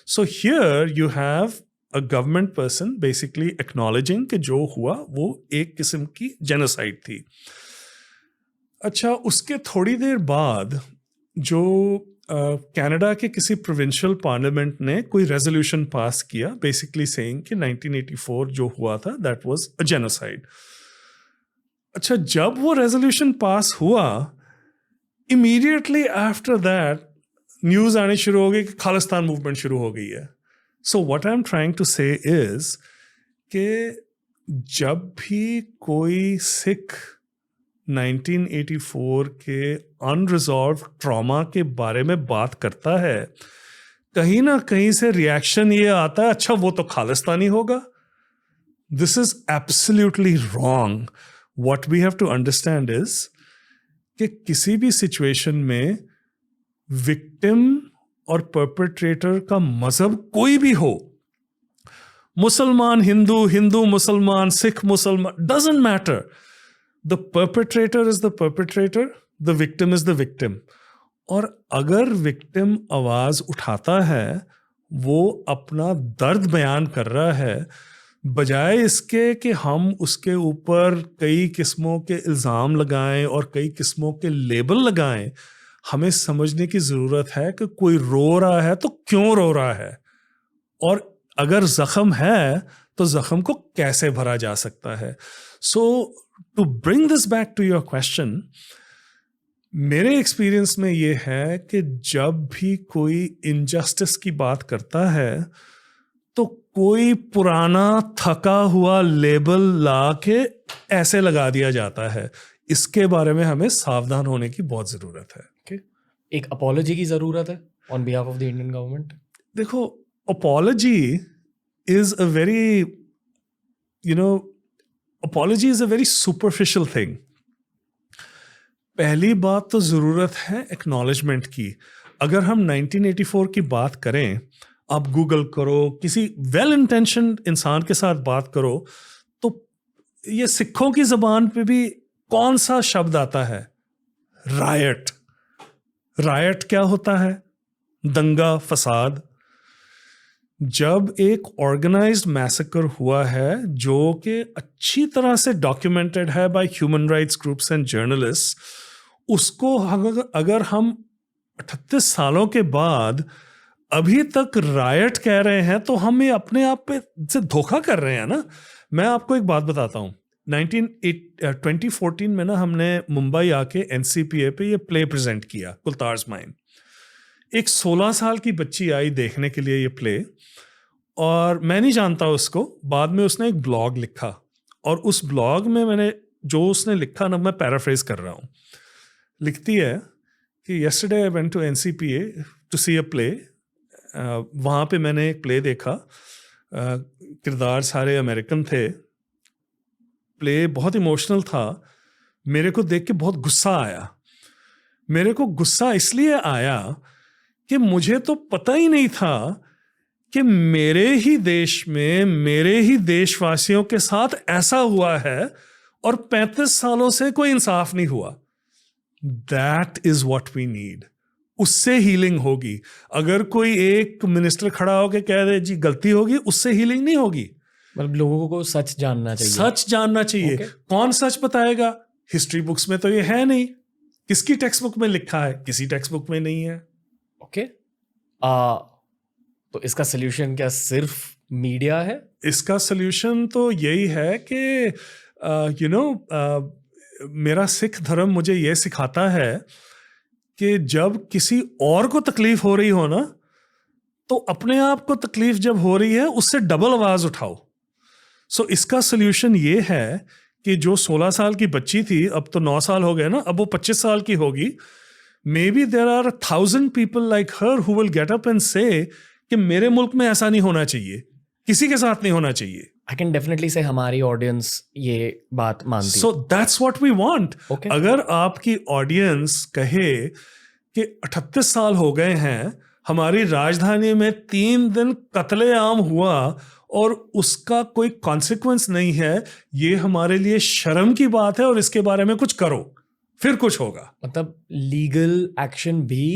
So here you have a government person basically acknowledging कि जो हुआ वो एक किस्म की genocide थी। अच्छा, उसके थोड़ी देर बाद जो कनाडा के किसी प्रोविंशियल पार्लियामेंट ने कोई रेजोल्यूशन पास किया, बेसिकली सेइंग कि 1984 जो हुआ था दैट वाज अ जेनोसाइड। अच्छा, जब वो रेजोल्यूशन पास हुआ, इमीडिएटली आफ्टर दैट न्यूज आनी शुरू हो गई कि खालिस्तान मूवमेंट शुरू हो गई है. So what I am trying to say is कि जब भी कोई सिख 1984 के अनरिजॉल्व ट्रॉमा के बारे में बात करता है, कहीं ना कहीं से रिएक्शन ये आता है, अच्छा वो तो खालिस्तानी होगा. This is absolutely wrong. What we have to understand is कि किसी भी सिचुएशन में विक्टिम और परपेट्रेटर का मजहब कोई भी हो, मुसलमान हिंदू, हिंदू मुसलमान, सिख मुसलमान, doesn't matter. The perpetrator is the perpetrator, the victim is the victim. और अगर विक्टिम आवाज उठाता है, वो अपना दर्द बयान कर रहा है, बजाय इसके कि हम उसके ऊपर कई किस्मों के इल्ज़ाम लगाएं और कई किस्मों के लेबल लगाएं, हमें समझने की ज़रूरत है कि कोई रो रहा है तो क्यों रो रहा है, और अगर ज़ख्म है तो ज़ख्म को कैसे भरा जा सकता है. So to bring this back to your question, मेरे एक्सपीरियंस में ये है कि जब भी कोई इनजस्टिस की बात करता है तो कोई पुराना थका हुआ लेबल ला के ऐसे लगा दिया जाता है. इसके बारे में हमें सावधान होने की बहुत ज़रूरत है. Okay. एक अपॉलॉजी की ज़रूरत है on behalf of the Indian government. देखो, apology is a very, apology is a very superficial thing. पहली बात तो ज़रूरत है एक्नॉलेजमेंट की. अगर हम 1984 की बात करें, आप गूगल करो, किसी वेल इंटेंशन्ड इंसान के साथ बात करो, तो ये सिखों की ज़बान पे भी कौन सा शब्द आता है? रायट. रायट क्या होता है? दंगा, फसाद. जब एक ऑर्गेनाइज्ड मैसेकर हुआ है जो कि अच्छी तरह से डॉक्यूमेंटेड है by human rights groups and journalist, उसको अगर हम 38 सालों के बाद अभी तक रायट कह रहे हैं, तो हम ये अपने आप पे से धोखा कर रहे हैं ना. मैं आपको एक बात बताता हूँ. 2014 में ना हमने मुंबई आके NCPA पे ये प्ले प्रेजेंट किया, कुलतार्स माइन. एक 16 साल की बच्ची आई देखने के लिए ये प्ले, और मैं नहीं जानता उसको. बाद में उसने एक ब्लॉग लिखा, और उस ब्लॉग में मैंने जो उसने लिखा ना, मैं पैराफ्रेज कर रहा हूँ. लिखती है कि yesterday I went to NCPA to see a play. वहाँ पे मैंने एक प्ले देखा, किरदार सारे अमेरिकन थे, प्ले बहुत इमोशनल था. मेरे को देख के बहुत गुस्सा आया. मेरे को गुस्सा इसलिए आया कि मुझे तो पता ही नहीं था कि मेरे ही देश में, मेरे ही देशवासियों के साथ ऐसा हुआ है, और 35 सालों से कोई इंसाफ नहीं हुआ. That is what we need. उससे हीलिंग होगी. अगर कोई एक मिनिस्टर खड़ा होकर कह दे जी गलती होगी, उससे हीलिंग नहीं होगी. मतलब लोगों को सच जानना चाहिए. सच जानना चाहिए. Okay. कौन सच बताएगा? हिस्ट्री बुक्स में तो ये है नहीं. किसकी टेक्स्ट बुक में लिखा है? किसी टेक्स्ट बुक में नहीं है. ओके. तो इसका सोल्यूशन क्या सिर्फ मीडिया है? इसका सोल्यूशन तो यही है कि मेरा सिख धर्म मुझे ये सिखाता है कि जब किसी और को तकलीफ हो रही हो ना, तो अपने आप को तकलीफ जब हो रही है, उससे डबल आवाज उठाओ. सो इसका सोल्यूशन ये है कि जो 16 साल की बच्ची थी, अब तो 9 साल हो गए ना, अब वो 25 साल की होगी. Maybe there are 1000 people like her who will get up and say कि मेरे मुल्क में ऐसा नहीं होना चाहिए, किसी के साथ नहीं होना चाहिए. I can definitely say हमारी ऑडियंस ये बात मानती है. So that's what we want. Okay. अगर आपकी ऑडियंस कहे कि 38 साल हो गए हैं, हमारी राजधानी में 3 दिन कत्लेआम हुआ और उसका कोई कॉन्सिक्वेंस नहीं है, ये हमारे लिए शर्म की बात है, और इसके बारे में कुछ करो, फिर कुछ होगा. मतलब लीगल एक्शन भी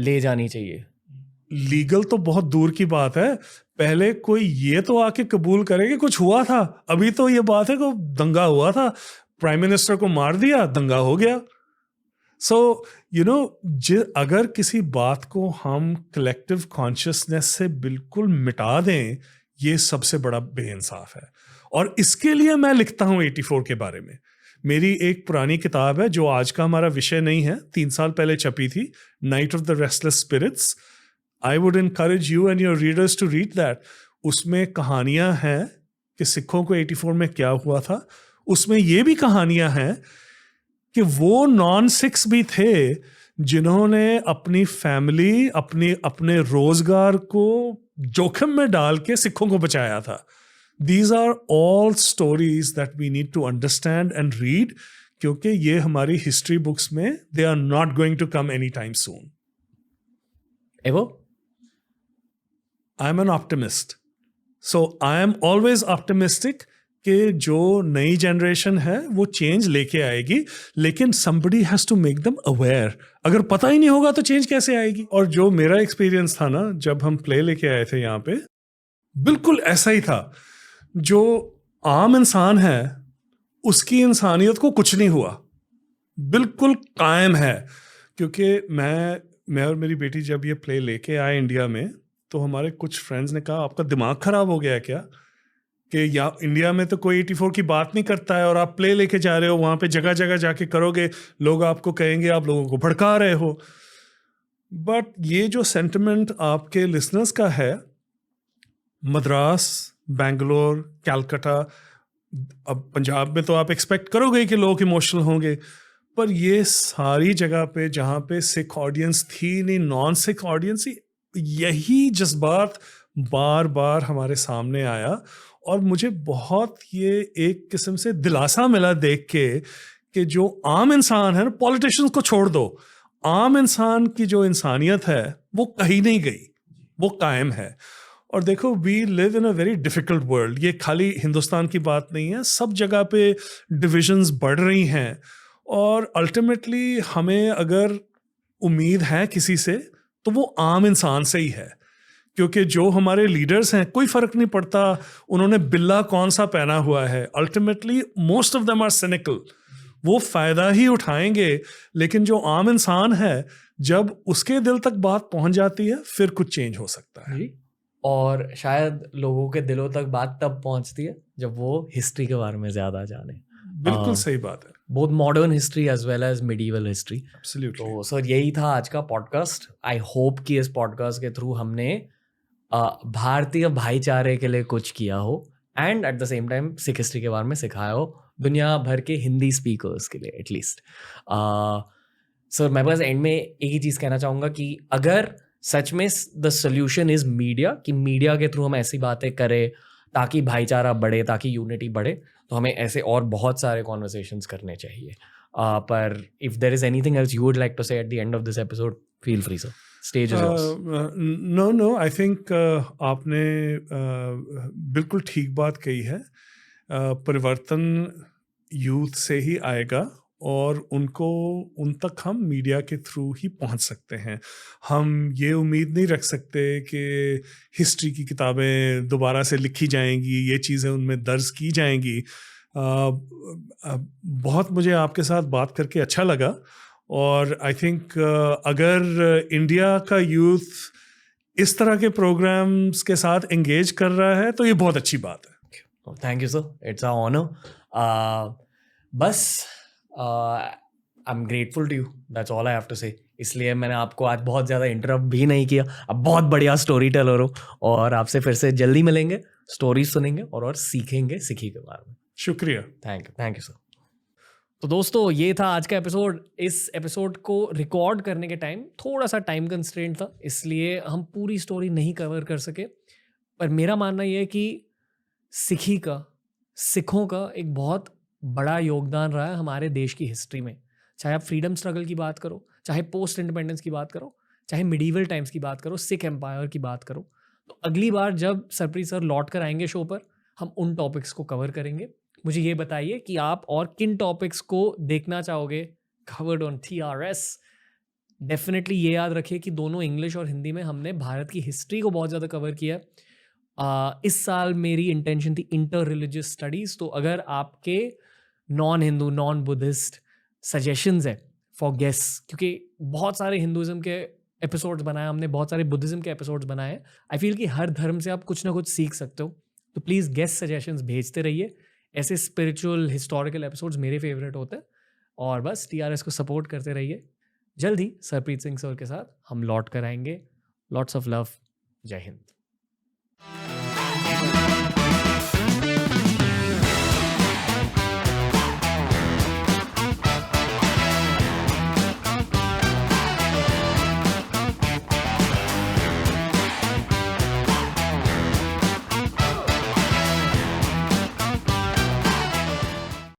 ले जानी चाहिए. लीगल तो बहुत दूर की बात है. पहले कोई ये तो आके कबूल करे कि कुछ हुआ था. अभी तो ये बात है कि दंगा हुआ था, प्राइम मिनिस्टर को मार दिया, दंगा हो गया. सो अगर किसी बात को हम कलेक्टिव कॉन्शियसनेस से बिल्कुल मिटा दें, ये सबसे बड़ा बेइंसाफ है. और इसके लिए मैं लिखता हूं 84 के बारे में. मेरी एक पुरानी किताब है जो आज का हमारा विषय नहीं है, 3 साल पहले छपी थी, Night of the Restless Spirits. I would encourage you and your readers to read that. उसमें कहानियां हैं कि सिखों को 84 में क्या हुआ था। उसमें ये भी कहानियां हैं कि वो नॉन सिख्स भी थे जिन्होंने अपनी फैमिली, अपने रोजगार को जोखिम में डाल के सिखों को बचाया था। These are all stories that we need to understand and read, क्योंकि ये हमारी हिस्ट्री बुक्स में they are not going to come anytime soon. एवो? I am an optimist. So I am always optimistic कि जो नई जनरेशन है वो चेंज लेके आएगी, लेकिन somebody has to make them aware. अगर पता ही नहीं होगा तो चेंज कैसे आएगी? और जो मेरा एक्सपीरियंस था ना, जब हम प्ले लेके आए थे यहाँ पे, बिल्कुल ऐसा ही था। जो आम इंसान है उसकी इंसानियत को कुछ नहीं हुआ, बिल्कुल कायम है। क्योंकि मैं और मेरी बेटी जब ये प्ले लेके आए इंडिया में, तो हमारे कुछ फ्रेंड्स ने कहा आपका दिमाग खराब हो गया है क्या, कि या इंडिया में तो कोई 84 की बात नहीं करता है और आप प्ले लेके जा रहे हो, वहाँ पे जगह जगह जाके करोगे, लोग आपको कहेंगे आप लोगों को भड़का रहे हो। बट ये जो सेंटिमेंट आपके लिसनर्स का है, मद्रास, बेंगलोर, कैलकाटा, अब पंजाब में तो आप एक्सपेक्ट करोगे कि लोग इमोशनल होंगे, पर ये सारी जगह पे जहाँ पे सिख ऑडियंस थी नहीं, नॉन सिख ऑडियंस ही, यही जज्बात बार बार हमारे सामने आया। और मुझे बहुत ये एक किस्म से दिलासा मिला देख के कि जो आम इंसान है ना, पॉलिटिशियंस को छोड़ दो, आम इंसान की जो इंसानियत है वो कहीं नहीं गई, वो कायम है। और देखो, we live in a very difficult world. ये खाली हिंदुस्तान की बात नहीं है, सब जगह पे डिविजन्स बढ़ रही हैं। और अल्टीमेटली हमें अगर उम्मीद है किसी से, तो वो आम इंसान से ही है। क्योंकि जो हमारे लीडर्स हैं, कोई फर्क नहीं पड़ता उन्होंने बिल्ला कौन सा पहना हुआ है, ultimately most of them are cynical, वो फायदा ही उठाएंगे। लेकिन जो आम इंसान है, जब उसके दिल तक बात पहुंच जाती है, फिर कुछ चेंज हो सकता है। और शायद लोगों के दिलों तक बात तब पहुंचती है जब वो हिस्ट्री के बारे में ज्यादा जाने। बिल्कुल सही बात है। Both modern history as well as medieval history. Absolutely. तो सर, यही था आज का पॉडकास्ट। आई होप कि इस पॉडकास्ट के थ्रू हमने भारतीय भाईचारे के लिए कुछ किया हो, and at the same time Sikh history के बारे में सिखाया हो दुनिया भर के हिंदी स्पीकर्स के लिए एटलीस्ट। सर, मैं बस एंड में एक ही चीज़ कहना चाहूँगा कि अगर सच में द सोल्यूशन इज़ मीडिया, कि मीडिया के थ्रू हम ऐसी बातें करें ताकि भाईचारा बढ़े, ताकि यूनिटी बढ़े, तो हमें ऐसे और बहुत सारे कॉन्वर्सेशंस करने चाहिए। पर if there is anything else you would like to say at the end of this episode, feel free sir, stage is yours. No, I think आपने बिल्कुल ठीक बात कही है। परिवर्तन यूथ से ही आएगा और उन तक हम मीडिया के थ्रू ही पहुंच सकते हैं। हम ये उम्मीद नहीं रख सकते कि हिस्ट्री की किताबें दोबारा से लिखी जाएंगी, ये चीज़ें उनमें दर्ज की जाएंगी। बहुत मुझे आपके साथ बात करके अच्छा लगा, और आई थिंक अगर इंडिया का यूथ इस तरह के प्रोग्राम्स के साथ एंगेज कर रहा है तो ये बहुत अच्छी बात है। Thank you sir, it's a honour. बस I am grateful to you, that's all I have to say. इसलिए मैंने आपको आज बहुत ज़्यादा इंटरप्ट भी नहीं किया। अब बहुत बढ़िया स्टोरी टेलर हो, और आपसे फिर से जल्दी मिलेंगे, स्टोरीज सुनेंगे और सीखेंगे सिखी के बारे में। शुक्रिया। Thank you sir. तो दोस्तों, ये था आज का एपिसोड। इस एपिसोड को रिकॉर्ड करने के टाइम थोड़ा सा टाइम कंस्ट्रेंट था, इसलिए हम पूरी स्टोरी नहीं कवर कर सके। पर मेरा मानना ये है कि सिखों का एक बहुत बड़ा योगदान रहा है हमारे देश की हिस्ट्री में। चाहे आप फ्रीडम स्ट्रगल की बात करो, चाहे पोस्ट इंडिपेंडेंस की बात करो, चाहे मिडीवल टाइम्स की बात करो, सिख एम्पायर की बात करो। तो अगली बार जब सरप्रीत सर लौट कर आएंगे शो पर, हम उन टॉपिक्स को कवर करेंगे। मुझे ये बताइए कि आप और किन टॉपिक्स को देखना चाहोगे कवर्ड ऑन TRS। डेफिनेटली ये याद रखिए कि दोनों इंग्लिश और हिंदी में हमने भारत की हिस्ट्री को बहुत ज़्यादा कवर किया है। इस साल मेरी इंटेंशन थी इंटर रिलीजियस स्टडीज़। तो अगर आपके non Hindu, non Buddhist suggestions है फॉर गेस्ट, क्योंकि बहुत सारे हिंदुज़म के एपिसोड्स बनाए हमने, बहुत सारे बुद्धिज़्म के एपिसोड्स बनाए। आई फील कि हर धर्म से आप कुछ ना कुछ सीख सकते हो। तो प्लीज़ गेस्ट सजेशंस भेजते रहिए। ऐसे स्पिरिचुअल हिस्टोरिकल एपिसोड्स मेरे फेवरेट होते हैं। और बस TRS को सपोर्ट करते रहिए। जल्द ही सरप्रीत सिंह सर के साथ हम लौट कर आएंगे। Lots of love. जय हिंद।